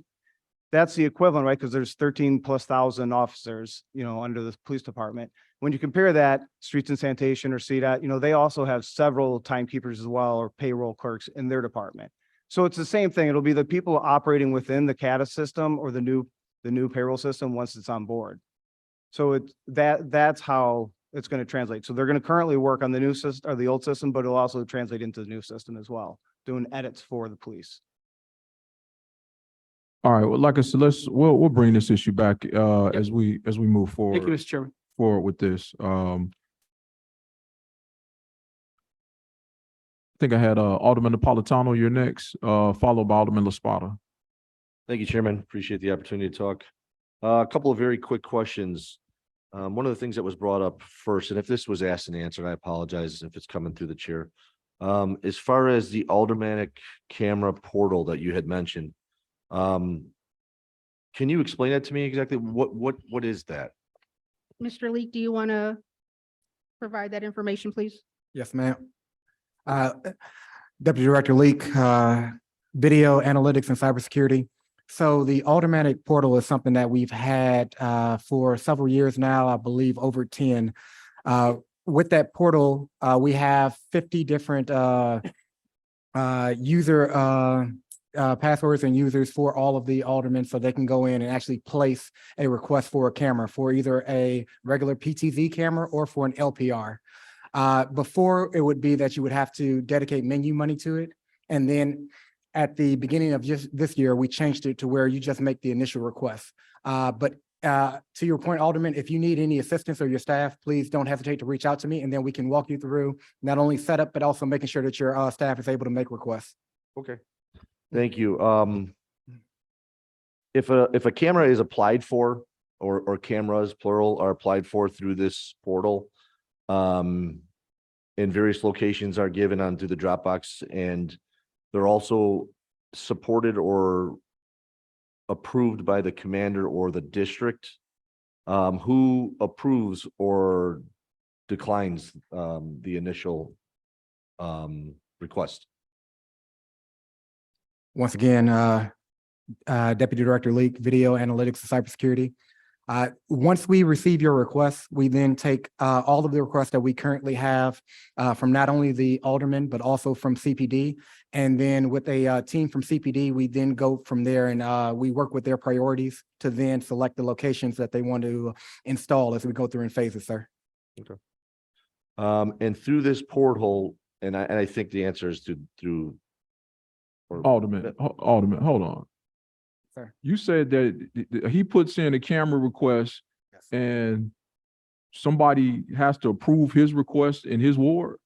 That's the equivalent, right? Because there's 13,000+ officers, you know, under the police department. When you compare that, streets and sanitation or CDOT, you know, they also have several timekeepers as well, or payroll clerks in their department. So it's the same thing. It'll be the people operating within the CADA system or the new payroll system once it's on board. So that's how it's going to translate. So they're going to currently work on the new system or the old system, but it'll also translate into the new system as well, doing edits for the police. All right, well, like I said, we'll bring this issue back as we move forward. Thank you, Mr. Chairman. Forward with this. I think I had Alderman Napolitano, you're next, followed by Alderman LaSpada. Thank you, Chairman. Appreciate the opportunity to talk. A couple of very quick questions. One of the things that was brought up first, and if this was asked and answered, I apologize if it's coming through the chair. As far as the aldermanic camera portal that you had mentioned, can you explain that to me exactly? What is that? Mr. Leek, do you want to provide that information, please? Yes, ma'am. Deputy Director Leak, Video Analytics and Cybersecurity. So the Aldermanic portal is something that we've had for several years now, I believe over 10. With that portal, we have 50 different user passwords and users for all of the aldermen, so they can go in and actually place a request for a camera for either a regular PTZ camera or for an LPR. Before, it would be that you would have to dedicate menu money to it. And then at the beginning of just this year, we changed it to where you just make the initial request. But to your point, Alderman, if you need any assistance or your staff, please don't hesitate to reach out to me, and then we can walk you through not only setup, but also making sure that your staff is able to make requests. Okay. Thank you. If a camera is applied for, or cameras plural are applied for through this portal, and various locations are given onto the Dropbox, and they're also supported or approved by the commander or the district, who approves or declines the initial request? Once again, Deputy Director Leak, Video Analytics and Cybersecurity. Once we receive your requests, we then take all of the requests that we currently have from not only the aldermen, but also from CPD. And then with a team from CPD, we then go from there and we work with their priorities to then select the locations that they want to install as we go through in phases, sir. Okay. And through this portal, and I think the answer is through. Alderman, hold on. Sir. You said that he puts in a camera request and somebody has to approve his request in his ward?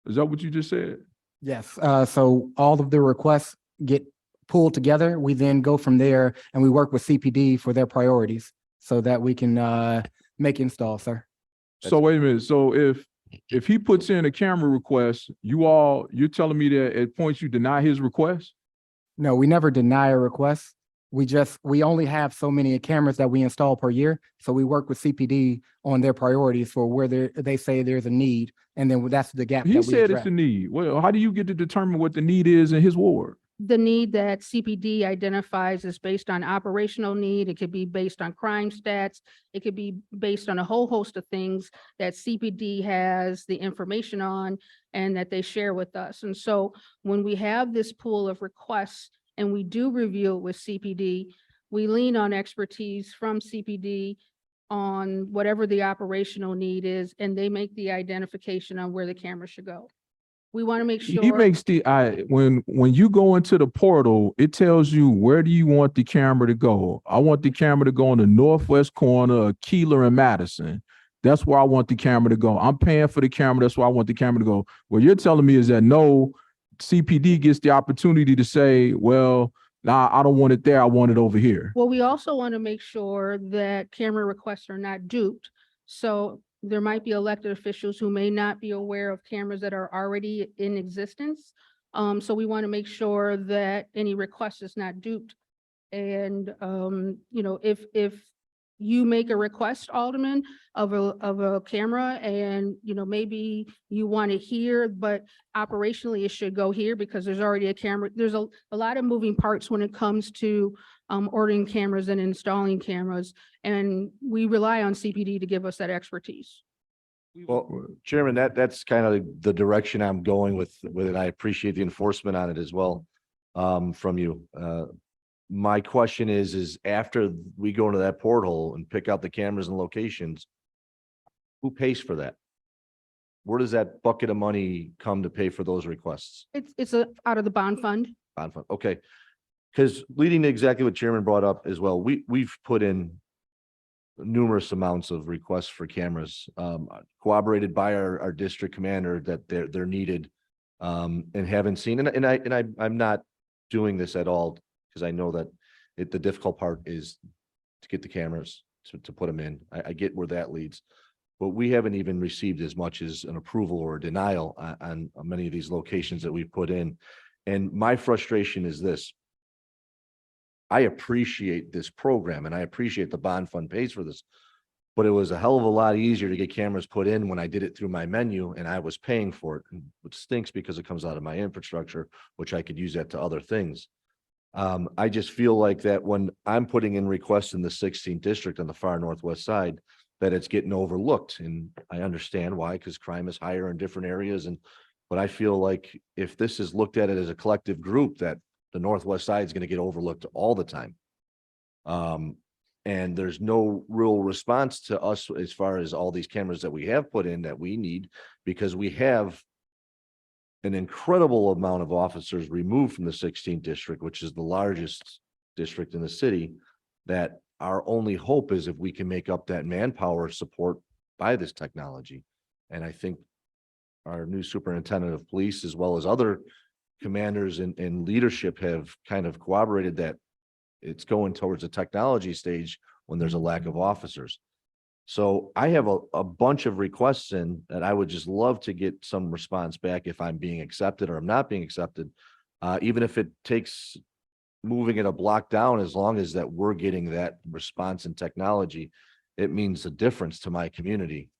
Is that what you just said? Yes, so all of the requests get pulled together. We then go from there and we work with CPD for their priorities so that we can make installs, sir. So wait a minute. So if he puts in a camera request, you're telling me that at points you deny his request? No, we never deny a request. We only have so many cameras that we install per year. So we work with CPD on their priorities for where they say there's a need. And then that's the gap that He we said address. it's a need. Well, how do you get to determine what the need is in his ward? The need that CPD identifies is based on operational need. It could be based on crime stats. It could be based on a whole host of things that CPD has the information on and that they share with us. And so when we have this pool of requests and we do review it with CPD, we lean on expertise from CPD on whatever the operational need is, and they make the identification on where the camera should go. We want to make sure. He makes when you go into the portal, it tells you where do you want the camera to go. I want the camera to go in the northwest corner of Keeler and Madison. That's where I want the camera to go. I'm paying for the camera. That's where I want the camera to go. What you're telling me is that no, CPD gets the opportunity to say, well, nah, I don't want it there. I want it over here. Well, we also want to make sure that camera requests are not duped. So there might be elected officials who may not be aware of cameras that are already in existence. So we want to make sure that any request is not duped. And, you know, if you make a request, Alderman, of a camera and, you know, maybe you want it here, but operationally it should go here because there's already a camera. There's a lot of moving parts when it comes to ordering cameras and installing cameras. And we rely on CPD to give us that expertise. Well, Chairman, that's kind of the direction I'm going with it. I appreciate the enforcement on it as well, from you. My question is after we go into that portal and pick out the cameras and locations, who pays for that? Where does that bucket of money come to pay for those requests? It's out of the bond fund. Bond fund, okay. Because leading to exactly what Chairman brought up as well, we've put in numerous amounts of requests for cameras, corroborated by our district commander that they're needed, and haven't seen, and I'm not doing this at all because I know that the difficult part is to get the cameras to put them in. I get where that leads, but we haven't even received as much as an approval or a denial on many of these locations that we've put in. And my frustration is this. I appreciate this program and I appreciate the bond fund pays for this, but it was a hell of a lot easier to get cameras put in when I did it through my menu and I was paying for it, which stinks because it comes out of my infrastructure, which I could use that to other things. I just feel like that when I'm putting in requests in the 16th district on the far northwest side, that it's getting overlooked. And I understand why, because crime is higher in different areas. But I feel like if this is looked at it as a collective group, that the northwest side is going to get overlooked all the time. And there's no real response to us as far as all these cameras that we have put in that we need, because we have an incredible amount of officers removed from the 16th district, which is the largest district in the city, that our only hope is if we can make up that manpower support by this technology. And I think our new superintendent of police, as well as other commanders and leadership, have kind of corroborated that it's going towards a technology stage when there's a lack of officers. So I have a bunch of requests in that I would just love to get some response back if I'm being accepted or I'm not being accepted. Even if it takes moving it a block down, as long as that we're getting that response in technology, it means a difference to my community.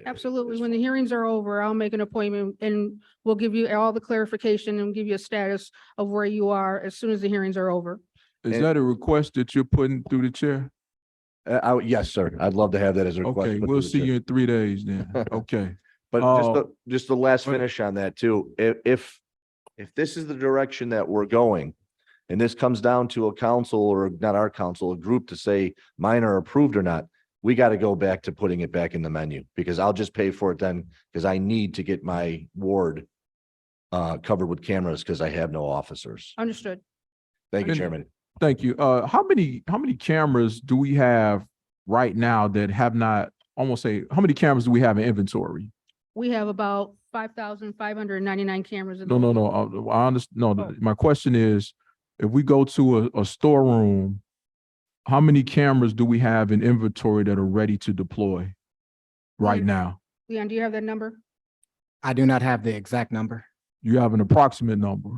Absolutely. When the hearings are over, I'll make an appointment and we'll give you all the clarification and give you a status of where you are as soon as the hearings are over. Is that a request that you're putting through the chair? Yes, sir. I'd love to have that as a request. Okay, put we'll through the see chair. you in 3 days then. Okay. But just the last but- finish on that too. If this is the direction that we're going, and this comes down to a council, or not our council, a group to say mine are approved or not, we got to go back to putting it back in the menu, because I'll just pay for it then, because I need to get my ward covered with cameras because I have no officers. Understood. Thank you, And- Chairman. Thank you. How many cameras do we have right now that have not, almost say, how many cameras do we have in inventory? We have about 5,599 cameras. In No, the- no, no. I understand. No, my question is, if we go to a storeroom, how many cameras do we have in inventory that are ready to deploy right now? Leon, do you have that number? I do not have the exact number. You have an approximate number.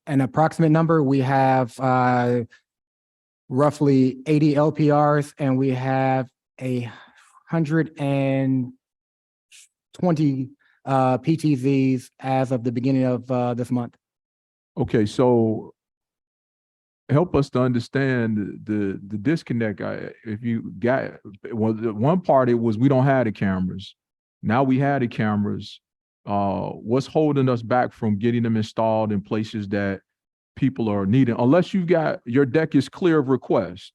An approximate number, we have roughly 80 LPRs and we have 120 PTZs as of the beginning of this month. Okay, so help us to understand the disconnect. If you got, well, the one part, it was we don't have the cameras. Now we have the cameras. What's holding us back from getting them installed in places that people are needing, unless you've got, your deck is clear of requests.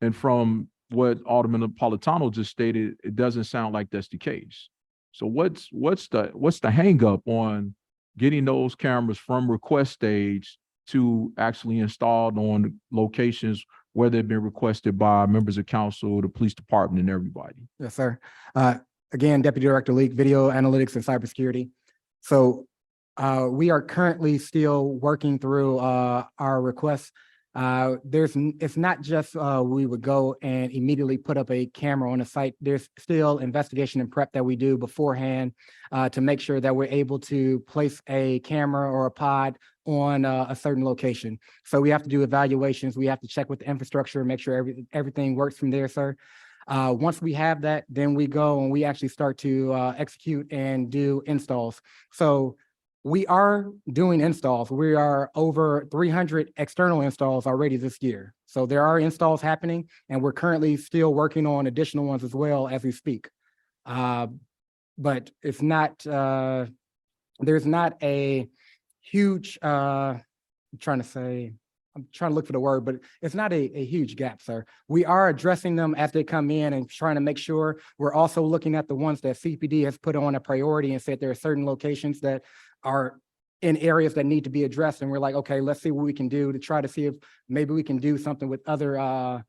And from what Alderman Napolitano just stated, it doesn't sound like that's the case. So what's the hang up on getting those cameras from request stage to actually installed on locations where they've been requested by members of council, the police department, and everybody? Yes, sir. Again, Deputy Director Leak, Video Analytics and Cybersecurity. So we are currently still working through our requests. It's not just we would go and immediately put up a camera on a site. There's still investigation and prep that we do beforehand to make sure that we're able to place a camera or a pod on a certain location. So we have to do evaluations. We have to check with the infrastructure and make sure everything works from there, sir. Once we have that, then we go and we actually start to execute and do installs. So we are doing installs. We are over 300 external installs already this year. So there are installs happening, and we're currently still working on additional ones as well as we speak. But it's not, there's not a huge, I'm trying to look for the word, but it's not a huge gap, sir. We are addressing them as they come in and trying to make sure. We're also looking at the ones that CPD has put on a priority and said there are certain locations that are in areas that need to be addressed. And we're like, okay, let's see what we can do to try to see if maybe we can do something with other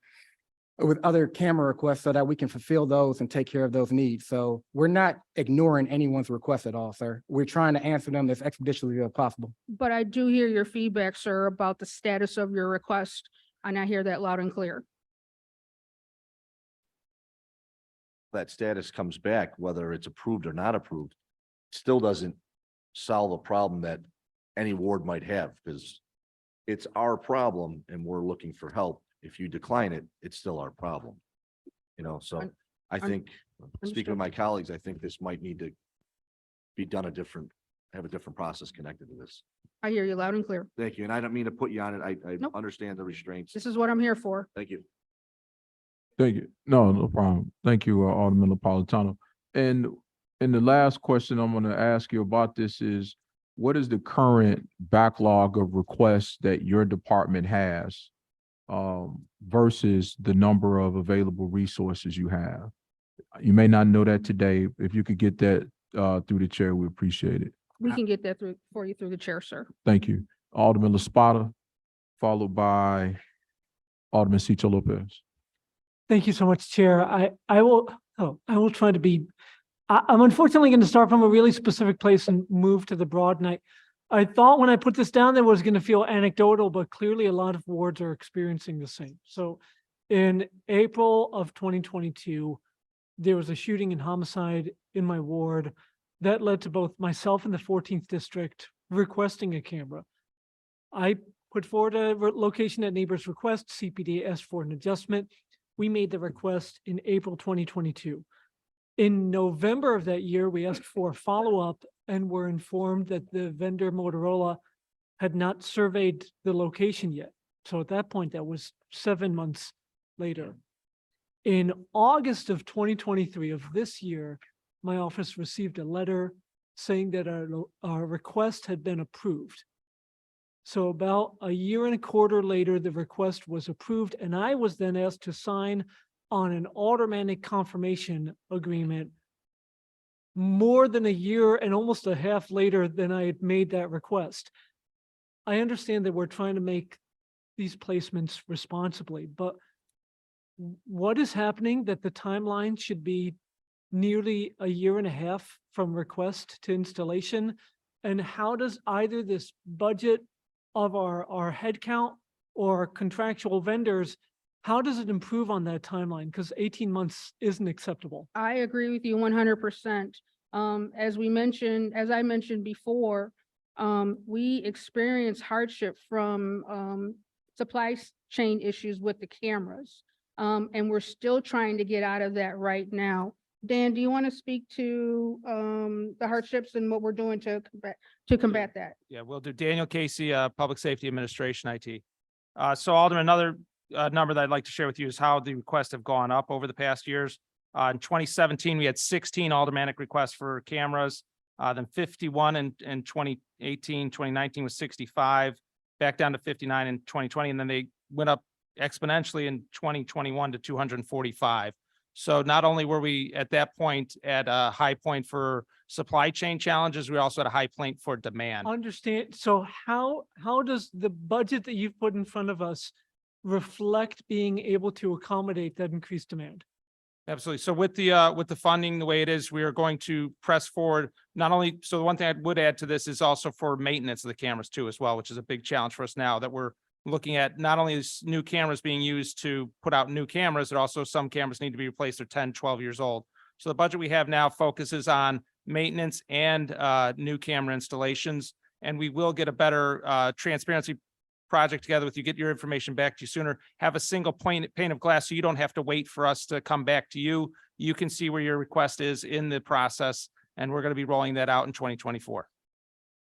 camera requests so that we can fulfill those and take care of those needs. So we're not ignoring anyone's request at all, sir. We're trying to answer them as expeditiously as possible. But I do hear your feedback, sir, about the status of your request, and I hear that loud and clear. That status comes back, whether it's approved or not approved, still doesn't solve a problem that any ward might have, because it's our problem and we're looking for help. If you decline it, it's still our problem. You know, so I think, speaking of my colleagues, I think this might need to be done have a different process connected to this. I hear you loud and clear. Thank you. And I don't mean to put you on it. I Nope. understand the restraints. This is what I'm here for. Thank you. Thank you. No problem. Thank you, Alderman Napolitano. And the last question I'm going to ask you about this is, what is the current backlog of requests that your department has versus the number of available resources you have? You may not know that today. If you could get that through the chair, we appreciate it. We can get that for you through the chair, sir. Thank you. Alderman LaSpada, followed by Alderman Cito Lopez. Thank you so much, Chair. I will try to be, I'm unfortunately going to start from a really specific place and move to the broad. And I thought when I put this down, that was going to feel anecdotal, but clearly a lot of wards are experiencing the same. So in April of 2022, there was a shooting and homicide in my ward that led to both myself and the 14th district requesting a camera. I put forward a location at neighbor's request. CPD asked for an adjustment. We made the request in April 2022. In November of that year, we asked for a follow-up and were informed that the vendor Motorola had not surveyed the location yet. So at that point, that was 7 months later. In August of 2023 of this year, my office received a letter saying that our request had been approved. So about a year and a quarter later, the request was approved, and I was then asked to sign on an automatic confirmation agreement more than a year and almost a half later than I had made that request. I understand that we're trying to make these placements responsibly, but what is happening that the timeline should be nearly a year and a half from request to installation? And how does either this budget of our headcount or contractual vendors, how does it improve on that timeline? Because 18 months isn't acceptable. I agree with you 100%. As I mentioned before, we experience hardship from supply chain issues with the cameras. And we're still trying to get out of that right now. Dan, do you want to speak to the hardships and what we're doing to combat that? Yeah, we'll do. Daniel Casey, Public Safety Administration, IT. So Alderman, another number that I'd like to share with you is how the requests have gone up over the past years. In 2017, we had 16 aldermanic requests for cameras, then 51 in 2018, 2019 was 65. back down to 59 in 2020, and then they went up exponentially in 2021 to 245. So not only were we at that point at a high point for supply chain challenges, we also had a high point for demand. Understand, so how does the budget that you've put in front of us reflect being able to accommodate that increased demand? Absolutely. So with the funding, the way it is, we are going to press forward, not only, so the one thing I would add to this is also for maintenance of the cameras too as well, which is a big challenge for us now that we're looking at. Not only is new cameras being used to put out new cameras, but also some cameras need to be replaced. They're 10, 12 years old. So the budget we have now focuses on maintenance and new camera installations. And we will get a better transparency project together with you, get your information back to you sooner, have a single pane of glass so you don't have to wait for us to come back to you. You can see where your request is in the process, and we're going to be rolling that out in 2024.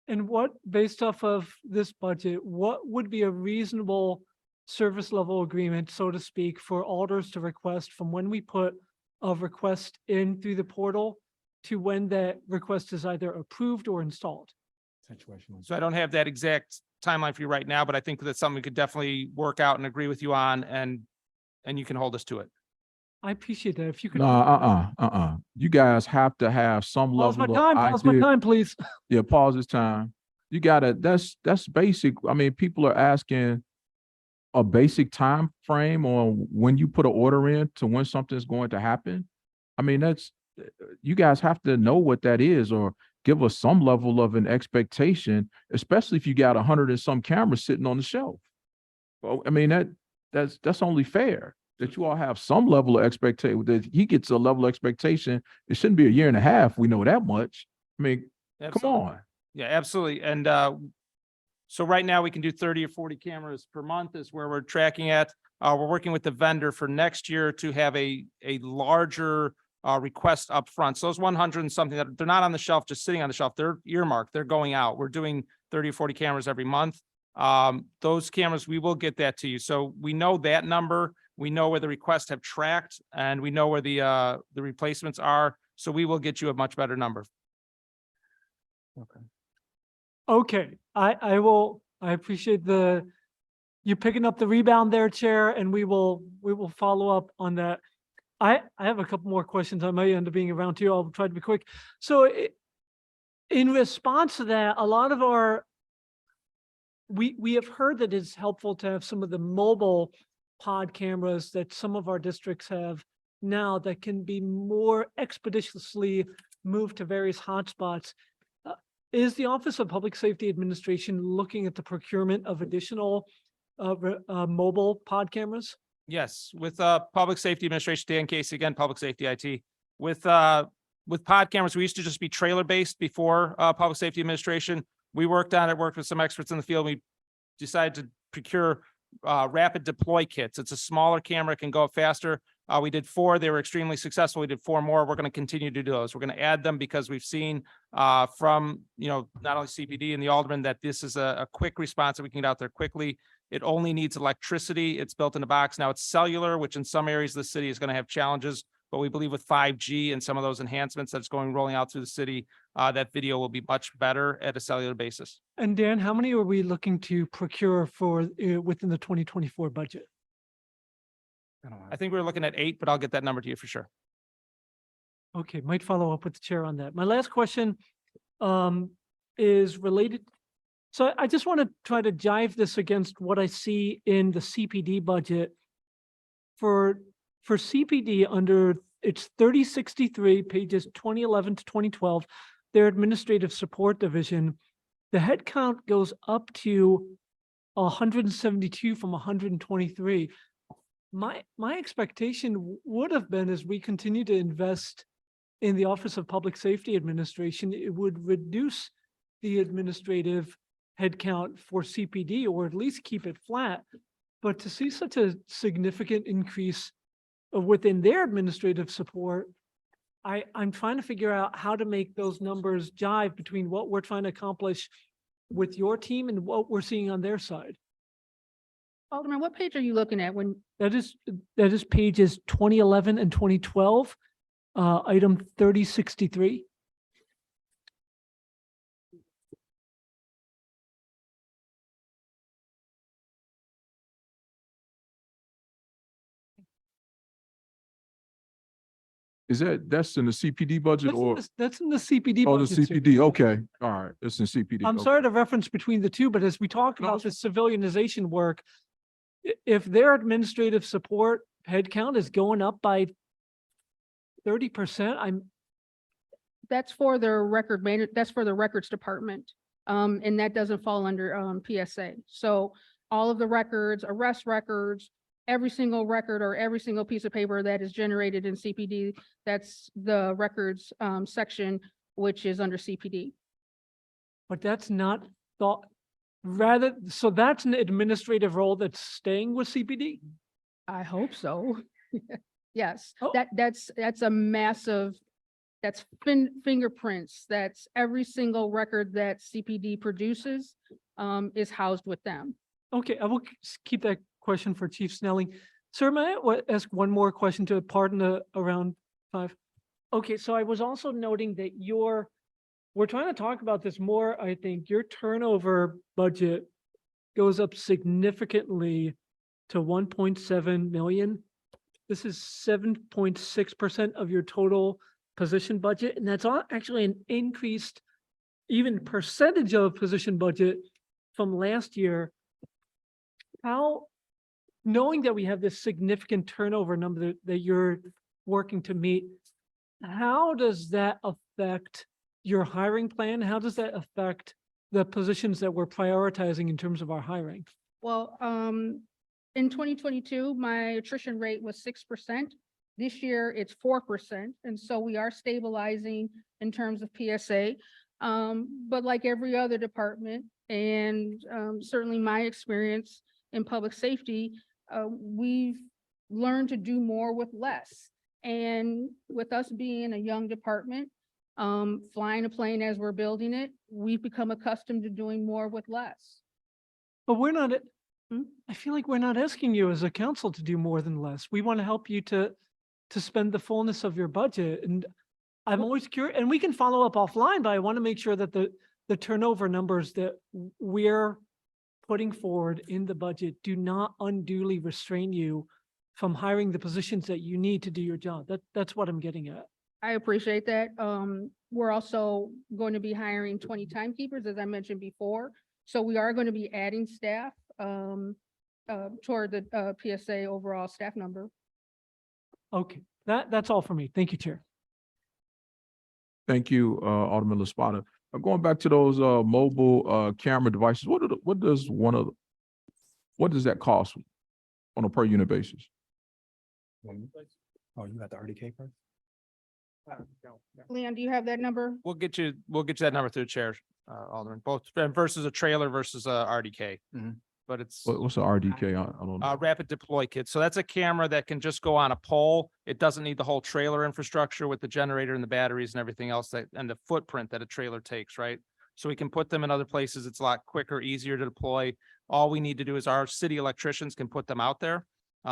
And what, based off of this budget, what would be a reasonable service level agreement, so to speak, for alders to request from when we put a request in through the portal to when that request is either approved or installed? So I don't have that exact timeline for you right now, but I think that's something we could definitely work out and agree with you on, and you can hold us to it. I appreciate that. If you could. No, You guys have to have some Pause my level time, of pause my idea. time, please. Yeah, pause this time. You gotta, that's basic. I mean, people are asking a basic time frame on when you put an order in to when something's going to happen. I mean, you guys have to know what that is, or give us some level of an expectation, especially if you got 100 and some cameras sitting on the shelf. Well, I mean, that's only fair that you all have some level of expectation, that he gets a level of expectation. It shouldn't be a year and a half. We know that much. I mean, come Absolutely. on. Yeah, absolutely. And so right now we can do 30 or 40 cameras per month is where we're tracking at. We're working with the vendor for next year to have a larger request up front. So those 100 and something that they're not on the shelf, just sitting on the shelf, they're earmarked, they're going out. We're doing 30 or 40 cameras every month. Those cameras, we will get that to you. So we know that number, we know where the requests have tracked, and we know where the replacements are. So we will get you a much better number. Okay, I appreciate you picking up the rebound there, Chair, and we will follow up on that. I have a couple more questions. I may end up being around too. I'll try to be quick. So in response to that, a lot of we have heard that it's helpful to have some of the mobile pod cameras that some of our districts have now that can be more expeditiously moved to various hotspots. Is the Office of Public Safety Administration looking at the procurement of additional mobile pod cameras? Yes, with Public Safety Administration, Dan Casey, again, Public Safety IT. With pod cameras, we used to just be trailer based before Public Safety Administration. We worked on it, worked with some experts in the field. We decided to procure rapid deploy kits. It's a smaller camera, can go up faster. We did 4, they were extremely successful. We did 4 more. We're going to continue to do those. We're going to add them because we've seen from, not only CPD and the alderman that this is a quick response that we can get out there quickly. It only needs electricity. It's built in a box. Now it's cellular, which in some areas of the city is going to have challenges, but we believe with 5G and some of those enhancements that's rolling out through the city, that video will be much better at a cellular basis. And Dan, how many are we looking to procure for within the 2024 budget? I think we're looking at 8, but I'll get that number to you for sure. Okay, might follow up with the chair on that. My last question is related. So I just want to try to jive this against what I see in the CPD budget. For CPD under it's 3063, pages 2011 to 2012, their administrative support division, the head count goes up to 172 from 123. My expectation would have been, as we continue to invest in the Office of Public Safety Administration, it would reduce the administrative headcount for CPD, or at least keep it flat. But to see such a significant increase within their administrative support, I'm trying to figure out how to make those numbers jive between what we're trying to accomplish with your team and what we're seeing on their side. Alderman, what page are you looking at when? That is pages 2011 and 2012, item 3063. that's in the CPD budget That's in or? the- That's in the CPD. Oh, the budget, sir. CPD, okay, all right, it's in CPD. I'm okay. sorry to reference between the two, but as we talk No, about the civilianization work, if their administrative support headcount is going up by 30%, That's for their that's for the records department. And that doesn't fall under, PSA. So all of the records, arrest records, every single record or every single piece of paper that is generated in CPD, that's the records, section, which is under CPD. but that's not thought, rather, so that's an administrative role that's staying with CPD? I hope so. Yes, Oh. that's a massive, that's fingerprints, that's every single record that CPD produces, is housed with them. Okay, I will keep that question for Chief Snelling. Sir, may I ask one more question to pardon the around 5? Okay, so I was also noting that we're trying to talk about this more, I think, your turnover budget goes up significantly to 1.7 million. This is 7.6% of your total position budget, and that's actually an increased even percentage of position budget from last year. How, knowing that we have this significant turnover number that you're working to meet, how does that affect your hiring plan? How does that affect the positions that we're prioritizing in terms of our hiring? Well, in 2022, my attrition rate was 6%. This year, it's 4%. And so we are stabilizing in terms of PSA. But like every other department, and certainly my experience in public safety, we've learned to do more with less. And with us being a young department, flying a plane as we're building it, we've become accustomed to doing more with less. But we're not, I feel like we're not asking you as a council to do more than less. We want to help you to spend the fullness of your budget. And I'm always curious, and we can follow up offline, but I want to make sure that the turnover numbers that we're putting forward in the budget do not unduly restrain you from hiring the positions that you need to do your job. That's what I'm getting at. I appreciate that. We're also going to be hiring 20 timekeepers, as I mentioned before. So we are going to be adding staff toward the PSA overall staff number. Okay, that's all for me. Thank you, Chair. Thank you, Alderman LaSpada. Going back to those mobile camera devices, what does that cost on a per unit basis? Oh, you got the RDK part? Leon, do you have that number? We'll get you that number through the chair, Alderman, both versus a trailer versus a RDK. Mhm. But it's What's the RDK? I don't know. rapid deploy kit. So that's a camera that can just go on a pole. It doesn't need the whole trailer infrastructure with the generator and the batteries and everything else and the footprint that a trailer takes, right? So we can put them in other places. It's a lot quicker, easier to deploy. All we need to do is our city electricians can put them out there.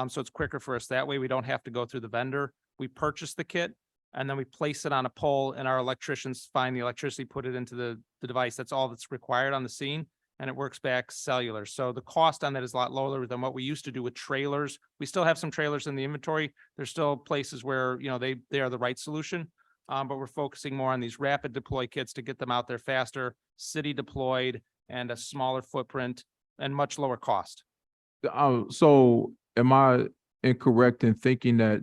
So it's quicker for us that way. We don't have to go through the vendor. We purchase the kit and then we place it on a pole and our electricians find the electricity, put it into the device. That's all that's required on the scene. And it works back cellular. So the cost on that is a lot lower than what we used to do with trailers. We still have some trailers in the inventory. There's still places where, they are the right solution. But we're focusing more on these rapid deploy kits to get them out there faster, city deployed, and a smaller footprint and much lower cost. So am I incorrect in thinking that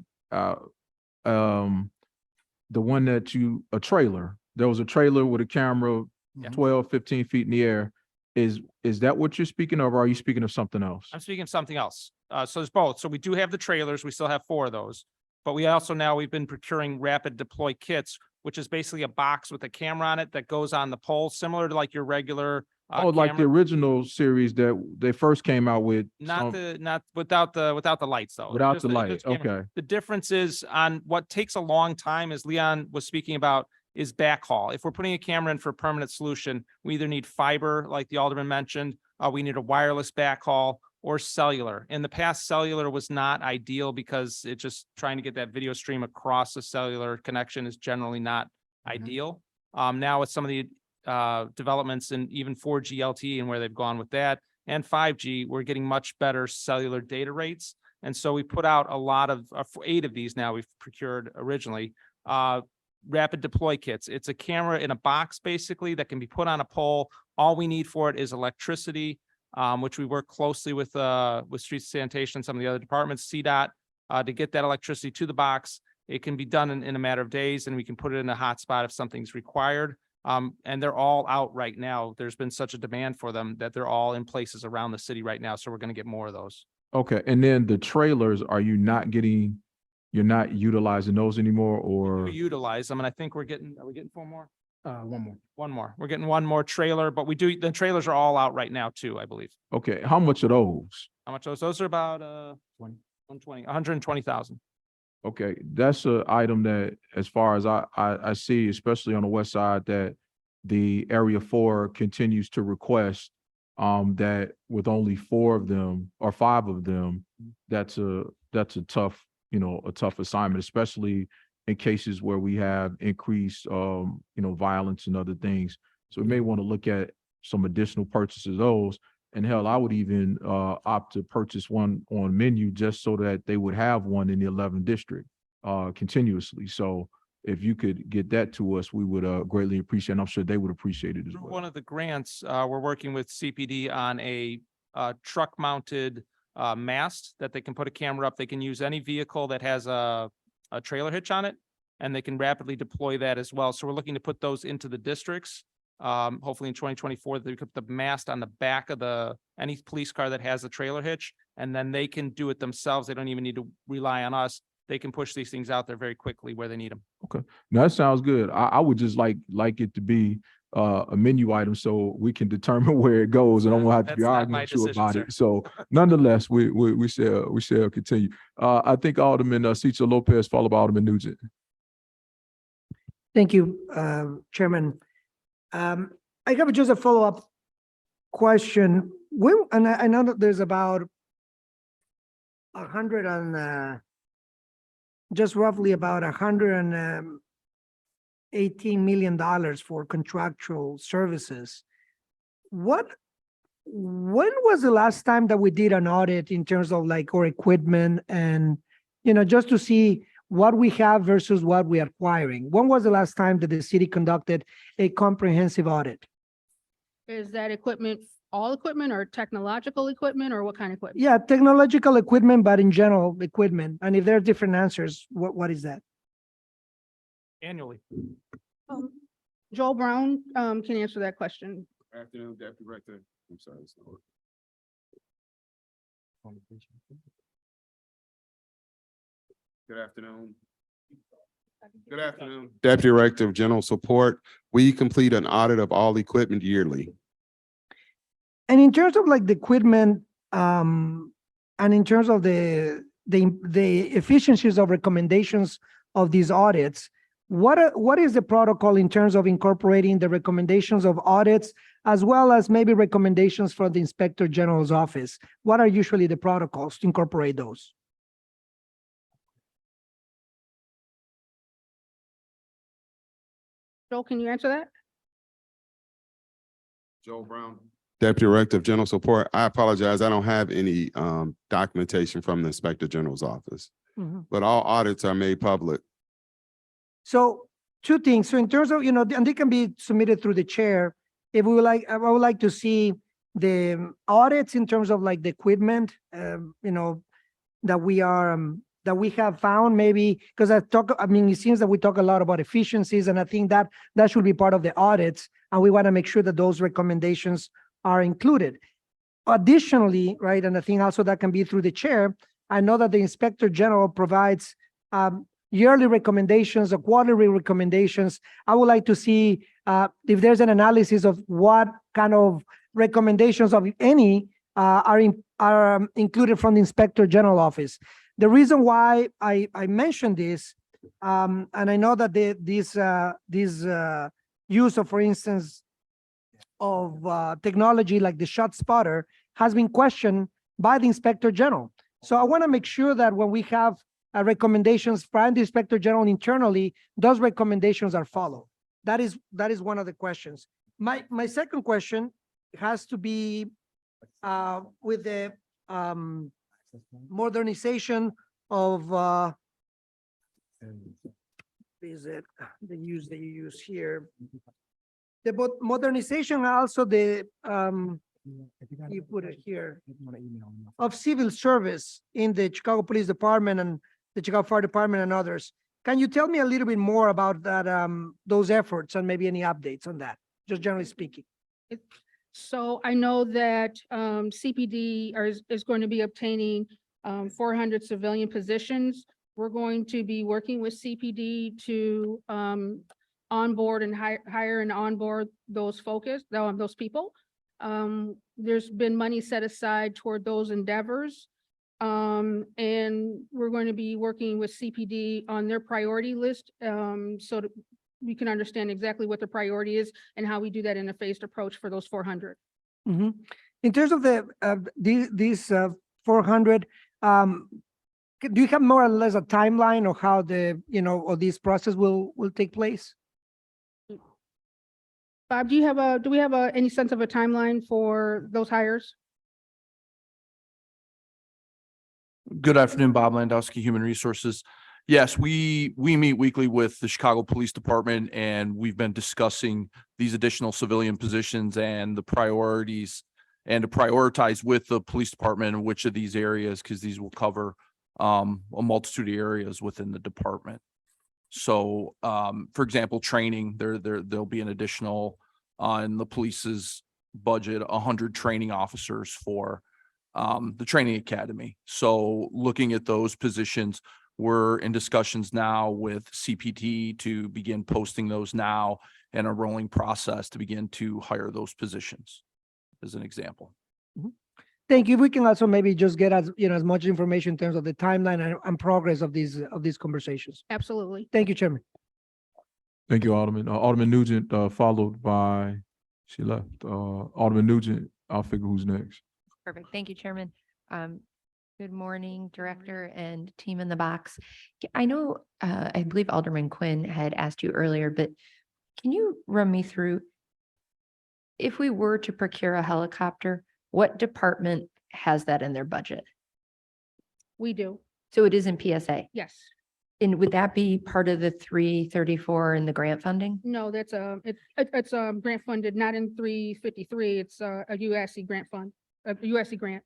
the one that a trailer, there was a trailer with a camera Yeah. 12, 15 feet in the air. Is that what you're speaking of, or are you speaking of something else? I'm speaking of something else. So there's both. So we do have the trailers. We still have 4 of those. But we've been procuring rapid deploy kits, which is basically a box with a camera on it that goes on the pole, similar to like your regular Like the camera. original series that they first came out with. Not without the lights though. Without Just the a- light, just camera. okay. The difference is on what takes a long time, as Leon was speaking about, is backhaul. If we're putting a camera in for a permanent solution, we either need fiber, like the Alderman mentioned, we need a wireless backhaul or cellular. In the past, cellular was not ideal because it's just trying to get that video stream across a cellular connection is generally not ideal. Now with some of the developments in even 4G LTE and where they've gone with that and 5G, we're getting much better cellular data rates. And so we put out a lot of 8 of these now we've procured originally. rapid deploy kits. It's a camera in a box basically that can be put on a pole. All we need for it is electricity, which we work closely with street sanitation, some of the other departments, CDOT, to get that electricity to the box. It can be done in a matter of days, and we can put it in a hotspot if something's required. And they're all out right now. There's been such a demand for them that they're all in places around the city right now. So we're going to get more of those. Okay, and then the trailers, you're not utilizing those anymore, or? We utilize them, and I think are we getting 4 more? One more. One more. We're getting one more trailer, but the trailers are all out right now too, I believe. Okay, how much are those? How much those? Those are about 120,000. Okay, that's an item that, as far as I see, especially on the west side, that the Area 4 continues to request that with only 4 of them or 5 of them, that's a tough, a tough assignment, especially in cases where we have increased, violence and other things. So we may want to look at some additional purchases of those. And hell, I would even opt to purchase one on menu just so that they would have one in the 11th district continuously. So if you could get that to us, we would greatly appreciate it. I'm sure they would appreciate it as Through well. one of the grants, we're working with CPD on a truck mounted mast that they can put a camera up. They can use any vehicle that has a trailer hitch on it, and they can rapidly deploy that as well. So we're looking to put those into the districts. Hopefully in 2024, they put the mast on the back of any police car that has a trailer hitch, and then they can do it themselves. They don't even need to rely on us. They can push these things out there very quickly where they need them. Okay, now that sounds good. I would just like it to be a menu item so we can determine where it goes, and I won't have to That's be not arguing my with you decision, about sir. it. So nonetheless, we shall continue. I think Alderman Cesar Lopez, followed by Alderman Nugent. Thank you, Chairman. I have just a follow-up question. And I know that there's about just roughly about $118 million for contractual services. When was the last time that we did an audit in terms of like our equipment and, just to see what we have versus what we are acquiring? When was the last time that the city conducted a comprehensive audit? Is that equipment, all equipment or technological equipment or what kind of equipment? Yeah, technological equipment, but in general equipment. And if there are different answers, what is that? Annually. Joel Brown can answer that question. Afternoon, Deputy Director. I'm sorry. Good afternoon. Good afternoon. Deputy Director of General Support. We complete an audit of all equipment yearly. And in terms of like the equipment, and in terms of the efficiencies of recommendations of these audits, what is the protocol in terms of incorporating the recommendations of audits as well as maybe recommendations from the Inspector General's office? What are usually the protocols to incorporate those? Joel, can you answer that? Joel Brown. Deputy Director of General Support. I apologize. I don't have any documentation from the Inspector General's office, but all audits are made public. So 2 things. So in terms of, and they can be submitted through the chair. I would like to see the audits in terms of like the equipment, that we have found maybe, because it seems that we talk a lot about efficiencies, and I think that should be part of the audits. And we want to make sure that those recommendations are included. Additionally, right, and I think also that can be through the chair, I know that the Inspector General provides yearly recommendations or quarterly recommendations. I would like to see if there's an analysis of what kind of recommendations, of any, are included from the Inspector General office. The reason why I mentioned this, and I know that this use of, for instance, of technology like the shot spotter has been questioned by the Inspector General. So I want to make sure that when we have recommendations from the Inspector General internally, those recommendations are followed. That is one of the questions. My second question has to be with the modernization of is it the use that you use here? The modernization also you put it here, of civil service in the Chicago Police Department and the Chicago Fire Department and others. Can you tell me a little bit more about that, those efforts and maybe any updates on that, just generally speaking? So I know that CPD is going to be obtaining 400 civilian positions. We're going to be working with CPD to onboard and hire and onboard those people. There's been money set aside toward those endeavors. And we're going to be working with CPD on their priority list, so that we can understand exactly what the priority is and how we do that in a phased approach for those 400. Mhm. In terms of these 400, do you have more or less a timeline of how or this process will take place? Bob, do we have any sense of a timeline for those hires? Good afternoon, Bob Landowski, Human Resources. Yes, we meet weekly with the Chicago Police Department, and we've been discussing these additional civilian positions and the priorities, and to prioritize with the police department in which of these areas, because these will cover a multitude of areas within the department. So for example, training, there'll be an additional on the police's budget, 100 training officers for the training academy. So looking at those positions, we're in discussions now with CPT to begin posting those now, and a rolling process to begin to hire those positions, as an example. Thank you. We can also maybe just get as much information in terms of the timeline and progress of these conversations. Absolutely. Thank you, Chairman. Thank you, Alderman. Alderman Nugent, followed by, she left, Alderman Nugent. I'll figure who's next. Perfect. Thank you, Chairman. Good morning, Director and team in the box. I know, I believe Alderman Quinn had asked you earlier, but can you run me through, if we were to procure a helicopter, what department has that in their budget? We do. So it is in PSA? Yes. And would that be part of the 334 in the grant funding? No, that's it's grant funded, not in 353. It's a USC grant fund, a USC grant.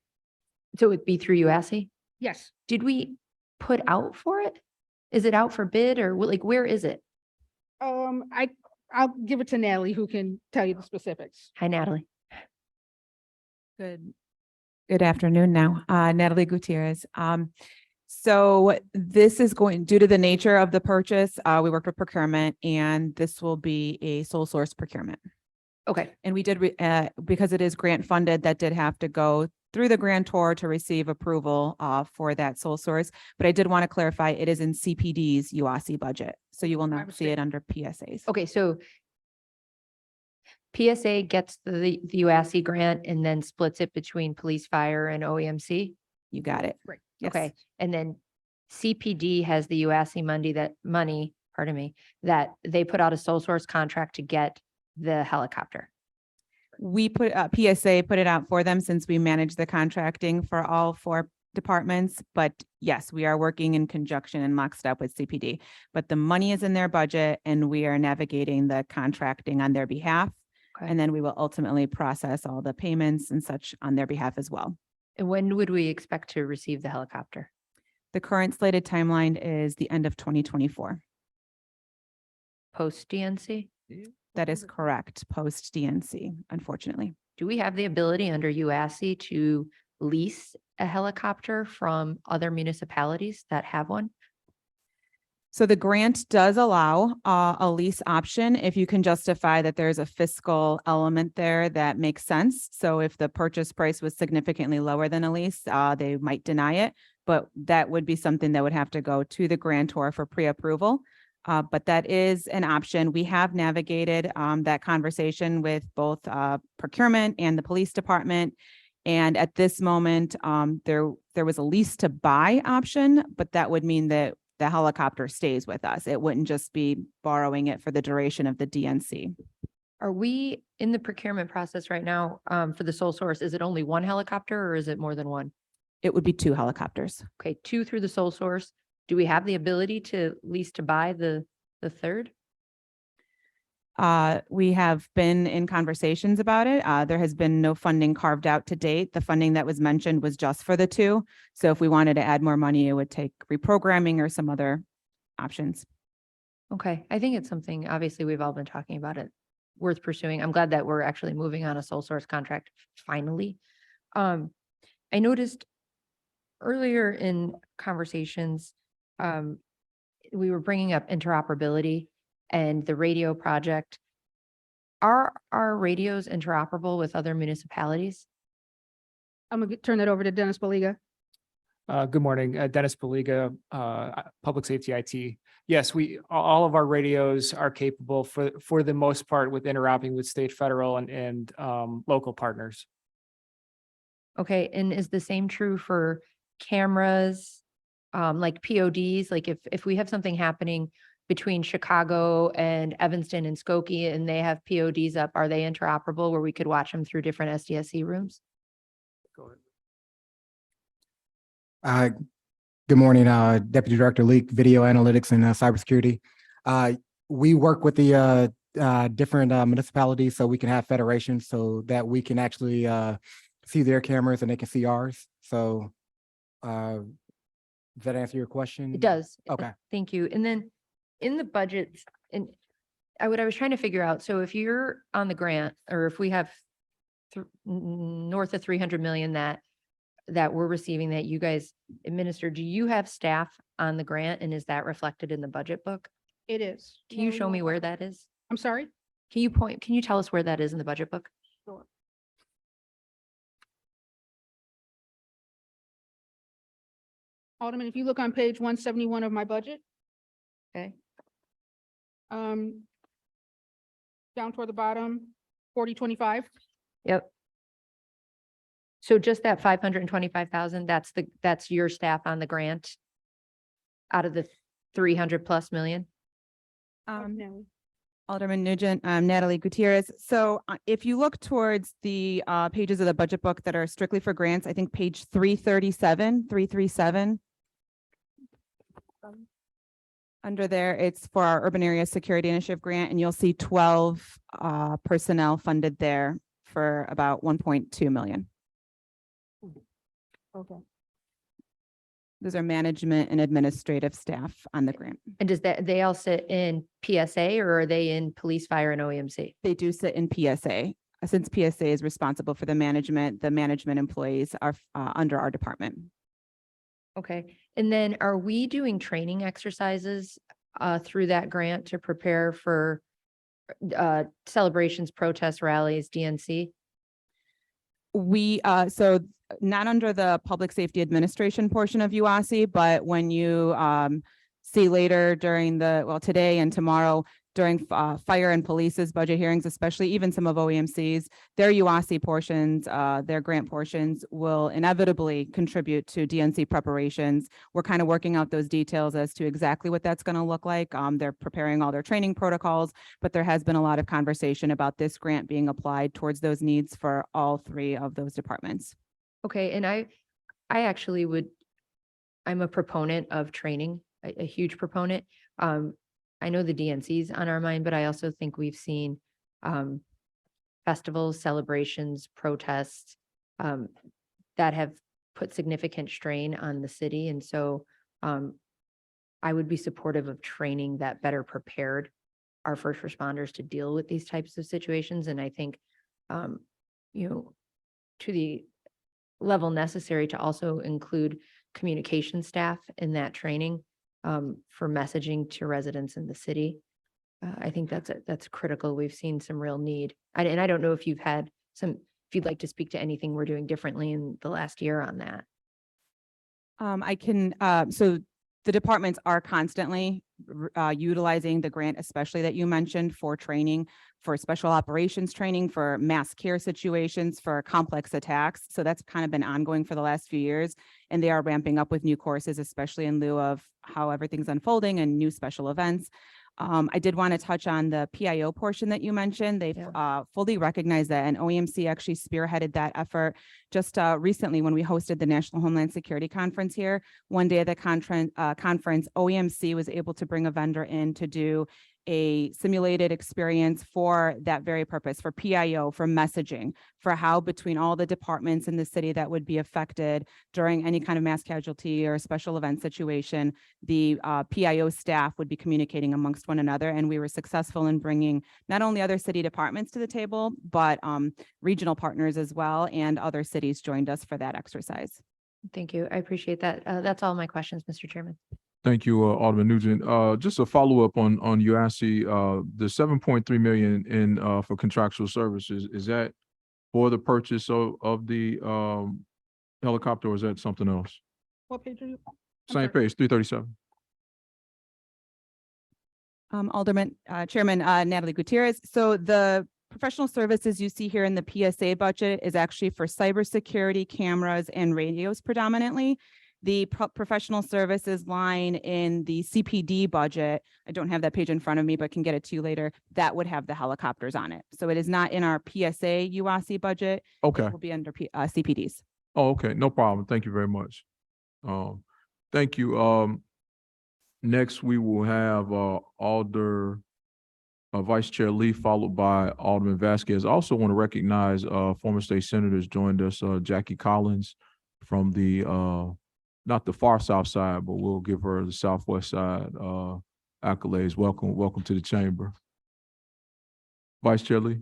So it would be through UASC? Yes. Did we put out for it? Is it out for bid, or like, where is it? I'll give it to Natalie, who can tell you the specifics. Hi, Natalie. Good afternoon now, Natalie Gutierrez. So this is due to the nature of the purchase, we worked with procurement, and this will be a sole source procurement. Okay. And we did, because it is grant funded, that did have to go through the grantor to receive approval for that sole source. But I did want to clarify, it is in CPD's UASC budget, so you will not see it under PSA's. Okay, so PSA gets the UASC grant and then splits it between police, fire, and OEMC? You got it. Right. Yes. Okay, and then CPD has the UASC money, pardon me, that they put out a sole source contract to get the helicopter. We put, PSA put it out for them since we manage the contracting for all 4 departments. But yes, we are working in conjunction and lockstep with CPD. But the money is in their budget, and we are navigating the contracting on their behalf. Okay. And then we will ultimately process all the payments and such on their behalf as well. And when would we expect to receive the helicopter? The current slated timeline is the end of 2024. Post DNC? That is correct, post DNC, unfortunately. Do we have the ability under UASC to lease a helicopter from other municipalities that have one? So the grant does allow a lease option if you can justify that there's a fiscal element there that makes sense. So if the purchase price was significantly lower than a lease, they might deny it, but that would be something that would have to go to the grantor for pre-approval. But that is an option. We have navigated that conversation with both procurement and the police department. And at this moment, there was a lease to buy option, but that would mean that the helicopter stays with us. It wouldn't just be borrowing it for the duration of the DNC. Are we in the procurement process right now for the sole source? Is it only one helicopter or is it more than one? It would be 2 helicopters. Okay, 2 through the sole source. Do we have the ability to lease to buy the the 3rd? We have been in conversations about it. There has been no funding carved out to date. The funding that was mentioned was just for the two. So if we wanted to add more money, it would take reprogramming or some other options. Okay, I think it's something, obviously, we've all been talking about it, worth pursuing. I'm glad that we're actually moving on a sole source contract finally. I noticed earlier in conversations, we were bringing up interoperability and the radio project. Are our radios interoperable with other municipalities? I'm gonna turn that over to Dennis Baliga. Good morning, Dennis Baliga, Public Safety IT. Yes, all of our radios are capable for the most part with interoperating with state, federal and local partners. Okay, and is the same true for cameras, like PODs? Like if we have something happening between Chicago and Evanston and Skokie and they have PODs up, are they interoperable where we could watch them through different SDSC rooms? Go ahead. Good morning, Deputy Director Leak, Video Analytics and Cybersecurity. We work with the different municipalities so we can have federations so that we can actually see their cameras and they can see ours. So does that answer your question? It does. Okay. Thank you. And then in the budgets, and I was trying to figure out, so if you're on the grant, or if we have north of 300 million that we're receiving that you guys administer, do you have staff on the grant and is that reflected in the budget book? It is. Can you show me where that is? I'm sorry? Can you tell us where that is in the budget book? Sure. Alderman, if you look on page 171 of my budget, Okay. Down toward the bottom, 4025. Yep. So just that 525,000, that's your staff on the grant out of the 300 plus million? Alderman Nugent, Natalie Gutierrez. So if you look towards the pages of the budget book that are strictly for grants, I think page 337. Under there, it's for our Urban Area Security Initiative grant, and you'll see 12 personnel funded there for about 1.2 million. Okay. Those are management and administrative staff on the grant. And does they all sit in PSA or are they in police, fire and OEMC? They do sit in PSA. Since PSA is responsible for the management employees are under our department. Okay. And then are we doing training exercises through that grant to prepare for celebrations, protests, rallies, DNC? We, so not under the Public Safety Administration portion of UASI, but when you see later during today and tomorrow during fire and police's budget hearings, especially even some of OEMC's, their UASI portions, their grant portions will inevitably contribute to DNC preparations. We're kind of working out those details as to exactly what that's going to look like. They're preparing all their training protocols, but there has been a lot of conversation about this grant being applied towards those needs for all three of those departments. Okay. And I actually I'm a proponent of training, a huge proponent. I know the DNC's on our mind, but I also think we've seen festivals, celebrations, protests that have put significant strain on the city. And so I would be supportive of training that better prepared our first responders to deal with these types of situations. And I think, to the level necessary to also include communication staff in that training for messaging to residents in the city. I think that's critical. We've seen some real need. And I don't know if you've had if you'd like to speak to anything we're doing differently in the last year on that. I can, so the departments are constantly utilizing the grant, especially that you mentioned, for training, for special operations training, for mass care situations, for complex attacks. So that's kind of been ongoing for the last few years. And they are ramping up with new courses, especially in lieu of how everything's unfolding and new special events. I did want to touch on the PIO portion that you mentioned. They've fully recognized that, and OEMC actually spearheaded that effort just recently when we hosted the National Homeland Security Conference here. One day at the conference, OEMC was able to bring a vendor in to do a simulated experience for that very purpose, for PIO, for messaging, for how between all the departments in the city that would be affected during any kind of mass casualty or special event situation, the PIO staff would be communicating amongst one another. And we were successful in bringing not only other city departments to the table, but regional partners as well, and other cities joined us for that exercise. Thank you. I appreciate that. That's all my questions, Mr. Chairman. Thank you, Alderman Nugent. Just a follow-up on UASC, the 7.3 million in for contractual services, is that for the purchase of the helicopter, or is that something else? What page are you? Same page, 337. Chairman Natalie Gutierrez. So the professional services you see here in the PSA budget is actually for cybersecurity, cameras, and radios predominantly. The professional services line in the CPD budget, I don't have that page in front of me, but can get it to you later. That would have the helicopters on it. So it is not in our PSA UASC budget. Okay. It will be under CPDs. Oh, okay, no problem. Thank you very much. Thank you. Next, we will have Vice Chair Lee, followed by Alderman Vasquez. I also want to recognize former state senators joined us, Jackie Collins from the not the far south side, but we'll give her the southwest side accolades. Welcome to the chamber. Vice Chair Lee.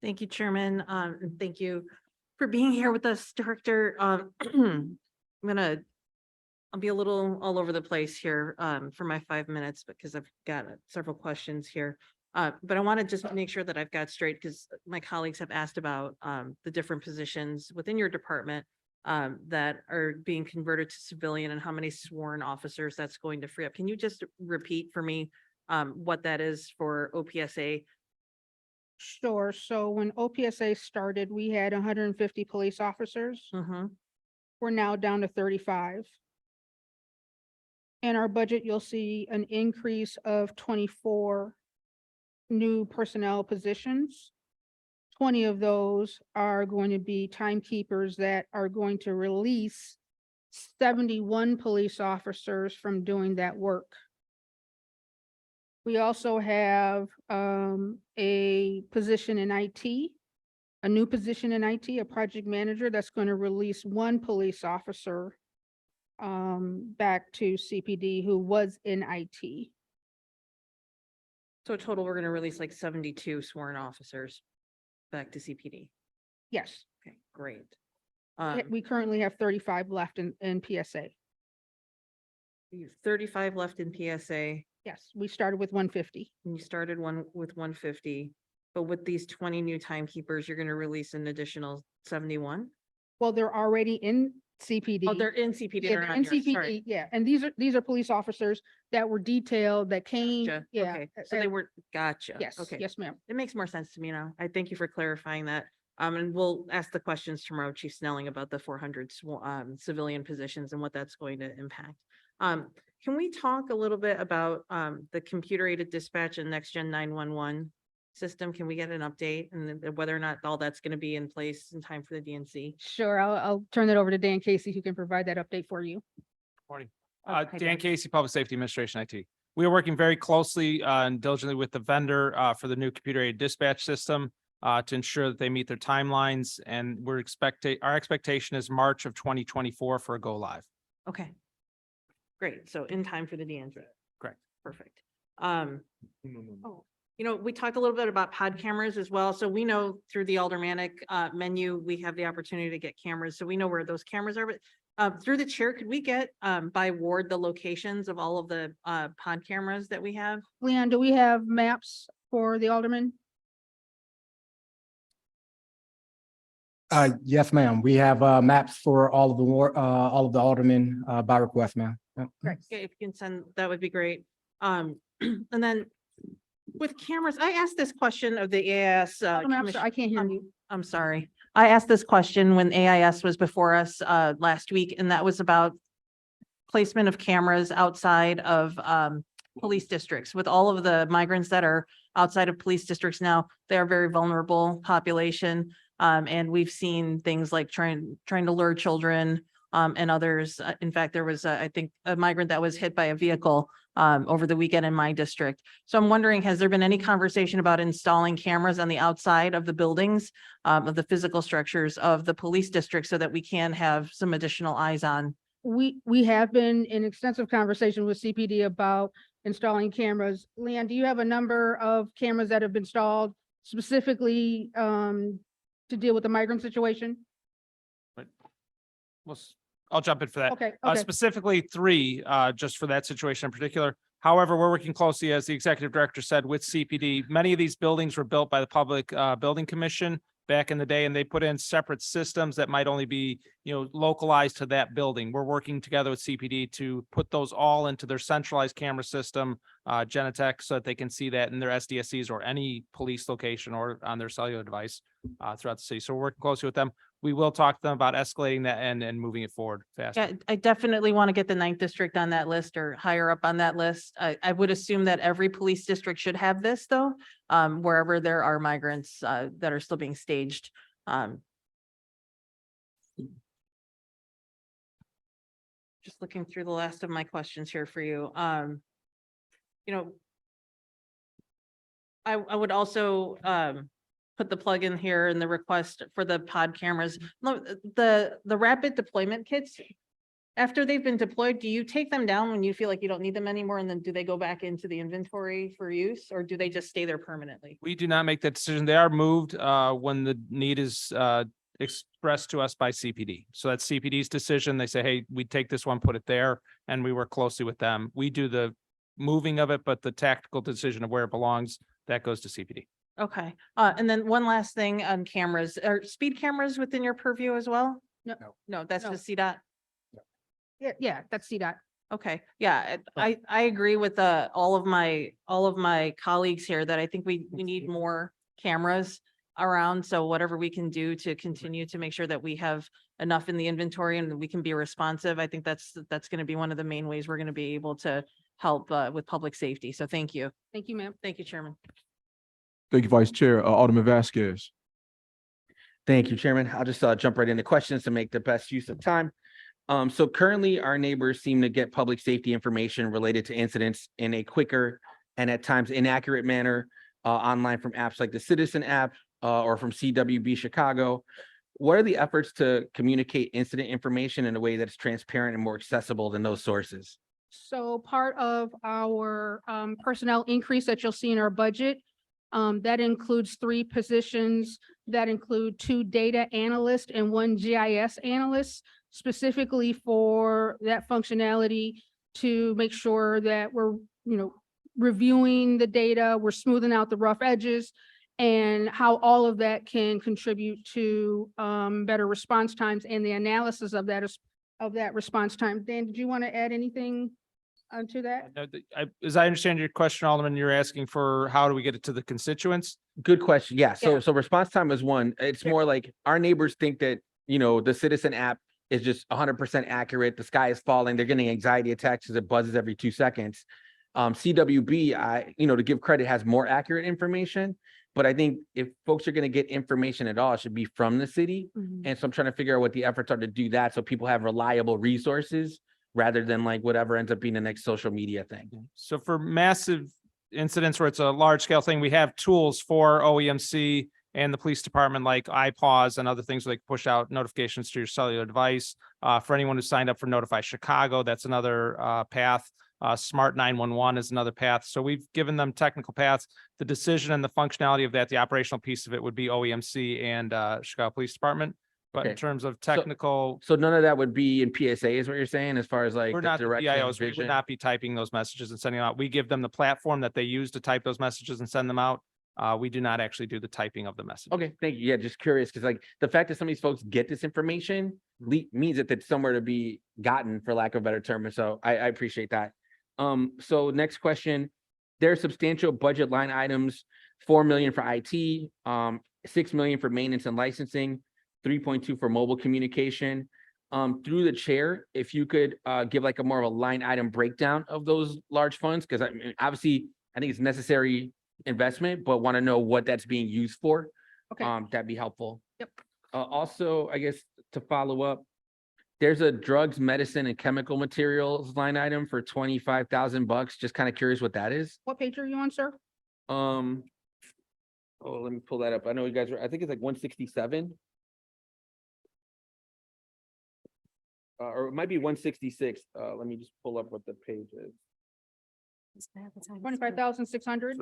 Thank you, Chairman. And thank you for being here with us, Director. I'll be a little all over the place here for my 5 minutes because I've got several questions here. But I want to just make sure that I've got straight because my colleagues have asked about the different positions within your department that are being converted to civilian and how many sworn officers that's going to free up. Can you just repeat for me what that is for OPSA? Sure. So when OPSA started, we had 150 police officers. We're now down to 35. In our budget, you'll see an increase of 24 new personnel positions. 20 of those are going to be timekeepers that are going to release 71 police officers from doing that work. We also have a position in IT, a new position in IT, a project manager that's going to release 1 police officer back to CPD who was in IT. So total, we're going to release like 72 sworn officers back to CPD. Yes. Okay, great. We currently have 35 left in PSA. You have 35 left in PSA. Yes, we started with 150. And you started with 150, but with these 20 new timekeepers, you're going to release an additional 71? Well, they're already in CPD. Oh, they're in CPD. Yeah, they're they're not in yours, CPD, sorry. yeah, and these are police officers that were detailed that came, Gotcha. yeah. Okay, so they were, gotcha. Yes, Okay. yes, ma'am. It makes more sense to me now. I thank you for clarifying that. And we'll ask the questions tomorrow, Chief Snelling, about the 400 civilian positions and what that's going to impact. Can we talk a little bit about the computer-aided dispatch and next gen 911 system? Can we get an update and then whether or not all that's going to be in place in time for the DNC? Sure, I'll turn it over to Dan Casey, who can provide that update for you. Morning. Hi, Dan Dan. Casey, Public Safety Administration IT. We are working very closely and diligently with the vendor for the new computer-aided dispatch system to ensure that they meet their timelines. And our expectation is March of 2024 for a go live. Okay. Great. So in time for the DNC. Correct. Perfect. You know, we talked a little bit about pod cameras as well. So we know through the Aldermanic menu, we have the opportunity to get cameras. So we know where those cameras are, but through the chair, could we get by ward the locations of all of the pod cameras that we have? Leon, do we have maps for the alderman? Yes, ma'am. We have maps for all of the aldermen by request, ma'am. Yep. Okay, if you can send, that would be great. And then with cameras, I asked this question of the AIS. Alderman, I can't hear you. I'm sorry. I asked this question when AIS was before us last week, and that was about placement of cameras outside of police districts. With all of the migrants that are outside of police districts now, they are very vulnerable population. And we've seen things like trying to lure children and others. In fact, there was, I think, a migrant that was hit by a vehicle over the weekend in my district. So I'm wondering, has there been any conversation about installing cameras on the outside of the buildings, of the physical structures of the police district so that we can have some additional eyes on? We have been in extensive conversation with CPD about installing cameras. Leon, do you have a number of cameras that have been installed specifically to deal with the migrant situation? I'll jump in for that. Okay, Specifically 3, just for that situation in particular. However, we're working closely, as the executive director said, with CPD. Many of these buildings were built by the Public Building Commission back in the day, and they put in separate systems that might only be, localized to that building. We're working together with CPD to put those all into their centralized camera system, Genetec, so that they can see that in their SDSCs or any police location or on their cellular device throughout the city. So we're working closely with them. We will talk to them about escalating that and moving it forward faster. Yeah, I definitely want to get the 9th district on that list or higher up on that list. I would assume that every police district should have this though, wherever there are migrants that are still being staged. Just looking through the last of my questions here for you. I would also put the plug in here in the request for the pod cameras. No, the rapid deployment kits, after they've been deployed, do you take them down when you feel like you don't need them anymore? And then do they go back into the inventory for use, or do they just stay there permanently? We do not make that decision. They are moved when the need is expressed to us by CPD. So that's CPD's decision. They say, hey, we take this one, put it there, and we work closely with them. We do the moving of it, but the tactical decision of where it belongs, that goes to CPD. Okay, and then one last thing on cameras. Are speed cameras within your purview as well? No. No, that's No. just CDOT. Yeah, that's CDOT. Okay, yeah, I agree with all of my colleagues here that I think we need more cameras around. So whatever we can do to continue to make sure that we have enough in the inventory and we can be responsive, I think that's going to be one of the main ways we're going to be able to help with public safety. So thank you. Thank you, ma'am. Thank you, Chairman. Thank you, Vice Chair. Alderman Vasquez. Thank you, Chairman. I'll just jump right into questions to make the best use of time. So currently, our neighbors seem to get public safety information related to incidents in a quicker and at times inaccurate manner online from apps like the Citizen app or from CWB Chicago. What are the efforts to communicate incident information in a way that's transparent and more accessible than those sources? So part of our personnel increase that you'll see in our budget, that includes 3 positions that include 2 data analysts and 1 GIS analyst, specifically for that functionality to make sure that we're, reviewing the data, we're smoothing out the rough edges, and how all of that can contribute to better response times and the analysis of that response time. Dan, did you want to add anything to that? As I understand your question, Alderman, you're asking for how do we get it to the constituents? Good question. Yeah. Yeah. So response time is one. It's more like our neighbors think that, the Citizen app is just 100% accurate. The sky is falling. They're getting anxiety attacks because it buzzes every 2 seconds. CWB, to give credit, has more accurate information. But I think if folks are going to get information at all, it should be from the city. And so I'm trying to figure out what the efforts are to do that so people have reliable resources rather than like whatever ends up being the next social media thing. So for massive incidents where it's a large scale thing, we have tools for OEMC and the police department like iPause and other things where they can push out notifications to your cellular device. For anyone who signed up for Notify Chicago, that's another path. Smart 911 is another path. So we've given them technical paths. The decision and the functionality of that, the operational piece of it would be OEMC and Chicago Police Department. But in Okay. terms of technical, So none of that would be in PSA is what you're saying, as far as like we're the not the direction and PIOs. We would vision? not be typing those messages and sending them out. We give them the platform that they use to type those messages and send them out. We do not actually do the typing of the message. Okay, thank you. Yeah, just curious, because like the fact that some of these folks get this information means that it's somewhere to be gotten, for lack of a better term. And so I appreciate that. So next question, there are substantial budget line items, 4 million for IT, 6 million for maintenance and licensing, 3.2 for mobile communication. through the chair, if you could give like a more of a line item breakdown of those large funds, because I mean, obviously, I think it's necessary investment, but want to know what that's being used for. Okay. That'd be helpful. Yep. Also, I guess to follow up, there's a drugs, medicine, and chemical materials line item for $25,000. Just kind of curious what that is. What page are you on, sir? Oh, let me pull that up. I know you guys are, I think it's like 167. Or it might be 166. Let me just pull up what the page is. 25,600?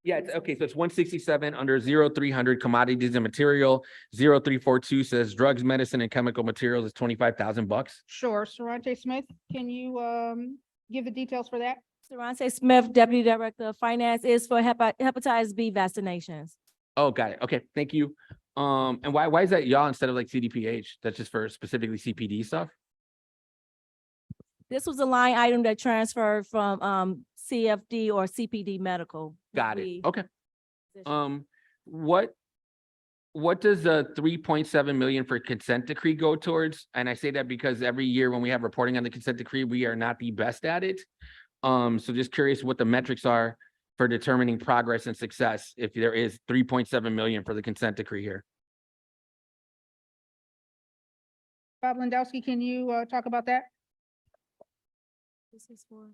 Yeah, okay, so it's 167 under 0300 commodities and material. 0342 says drugs, medicine, and chemical materials is $25,000. Sure. Sarante Smith, can you give the details for that? Sarante Smith, Deputy Director of Finance, is for hepatitis B vaccinations. Oh, got it. Okay, thank you. And why is that y'all instead of like CDPH? That's just for specifically CPD stuff? This was a line item that transferred from CFD or CPD medical. Got it. We- Okay. What does the 3.7 million for consent decree go towards? And I say that because every year when we have reporting on the consent decree, we are not the best at it. So just curious what the metrics are for determining progress and success if there is 3.7 million for the consent decree here. Bob Landowski, can you talk about that? This is for.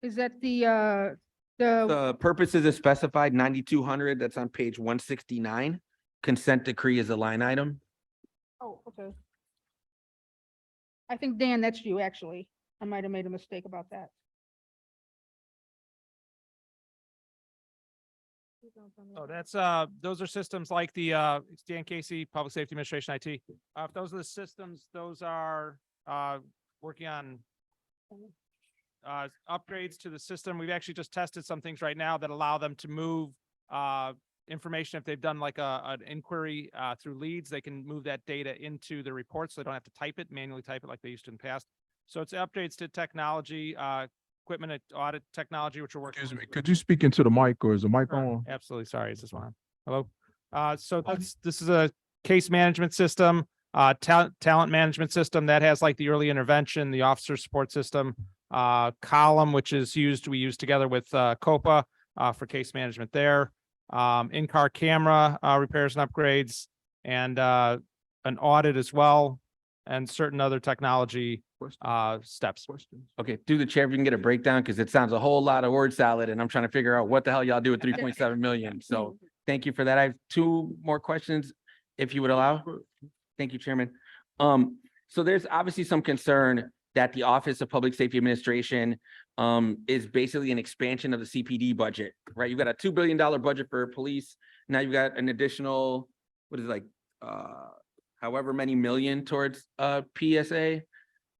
Is that the Purposes is specified 9,200. That's on page 169. Consent decree is a line item. oh, okay. I think, Dan, that's you, actually. I might have made a mistake about that. Oh, that's, those are systems like the, Dan Casey, Public Safety Administration IT. If those are the systems, those are, working on upgrades to the system. We've actually just tested some things right now that allow them to move, information. If they've done like an inquiry, through leads, they can move that data into the report, so they don't have to type it, manually type it like they used to in the past. So it's updates to technology, equipment and audit technology, which are working. Excuse me, could you speak into the mic or is the mic on? Absolutely. Sorry, is this one on? Hello? So this is a case management system, talent management system that has like the early intervention, the officer support system, Column, which is we use together with COPA for case management there, in-car camera repairs and upgrades, and an audit as well, and certain other technology steps. Okay, through the chair, if you can get a breakdown, because it sounds a whole lot of word salad and I'm trying to figure out what the hell y'all do with 3.7 million. So thank you for that. I have two more questions, if you would allow. Thank you, Chairman. So there's obviously some concern that the Office of Public Safety Administration is basically an expansion of the CPD budget, right? You've got a $2 billion budget for police. Now you've got an additional, what is it, like, however many million towards PSA.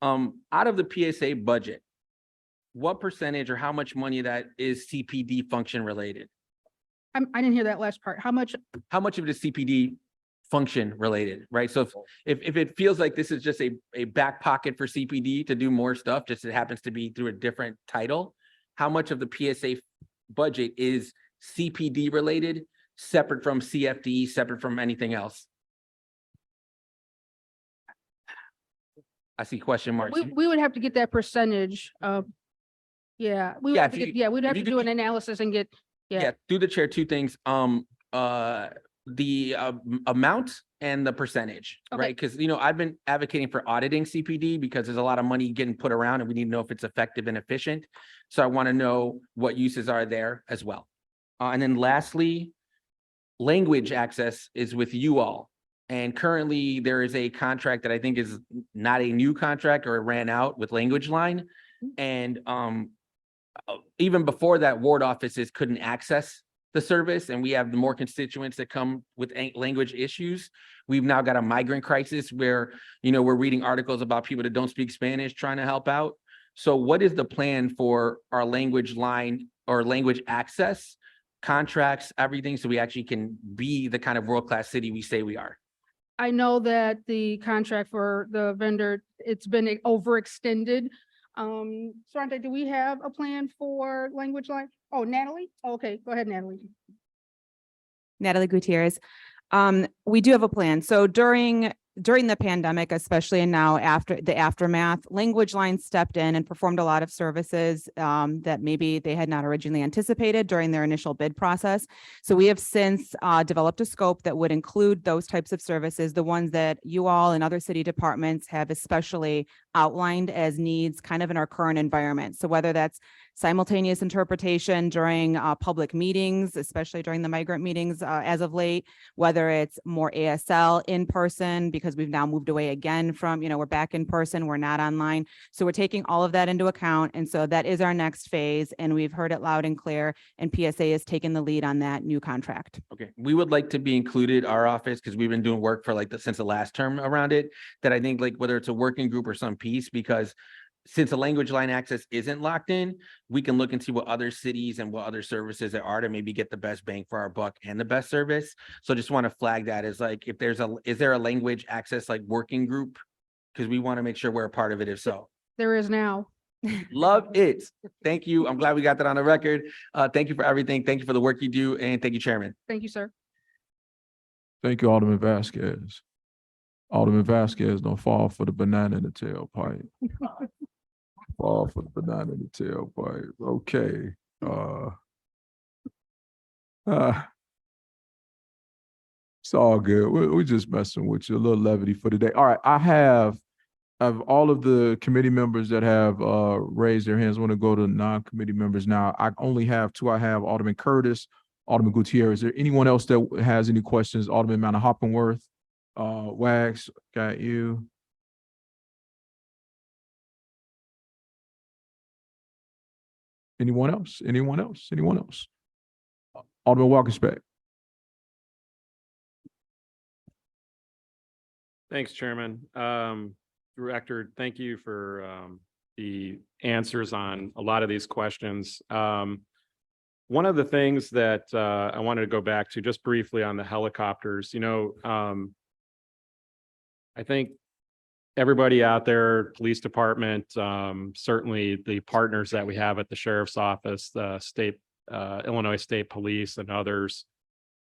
Out of the PSA budget, what percentage or how much money that is CPD function related? I didn't hear that last part. How much? How much of it is CPD function related, right? So if it feels like this is just a back pocket for CPD to do more stuff, just it happens to be through a different title, how much of the PSA budget is CPD related, separate from CFD, separate from anything else? I see question marks. We would have to get that percentage of, yeah, we would Yeah, have if to you- get, yeah, we'd if have you to do an analysis and get, Yeah, yeah. through the chair, two things. The amount and the percentage, Okay. right? Because, you know, I've been advocating for auditing CPD because there's a lot of money getting put around and we need to know if it's effective and efficient. So I want to know what uses are there as well. And then lastly, language access is with you all. And currently there is a contract that I think is not a new contract or it ran out with Language Line. And even before that, ward offices couldn't access the service, and we have more constituents that come with language issues. We've now got a migrant crisis where, you know, we're reading articles about people that don't speak Spanish trying to help out. So what is the plan for our Language Line or language access contracts, everything, so we actually can be the kind of world-class city we say we are? I know that the contract for the vendor, it's been overextended. Sarante, do we have a plan for Language Line? Oh, Natalie? Okay, go ahead, Natalie. Natalie Gutierrez. We do have a plan. So during during the pandemic, especially and now after the aftermath, Language Line stepped in and performed a lot of services that maybe they had not originally anticipated during their initial bid process. So we have since developed a scope that would include those types of services, the ones that you all and other city departments have especially outlined as needs kind of in our current environment. So whether that's simultaneous interpretation during public meetings, especially during the migrant meetings as of late, whether it's more ASL in person, because we've now moved away again from, we're back in person, we're not online. So we're taking all of that into account. And so that is our next phase. And we've heard it loud and clear. And PSA is taking the lead on that new contract. Okay, we would like to be included, our office, because we've been doing work for since the last term around it, that I think whether it's a working group or some piece, because since the Language Line access isn't locked in, we can look and see what other cities and what other services there are to maybe get the best bang for our buck and the best service. So just want to flag that as if is there a language access working group? Because we want to make sure we're a part of it, if so. There is now. Love it. Thank you. I'm glad we got that on the record. Thank you for everything. Thank you for the work you do. And thank you, Chairman. Thank you, sir. Thank you, Alderman Vasquez. Alderman Vasquez, don't fall for the banana in the tailpipe. Fall for the banana in the tailpipe. Okay. It's all good. We're just messing with you, a little levity for today. All right, I have all of the committee members that have raised their hands. I want to go to non-committee members now. I only have two. I have Alderman Curtis, Alderman Gutierrez. Is there anyone else that has any questions? Alderman Mount Hoppenworth, Wags, got you. Anyone else? Anyone else? Anyone else? Alderman Walker-Speck. Thanks, Chairman. Director, thank you for the answers on a lot of these questions. One of the things that I wanted to go back to just briefly on the helicopters, I think everybody out there, police department, certainly the partners that we have at the sheriff's office, the Illinois State Police and others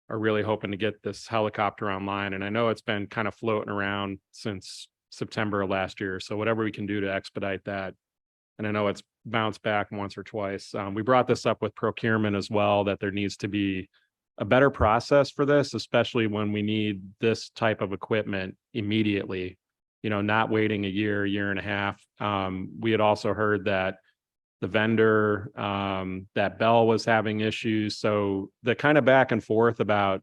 are really hoping to get this helicopter online. And I know it's been kind of floating around since September of last year. So whatever we can do to expedite that. And I know it's bounced back once or twice. We brought this up with procurement as well, that there needs to be a better process for this, especially when we need this type of equipment immediately, not waiting a year and a half. We had also heard that the vendor, that Bell was having issues. So the kind of back and forth about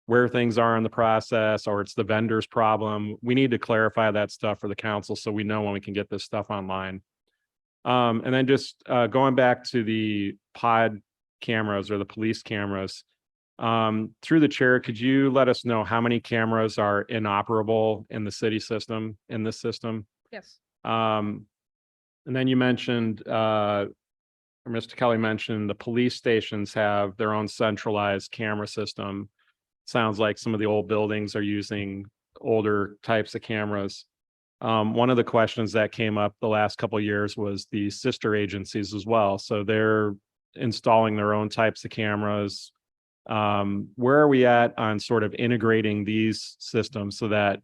where things are in the process, or it's the vendor's problem, we need to clarify that stuff for the council so we know when we can get this stuff online. And then just going back to the pod cameras or the police cameras, through the chair, could you let us know how many cameras are inoperable in the city system, in this system? Yes. And then you mentioned, or Mr. Kelly mentioned, the police stations have their own centralized camera system. Sounds like some of the old buildings are using older types of cameras. One of the questions that came up the last couple of years was the sister agencies as well. So they're installing their own types of cameras. Where are we at on sort of integrating these systems so that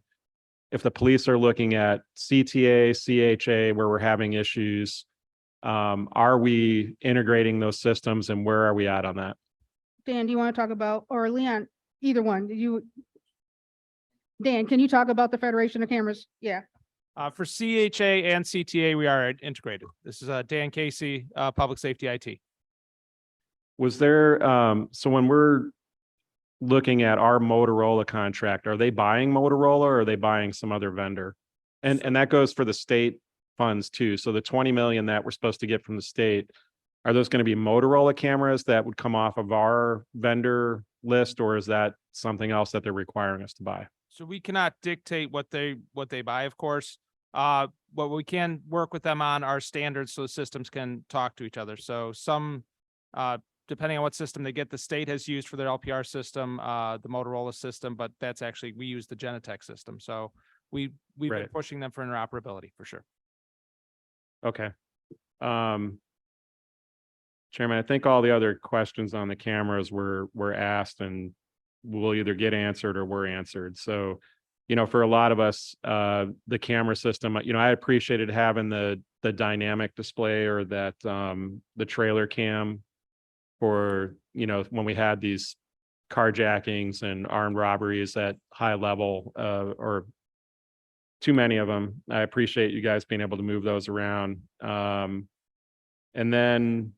if the police are looking at CTA, CHA, where we're having issues, are we integrating those systems and where are we at on that? Dan, do you want to talk about, or Leon, either one? Dan, can you talk about the Federation of Cameras? Yeah. For CHA and CTA, we are integrated. This is Dan Casey, Public Safety IT. Was there, so when we're looking at our Motorola contract, are they buying Motorola or are they buying some other vendor? And that goes for the state funds too. So the 20 million that we're supposed to get from the state, are those going to be Motorola cameras that would come off of our vendor list, or is that something else that they're requiring us to buy? So we cannot dictate what they buy, of course. What we can work with them on are standards so the systems can talk to each other. So some, depending on what system they get, the state has used for their LPR system, the Motorola system, but that's actually, we use the Genetec system. So we've been pushing them for interoperability for sure. Okay. Chairman, I think all the other questions on the cameras were asked and will either get answered or were answered. So, you know, for a lot of us, the camera system, you know, I appreciated having the dynamic display or that, the trailer cam for, you know, when we had these carjackings and armed robberies at high level, or too many of them. I appreciate you guys being able to move those around. And then,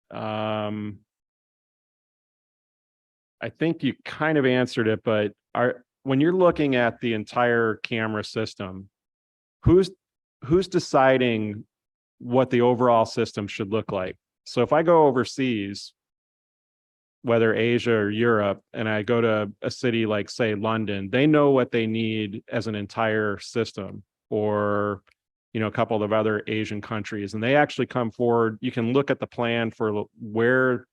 I think you kind of answered it, but when you're looking at the entire camera system, who's deciding what the overall system should look like? So if I go overseas, whether Asia or Europe, and I go to a city like, say, London, they know what they need as an entire system, or, you know, a couple of other Asian countries, and they actually come forward. You can look at the plan for where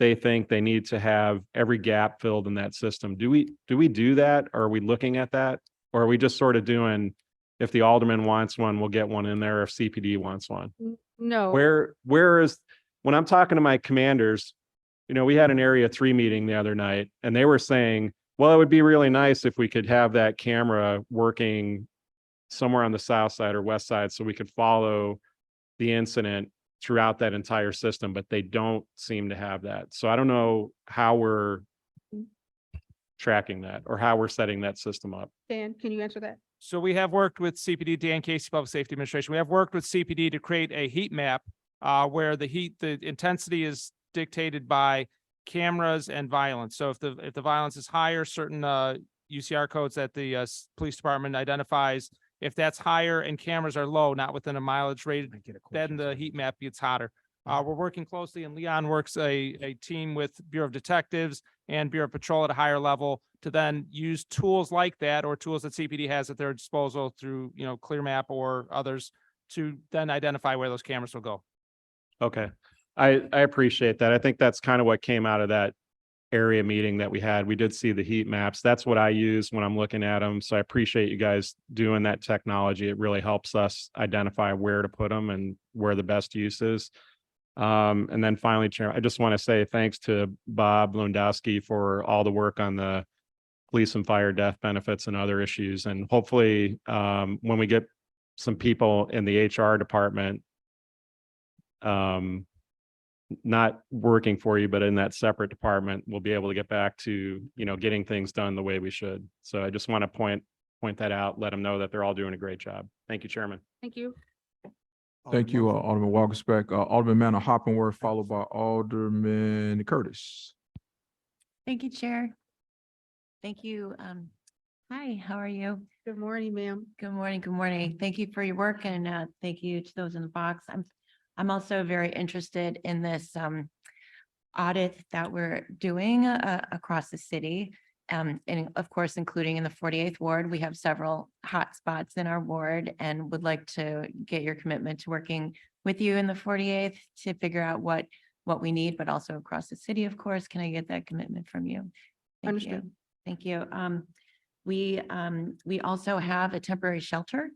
they think they need to have every gap filled in that system. Do we do that? Or are we looking at that? Or are we just sort of doing, if the alderman wants one, we'll get one in there, if CPD wants one? No. Where is, when I'm talking to my commanders, you know, we had an Area 3 meeting the other night, and they were saying, well, it would be really nice if we could have that camera working somewhere on the south side or west side so we could follow the incident throughout that entire system, but they don't seem to have that. So I don't know how we're tracking that or how we're setting that system up. Dan, can you answer that? So we have worked with CPD, Dan Casey, Public Safety Administration. We have worked with CPD to create a heat map where the intensity is dictated by cameras and violence. So if the violence is higher, certain UCR codes that the police department identifies, if that's higher and cameras are low, not within a mileage rate, then the heat map gets hotter. We're working closely, and Leon works a team with Bureau of Detectives and Bureau of Patrol at a higher level to then use tools like that, or tools that CPD has at their disposal through, you know, ClearMap or others, to then identify where those cameras will go. Okay. I appreciate that. I think that's kind of what came out of that area meeting that we had. We did see the heat maps. That's what I use when I'm looking at them. So I appreciate you guys doing that technology. It really helps us identify where to put them and where the best use is. And then finally, Chair, I just want to say thanks to Bob Lewandowski for all the work on the police and fire death benefits and other issues. And hopefully, when we get some people in the HR department, not working for you, but in that separate department, we'll be able to get back to, you know, getting things done the way we should. So I just want to point that out, let them know that they're all doing a great job. Thank you, Chairman. Thank you. Thank you, Alderman Walker-Speck. Alderman Manor Hoppenworth, followed by Alderman Curtis. Thank you, Chair. Thank you. Hi, how are you? Good morning, ma'am. Good morning. Good morning. Thank you for your work, and thank you to those in the box. I'm also very interested in this audit that we're doing across the city. And of course, including in the 48th ward, we have several hot spots in our ward, and would like to get your commitment to working with you in the 48th to figure out what we need, but also across the city, of course. Can I get that commitment from you? Thank Understood. you. Thank you. We also have a temporary shelter.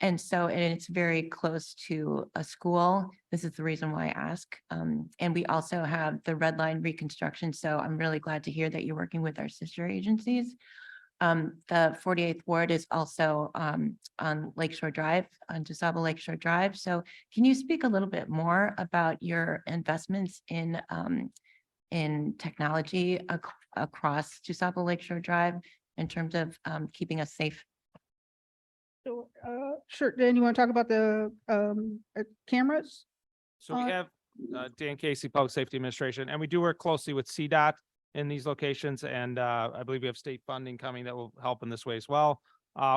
And it's very close to a school. This is the reason why I ask. And we also have the Red Line reconstruction. So I'm really glad to hear that you're working with our sister agencies. The 48th ward is also on Lakeshore Drive, on DuSable Lakeshore Drive. So can you speak a little bit more about your investments in technology across DuSable Lakeshore Drive in terms of keeping us safe? So, sure. Dan, you want to talk about the cameras? So we have Dan Casey, Public Safety Administration, and we do work closely with CDOT in these locations. And I believe we have state funding coming that will help in this way as well.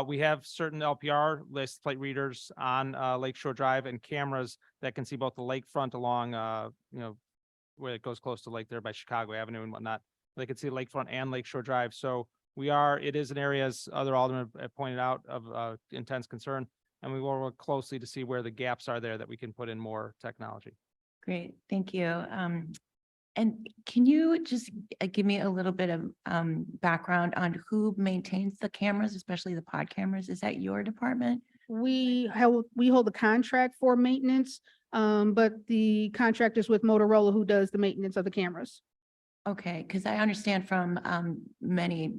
We have certain LPR list plate readers on Lakeshore Drive and cameras that can see both the lakefront along, you know, where it goes close to lake there by Chicago Avenue and whatnot. They can see lakefront and Lakeshore Drive. So it is an area, as other aldermen have pointed out, of intense concern. And we will work closely to see where the gaps are there that we can put in more technology. Great, thank you. And can you just give me a little bit of background on who maintains the cameras, especially the pod cameras? Is that your department? We hold the contract for maintenance, but the contract is with Motorola, who does the maintenance of the cameras. Okay, because I understand from many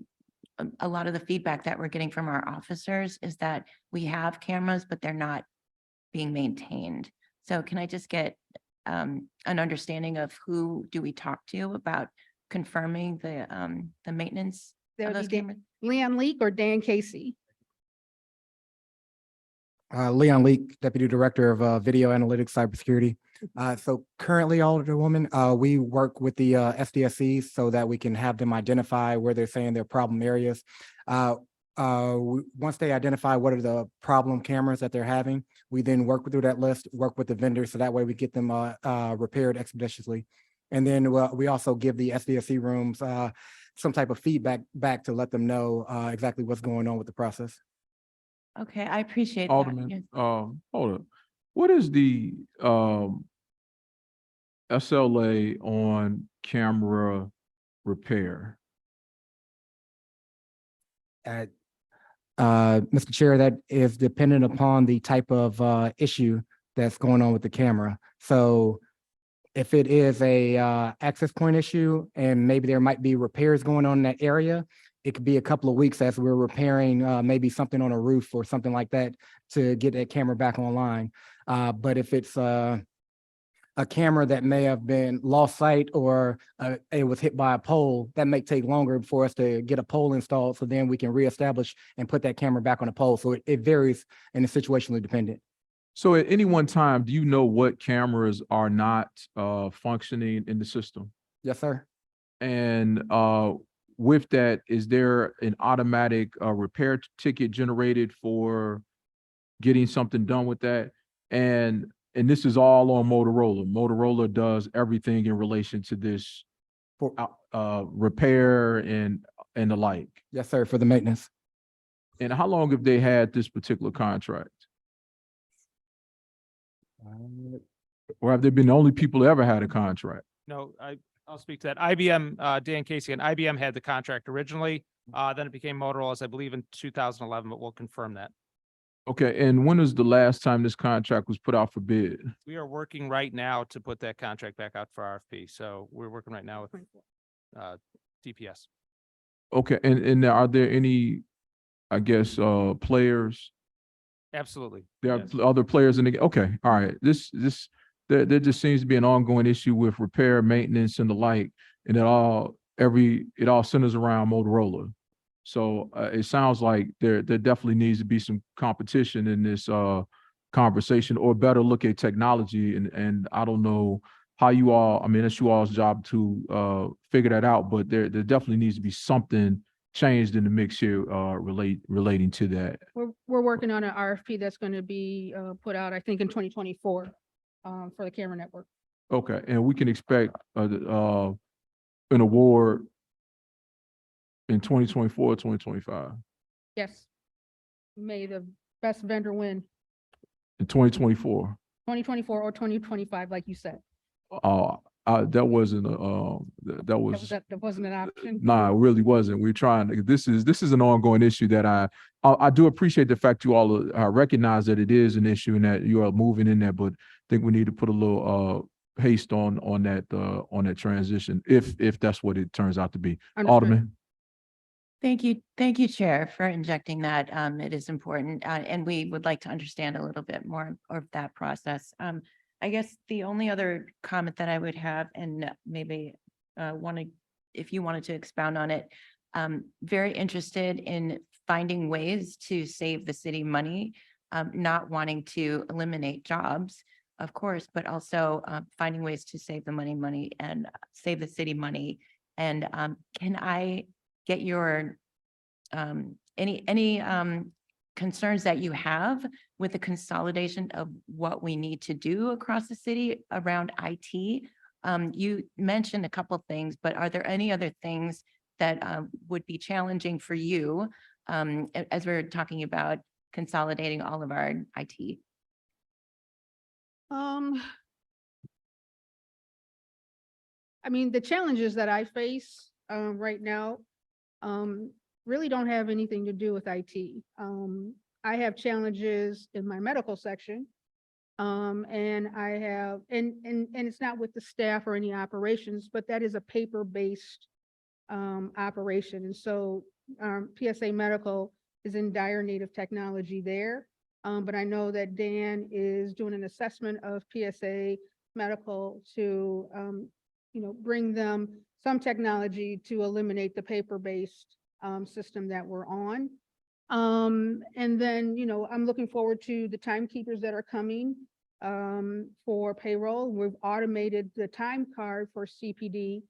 a lot of the feedback that we're getting from our officers is that we have cameras, but they're not being maintained. So can I just get an understanding of who do we talk to about confirming the maintenance That of would those be cameras? Leon Leak or Dan Casey? Leon Leak, Deputy Director of Video Analytics Cybersecurity. So currently, Alderwoman, we work with the SDSCs so that we can have them identify where they're saying their problem areas. Once they identify what are the problem cameras that they're having, we then work through that list, work with the vendors, so that way we get them repaired expeditiously. And then we also give the SDSC rooms some type of feedback back to let them know exactly what's going on with the process. Okay, I appreciate that. Alderman, Yes. hold up. What is the SLA on camera repair? Mr. Chair, that is dependent upon the type of issue that's going on with the camera. So if it is a access point issue and maybe there might be repairs going on in that area, it could be a couple of weeks as we're repairing maybe something on a roof or something like that to get that camera back online. But if it's a camera that may have been lost sight or it was hit by a pole, that may take longer for us to get a pole installed. So then we can reestablish and put that camera back on a pole. So it varies and it's situationally dependent. So at any one time, do you know what cameras are not functioning in the system? Yes, sir. And with that, is there an automatic repair ticket generated for getting something done with that? And this is all on Motorola. Motorola does everything in relation to this for repair and the like. Yes, sir, for the maintenance. And how long have they had this particular contract? Or have they been the only people that ever had a contract? No, I'll speak to that. IBM, Dan Casey, and IBM had the contract originally. Then it became Motorola's, I believe, in 2011, but we'll confirm that. Okay, and when was the last time this contract was put out for bid? We are working right now to put that contract back out for RFP. So we're working right now with DPS. Okay, and are there any, I guess, players? Absolutely. There are yes. other players in the, okay, all right. There just seems to be an ongoing issue with repair, maintenance and the like, and it all centers around Motorola. So it sounds like there definitely needs to be some competition in this conversation, or better look at technology. And I don't know how you all, I mean, it's you all's job to figure that out, but there definitely needs to be something changed in the mix here relating to that. We're working on an RFP that's going to be put out, I think, in 2024 for the camera network. Okay, and we can expect an award in 2024 or 2025? Yes. May the best vendor win, In 2024? 2024 or 2025, like you said. That wasn't That wasn't an option. nah, it really wasn't. We're trying, this is an ongoing issue that I do appreciate the fact you all recognize that it is an issue and that you are moving in there, but I think we need to put a little haste on that transition, if that's what it turns out to be. Understood. Alderman? Thank you, Chair, for injecting that. It is important, and we would like to understand a little bit more of that process. I guess the only other comment that I would have, and maybe if you wanted to expound on it, very interested in finding ways to save the city money, not wanting to eliminate jobs, of course, but also finding ways to save the money and save the city money. And can I get your any concerns that you have with the consolidation of what we need to do across the city around IT? You mentioned a couple of things, but are there any other things that would be challenging for you as we're talking about consolidating all of our IT? I mean, the challenges that I face right now really don't have anything to do with IT. I have challenges in my medical section. And I have, and it's not with the staff or any operations, but that is a paper-based operation. And so PSA Medical is in dire need of technology there. But I know that Dan is doing an assessment of PSA Medical to, bring them some technology to eliminate the paper-based system that we're on. And then, I'm looking forward to the timekeepers that are coming for payroll. We've automated the time card for CPD.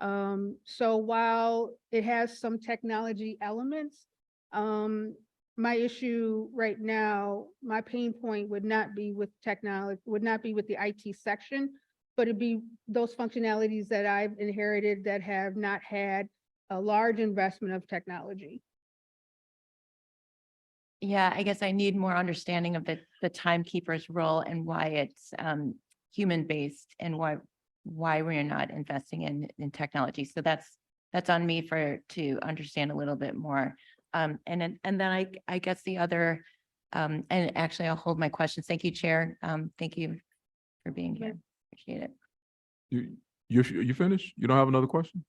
So while it has some technology elements, my issue right now, my pain point would not be with technology, would not be with the IT section, but it'd be those functionalities that I've inherited that have not had a large investment of technology. Yeah, I guess I need more understanding of the timekeeper's role and why it's human-based and why we're not investing in technology. So that's on me to understand a little bit more. And then I guess the other, and actually I'll hold my questions. Thank you, Chair. Thank you for being here. Appreciate it. You finished? You don't have another question?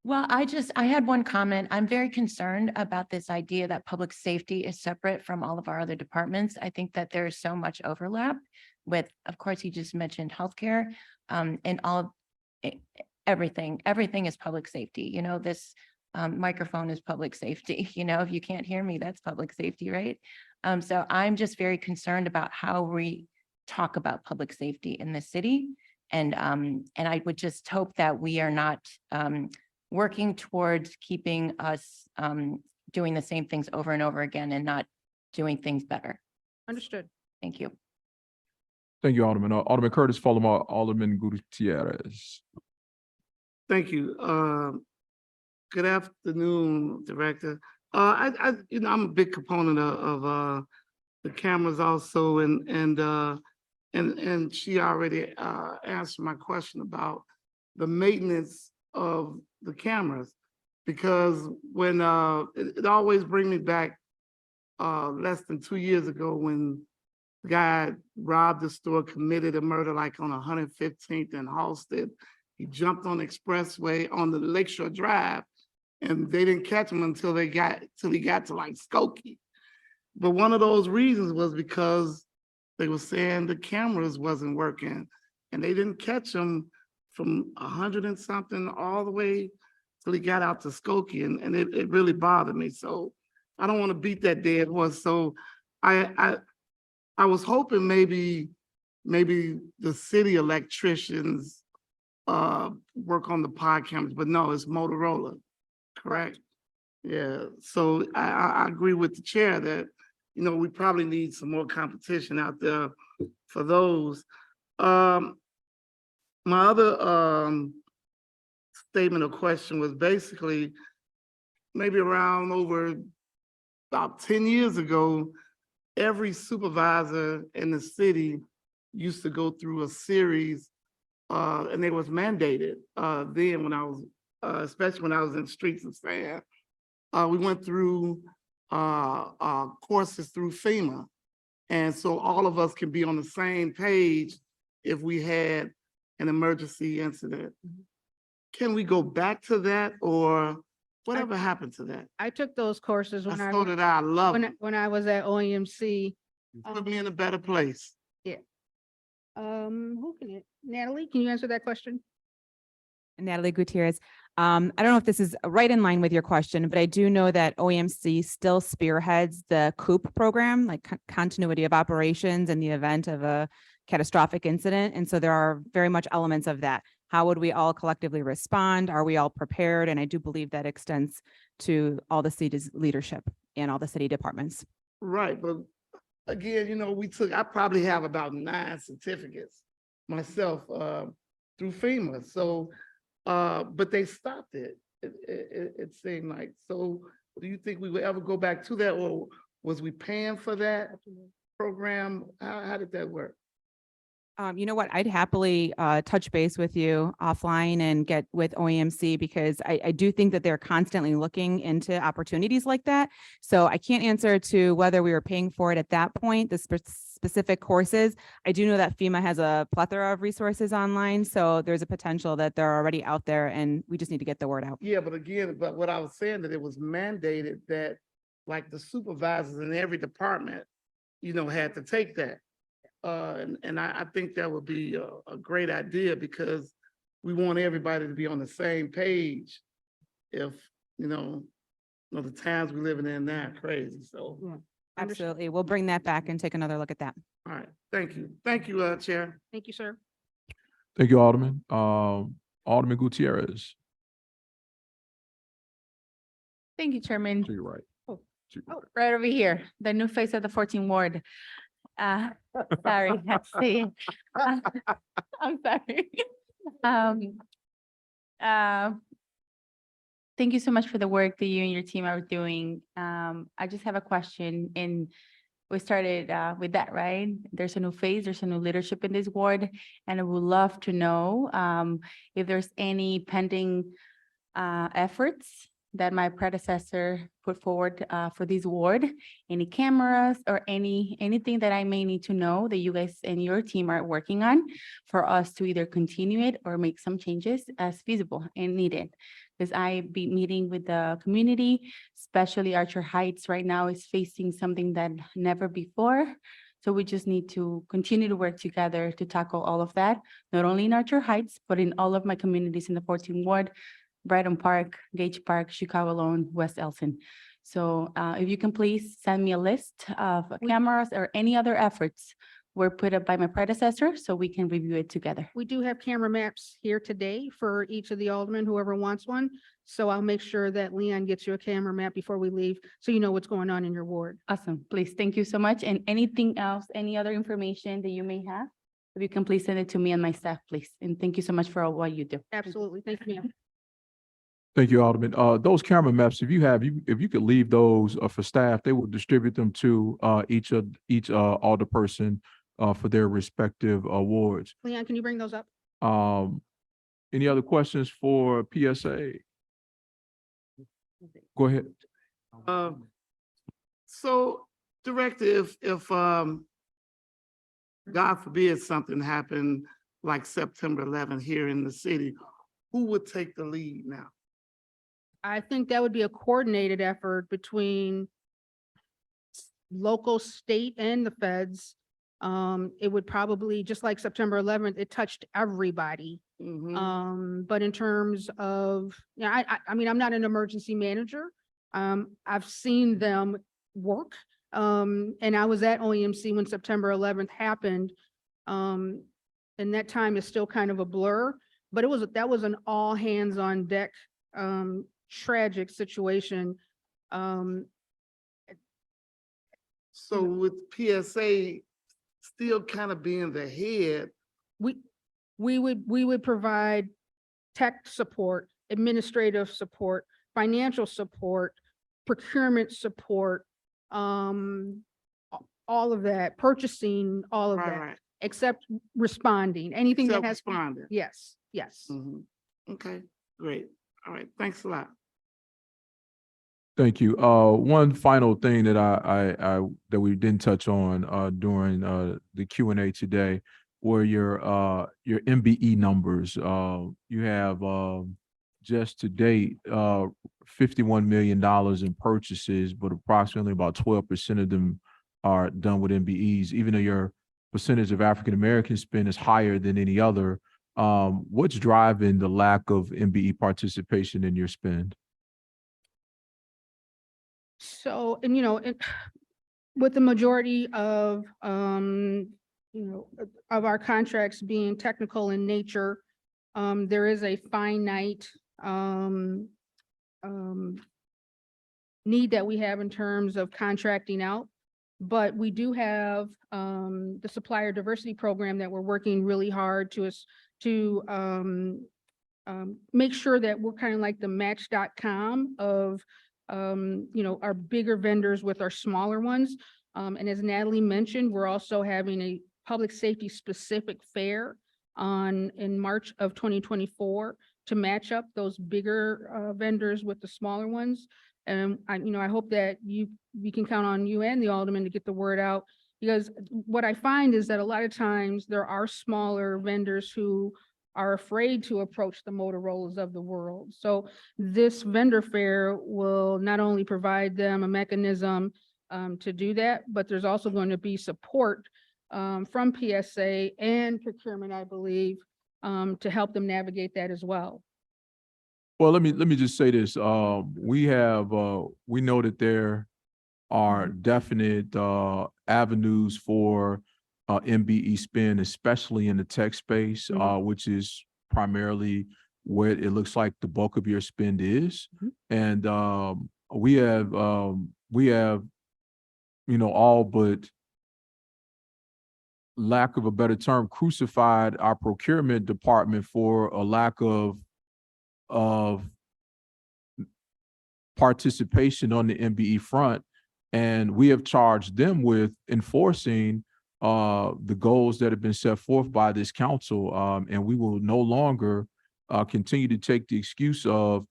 Well, I had one comment. I'm very concerned about this idea that public safety is separate from all of our other departments. I think that there's so much overlap with, of course, you just mentioned healthcare, and everything is public safety. This microphone is public safety. If you can't hear me, that's public safety, right? So I'm just very concerned about how we talk about public safety in the city. And I would just hope that we are not working towards keeping us doing the same things over and over again and not doing things better. Understood. Thank you. Thank you, Alderman. Alderman Curtis, followed by Alderman Gutierrez. Thank you. Good afternoon, Director. I'm a big proponent of the cameras also, and she already answered my question about the maintenance of the cameras, because when it always brings me back less than 2 years ago when the guy robbed the store, committed a murder like on 115th and Halsted. He jumped on the expressway on the Lakeshore Drive, and they didn't catch him until he got to like Skokie. But one of those reasons was because they were saying the cameras wasn't working, and they didn't catch him from 100 and something all the way till he got out to Skokie, and it really bothered me. So I don't want to beat that dead horse. So I was hoping maybe the city electricians work on the pod cameras, but no, it's Motorola, correct? Yeah, so I agree with the chair that, we probably need some more competition out there for those. My other statement or question was basically maybe around over about 10 years ago, every supervisor in the city used to go through a series, and it was mandated then when I was, especially when I was in Streets of Sand. We went through courses through FEMA. And so all of us can be on the same page if we had an emergency incident. Can we go back to that, or whatever happened to that? I took those courses when So did I. Love it. when I was at OEMC. Put me in a better place. Yeah. Natalie, can you answer that question? Natalie Gutierrez. I don't know if this is right in line with your question, but I do know that OEMC still spearheads the COOP program, like continuity of operations in the event of a catastrophic incident. And so there are very much elements of that. How would we all collectively respond? Are we all prepared? And I do believe that extends to all the city's leadership and all the city departments. Right, but again, I probably have about 9 certificates myself through FEMA. So, but they stopped it. It seemed like. So do you think we would ever go back to that, or was we paying for that program? How did that work? You know what? I'd happily touch base with you offline and get with OEMC, because I do think that they're constantly looking into opportunities like that. So I can't answer to whether we were paying for it at that point. The specific courses. I do know that FEMA has a plethora of resources online, so there's a potential that they're already out there and we just need to get the word out. Yeah, but again, but what I was saying that it was mandated that like the supervisors in every department, had to take that. And I think that would be a great idea because we want everybody to be on the same page. If, the times we're living in now are crazy. So, all Absolutely. We'll bring that back and take another look at that. right, thank you. Thank you, Chair. Thank you, sir. Thank you, Alderman. Alderman Gutierrez, Thank you, Chairman. to your right. Oh, right over here, the new face of the 14th Ward. Sorry, let's see. I'm sorry. Thank you so much for the work that you and your team are doing. I just have a question, and we started with that, right? There's a new phase, there's a new leadership in this ward, and I would love to know if there's any pending efforts that my predecessor put forward for this ward, any cameras or anything that I may need to know that you guys and your team are working on for us to either continue it or make some changes as feasible and needed. Because I be meeting with the community, especially Archer Heights right now is facing something that never before. So we just need to continue to work together to tackle all of that, not only in Archer Heights, but in all of my communities in the 14th Ward, Brighton Park, Gage Park, Chicago Loan, West Elson. So if you can please send me a list of cameras or any other efforts were put up by my predecessor so we can review it together. We do have camera maps here today for each of the aldermen, whoever wants one. So I'll make sure that Leon gets you a camera map before we leave, so you know what's going on in your ward. Awesome. Please, thank you so much. And anything else, any other information that you may have, if you can please send it to me and my staff, please. And thank you so much for all what you do. Absolutely. Thank you, ma'am. Thank you, Alderman. Those camera maps, if you could leave those for staff, they will distribute them to each alderperson for their respective awards. Leon, can you bring those up? Any other questions for PSA? Go ahead. So, Director, if God forbid something happened like September 11th here in the city, who would take the lead now? I think that would be a coordinated effort between local, state, and the feds. It would probably, just like September 11th, it touched everybody. But in terms of, I mean, I'm not an emergency manager. I've seen them work. And I was at OEMC when September 11th happened. And that time is still kind of a blur, but that was an all hands on deck, tragic situation. So with PSA still kind of being the head, we would provide tech support, administrative support, financial support, procurement support, all of that, purchasing, all of that, right. except responding, anything that has. Responding. Yes, yes. Okay, great. All right, thanks a lot. Thank you. One final thing that that we didn't touch on during the Q&A today were your MBE numbers. You have just to date $51 million in purchases, but approximately about 12% of them are done with MBEs, even though your percentage of African American spend is higher than any other. What's driving the lack of MBE participation in your spend? So, and with the majority of, of our contracts being technical in nature, there is a finite need that we have in terms of contracting out. But we do have the supplier diversity program that we're working really hard to make sure that we're kind of like the Match.com of our bigger vendors with our smaller ones. And as Natalie mentioned, we're also having a public safety specific fair in March of 2024 to match up those bigger vendors with the smaller ones. And I hope that we can count on you and the alderman to get the word out Because what I find is that a lot of times there are smaller vendors who are afraid to approach the Motorola's of the world. So this vendor fair will not only provide them a mechanism to do that, but there's also going to be support from PSA and procurement, I believe, to help them navigate that as well. Well, let me just say this. We know that there are definite avenues for MBE spend, especially in the tech space, which is primarily where it looks like the bulk of your spend is. And we have, all but, lack of a better term, crucified our procurement department for a lack of participation on the MBE front. And we have charged them with enforcing the goals that have been set forth by this council. And we will no longer continue to take the excuse of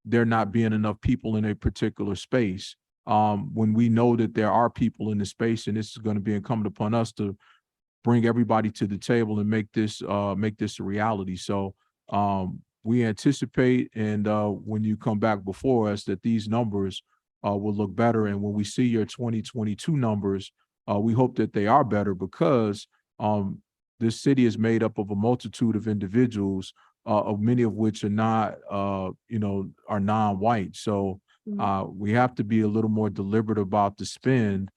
there not being enough people in a particular space. When we know that there are people in the space, and this is going to be incumbent upon us to bring everybody to the table and make this a reality. So we anticipate, and when you come back before us, that these numbers will look better. And when we see your 2022 numbers, we hope that they are better, because this city is made up of a multitude of individuals, of many of which are not, are non-white. So we have to be a little more deliberate about the spend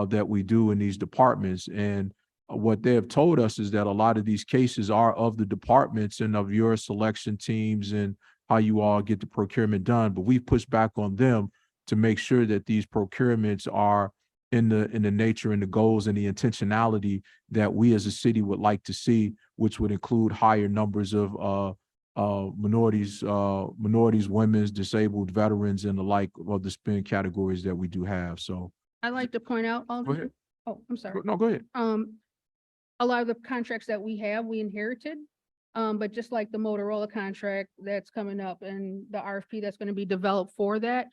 that we do in these departments. And what they have told us is that a lot of these cases are of the departments and of your selection teams and how you all get the procurement done. But we've pushed back on them to make sure that these procurements are in the nature and the goals and the intentionality that we as a city would like to see, which would include higher numbers of minorities, women's, disabled, veterans, and the like of the spend categories that we do have. So I'd like to point out, go ahead. oh, I'm sorry. No, go ahead. A lot of the contracts that we have, we inherited. But just like the Motorola contract that's coming up and the RFP that's going to be developed for that,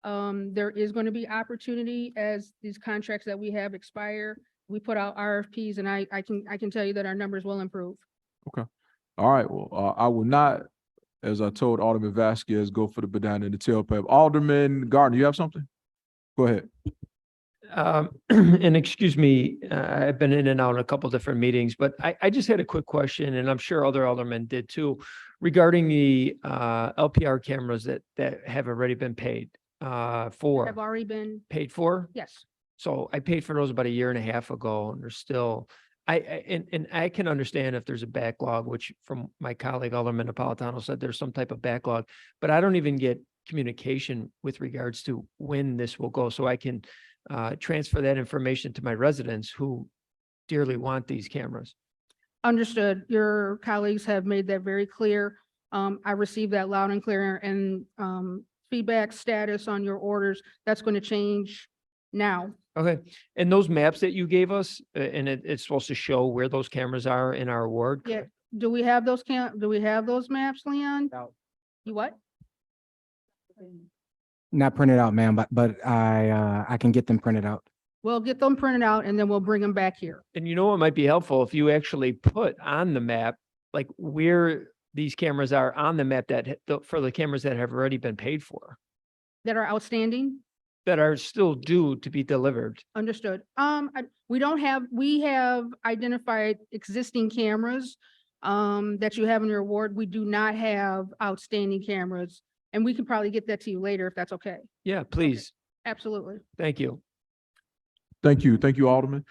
there is going to be opportunity as these contracts that we have expire. We put out RFPs, and I can tell you that our numbers will improve. Okay. All right. Well, I will not, as I told Alderman Vasquez, go for the banana in the tailpipe. Alderman Gardner, you have something? Go ahead. And excuse me, I've been in and out in a couple different meetings, but I just had a quick question, and I'm sure other aldermen did too, regarding the LPR cameras that have already been paid for. Have already been, Paid for? yes. So I paid for those about a year and a half ago, and there's still, and I can understand if there's a backlog, which from my colleague Alderman Napolitano said there's some type of backlog, but I don't even get communication with regards to when this will go, so I can transfer that information to my residents who dearly want these cameras. Understood. Your colleagues have made that very clear. I received that loud and clear, and feedback status on your orders, that's going to change now. Okay, and those maps that you gave us, and it's supposed to show where those cameras are in our ward? Yeah. Do we have those do we have those maps, Leon? No. You what? Not printed out, ma'am, but I can get them printed out. We'll get them printed out and then we'll bring them back here. And you know what might be helpful if you actually put on the map, like where these cameras are on the map for the cameras that have already been paid for, That are outstanding? that are still due to be delivered. Understood. We have identified existing cameras that you have in your ward. We do not have outstanding cameras, and we can probably get that to you later if that's okay. Yeah, please. Absolutely. Thank you. Thank you. Thank you, Alderman.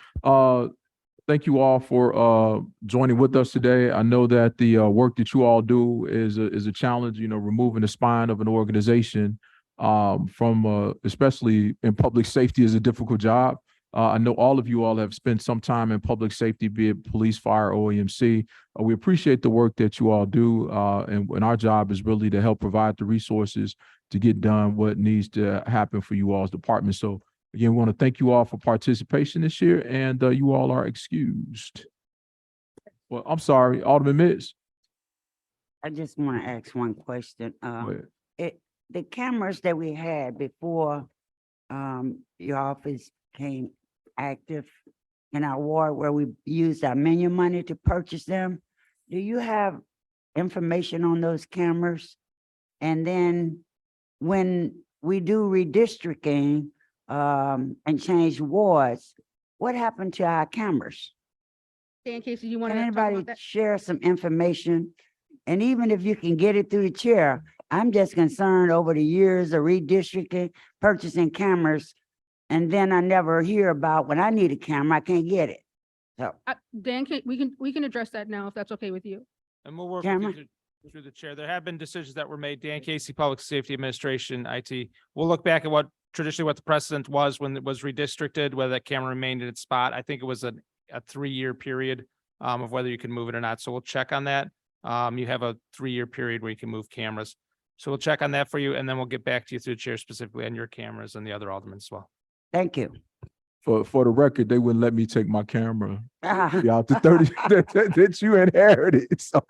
Thank you all for joining with us today. I know that the work that you all do is a challenge, removing the spine of an organization from especially in public safety is a difficult job. I know all of you all have spent some time in public safety, be it police, fire, OEMC. We appreciate the work that you all do. And our job is really to help provide the resources to get done what needs to happen for you all's department. So again, we want to thank you all for participation this year, and you all are excused. Well, I'm sorry, Alderman Mitz. I just want to ask one question. Go ahead. The cameras that we had before your office came active in our ward where we used our menu money to purchase them. Do you have information on those cameras? And then when we do redistricting, and change wards, what happened to our cameras? Dan Casey, you want Can to talk about anybody that? share some information? And even if you can get it through the chair, I'm just concerned over the years of redistricting, purchasing cameras. And then I never hear about when I need a camera, I can't get it. So, Dan, we can address that now if that's okay with you. And we'll work with Cameron? you through the chair. There have been decisions that were made. Dan Casey, Public Safety Administration, IT. We'll look back at what traditionally what the precedent was when it was redistricted, whether that camera remained in its spot. I think it was a 3-year period of whether you can move it or not. So we'll check on that. You have a 3-year period where you can move cameras. So we'll check on that for you, and then we'll get back to you through the chair specifically on your cameras and the other aldermen as well. thank you. For the record, they wouldn't let me take my camera out to 30 that you inherited. So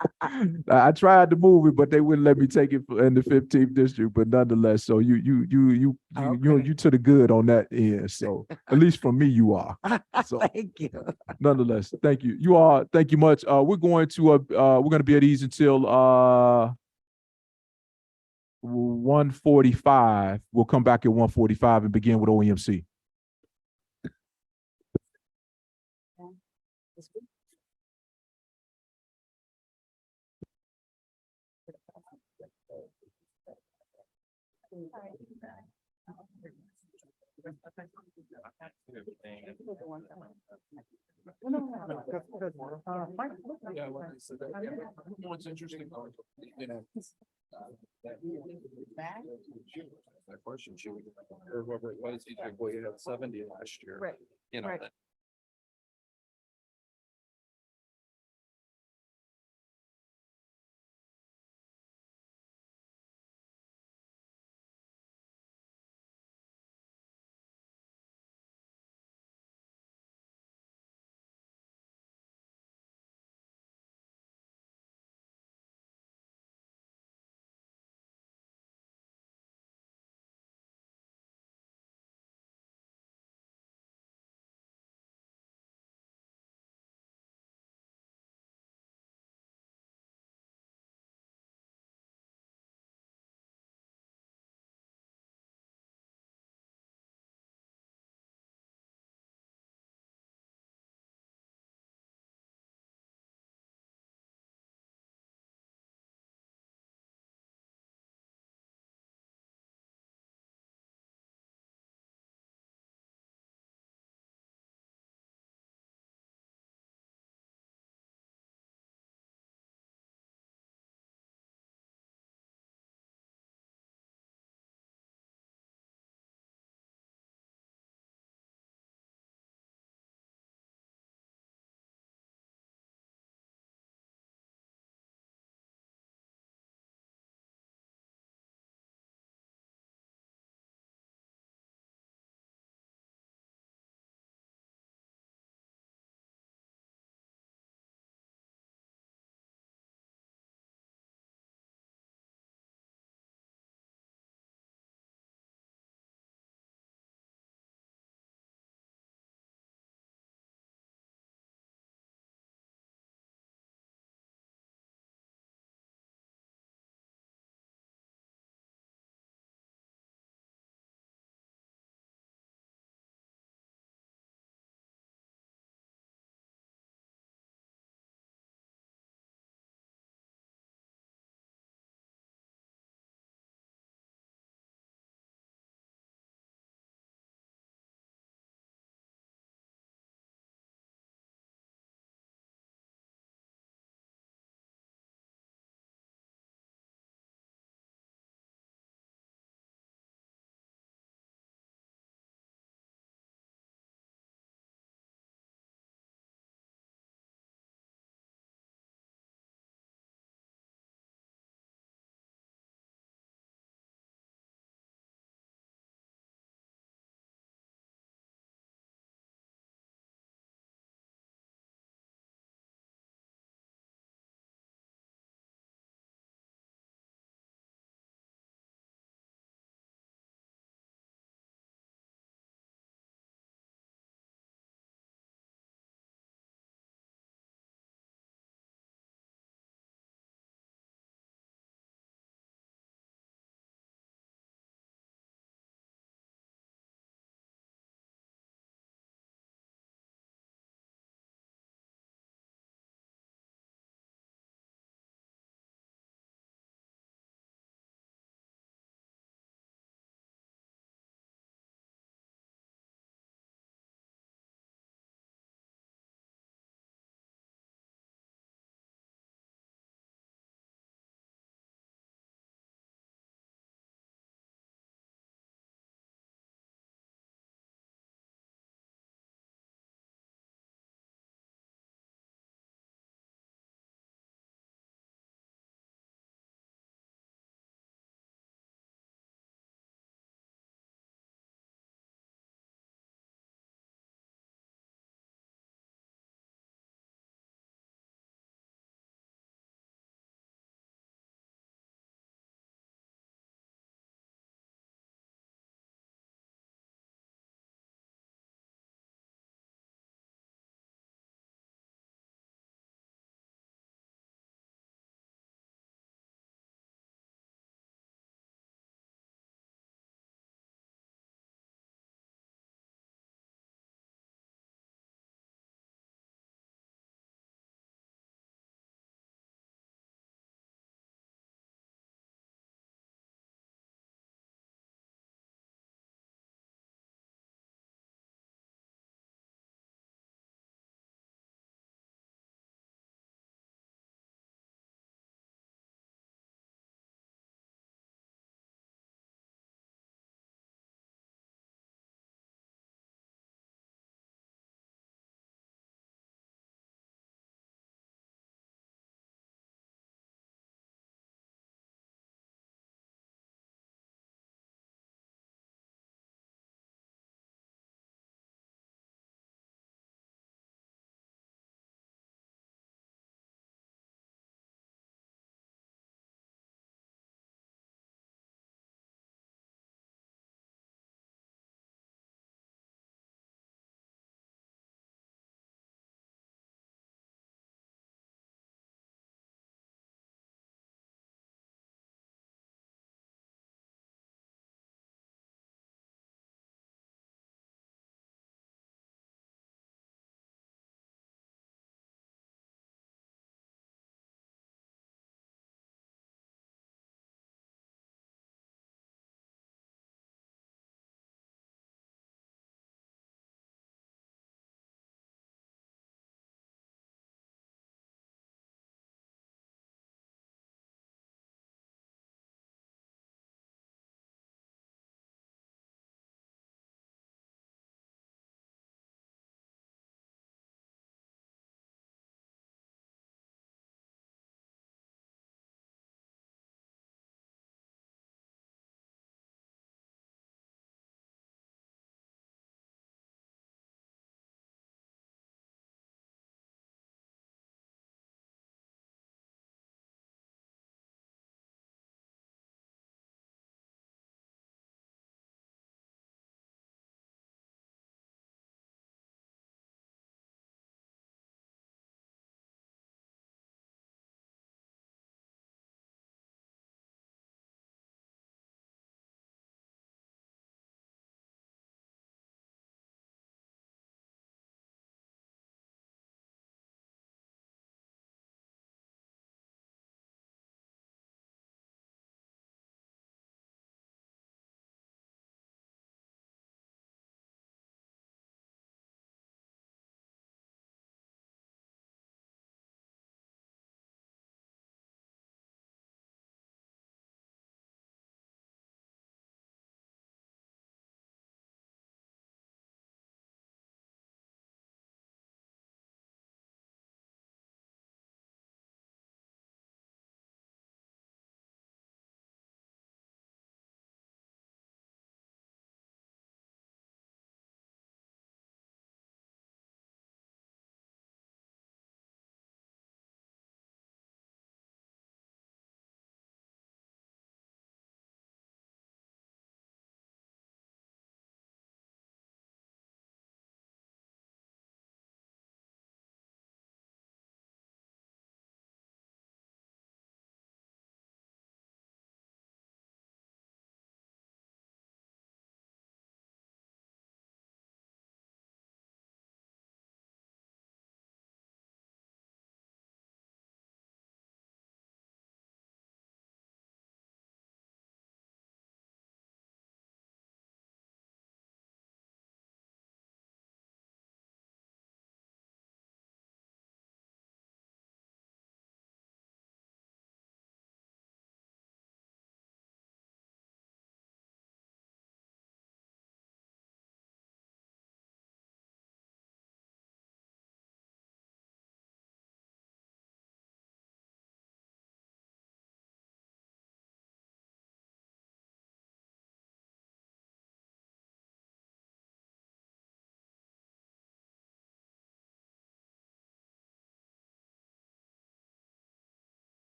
I tried to move it, but they wouldn't let me take it in the 15th district. But nonetheless, so you to the good on that end. So at least for me, you are. So Thank you. nonetheless, thank you. You are. Thank you much. We're going to be at ease until 1:45. We'll come back at 1:45 and begin with OEMC. What's interesting, that question, or whoever it was, he's like, well, you had 70 last year. Right, You know, right.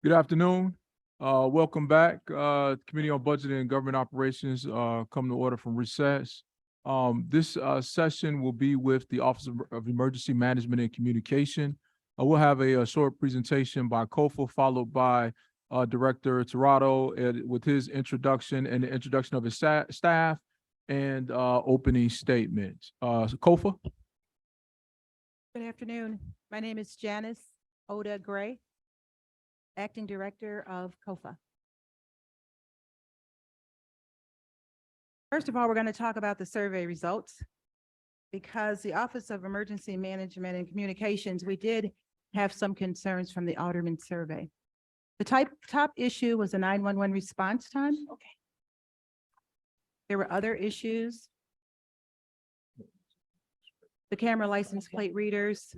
Good afternoon. Welcome back. Committee on Budget and Government Operations, come to order from recess. This session will be with the Office of Emergency Management and Communication. We'll have a short presentation by COFA, followed by Director Torado with his introduction and the introduction of his staff and opening statements. COFA? Good afternoon. My name is Janice Oda Gray, Acting Director of COFA. First of all, we're going to talk about the survey results because the Office of Emergency Management and Communications, we did have some concerns from the Alderman survey. The top issue was the 911 response time. Okay. There were other issues. The camera license plate readers,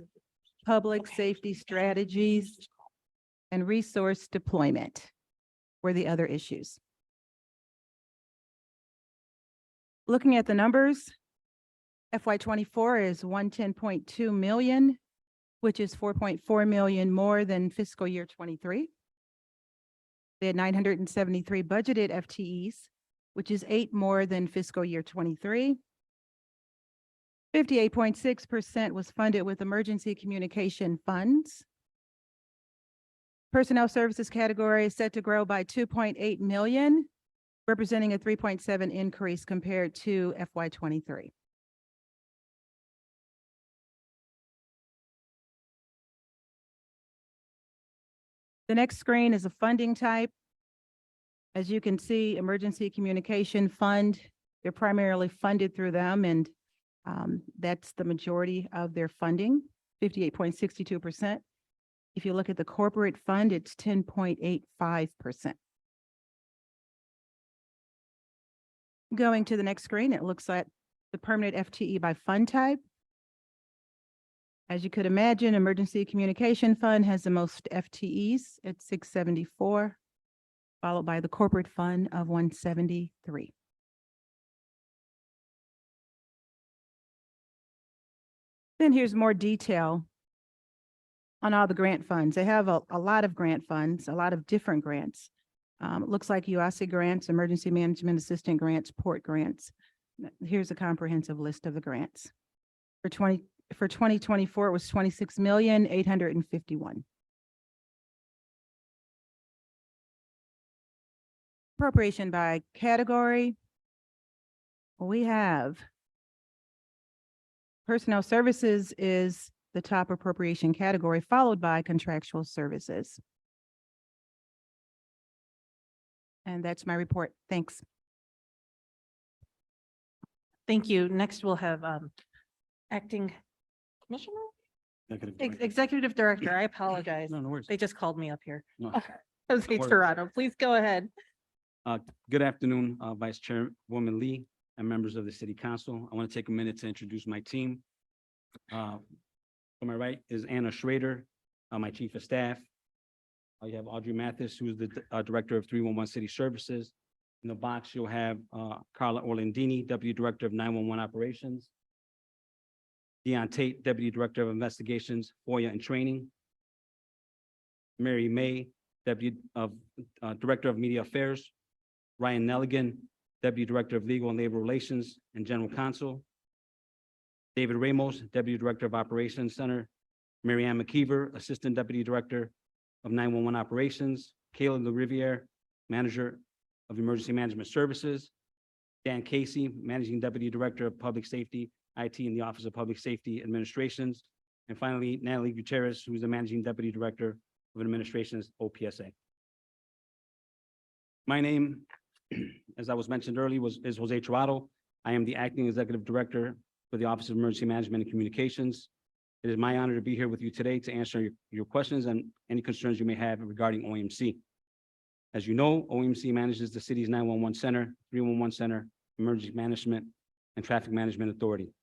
public safety strategies, and resource deployment were the other issues. Looking at the numbers, FY '24 is 110.2 million, which is 4.4 million more than fiscal year '23. They had 973 budgeted FTEs, which is 8 more than fiscal year '23. 58.6% was funded with emergency communication funds. Personnel services category is set to grow by 2.8 million, representing a 3.7 increase compared to FY '23. The next screen is a funding type. As you can see, emergency communication fund, they're primarily funded through them, and that's the majority of their funding, 58.62%. If you look at the corporate fund, it's 10.85%. Going to the next screen, it looks at the permanent FTE by fund type. As you could imagine, Emergency Communication Fund has the most FTEs at 674, followed by the corporate fund of 173. Then here's more detail on all the grant funds. They have a lot of grant funds, a lot of different grants. It looks like UASI grants, Emergency Management Assistant grants, port grants. Here's a comprehensive list of the grants. For 2024, it was 26,851,000. Appropriation by category. We have personnel services is the top appropriation category, followed by contractual services. And that's my report. Thanks. Thank you. Next, we'll have Acting Commissioner? Executive Director, I apologize. No worries. They just called me up here. No. Jose worries. Torado, please go ahead. Good afternoon, Vice Chairwoman Lee and members of the City Council. I want to take a minute to introduce my team. To my right is Anna Schrader, my Chief of Staff. You have Audrey Mathis, who is the Director of 311 City Services. In the box, you'll have Carla Orlandini, Deputy Director of 911 Operations. Deon Tate, Deputy Director of Investigations, FOIA and Training. Mary May, Director of Media Affairs. Ryan Nelligan, Deputy Director of Legal and Labor Relations and General Counsel. David Ramos, Deputy Director of Operations Center. Mary Ann McKeever, Assistant Deputy Director of 911 Operations. Kayla LaRiviere, Manager of Emergency Management Services. Dan Casey, Managing Deputy Director of Public Safety, IT in the Office of Public Safety Administrations. And finally, Natalie Gutierrez, who is the Managing Deputy Director of Administrations, OPSA. My name, as I was mentioned earlier, is Jose Torado. I am the Acting Executive Director for the Office of Emergency Management and Communications. It is my honor to be here with you today to answer your questions and any concerns you may have regarding OEMC. As you know, OEMC manages the city's 911 center, 311 center, emergency management, and traffic management authority.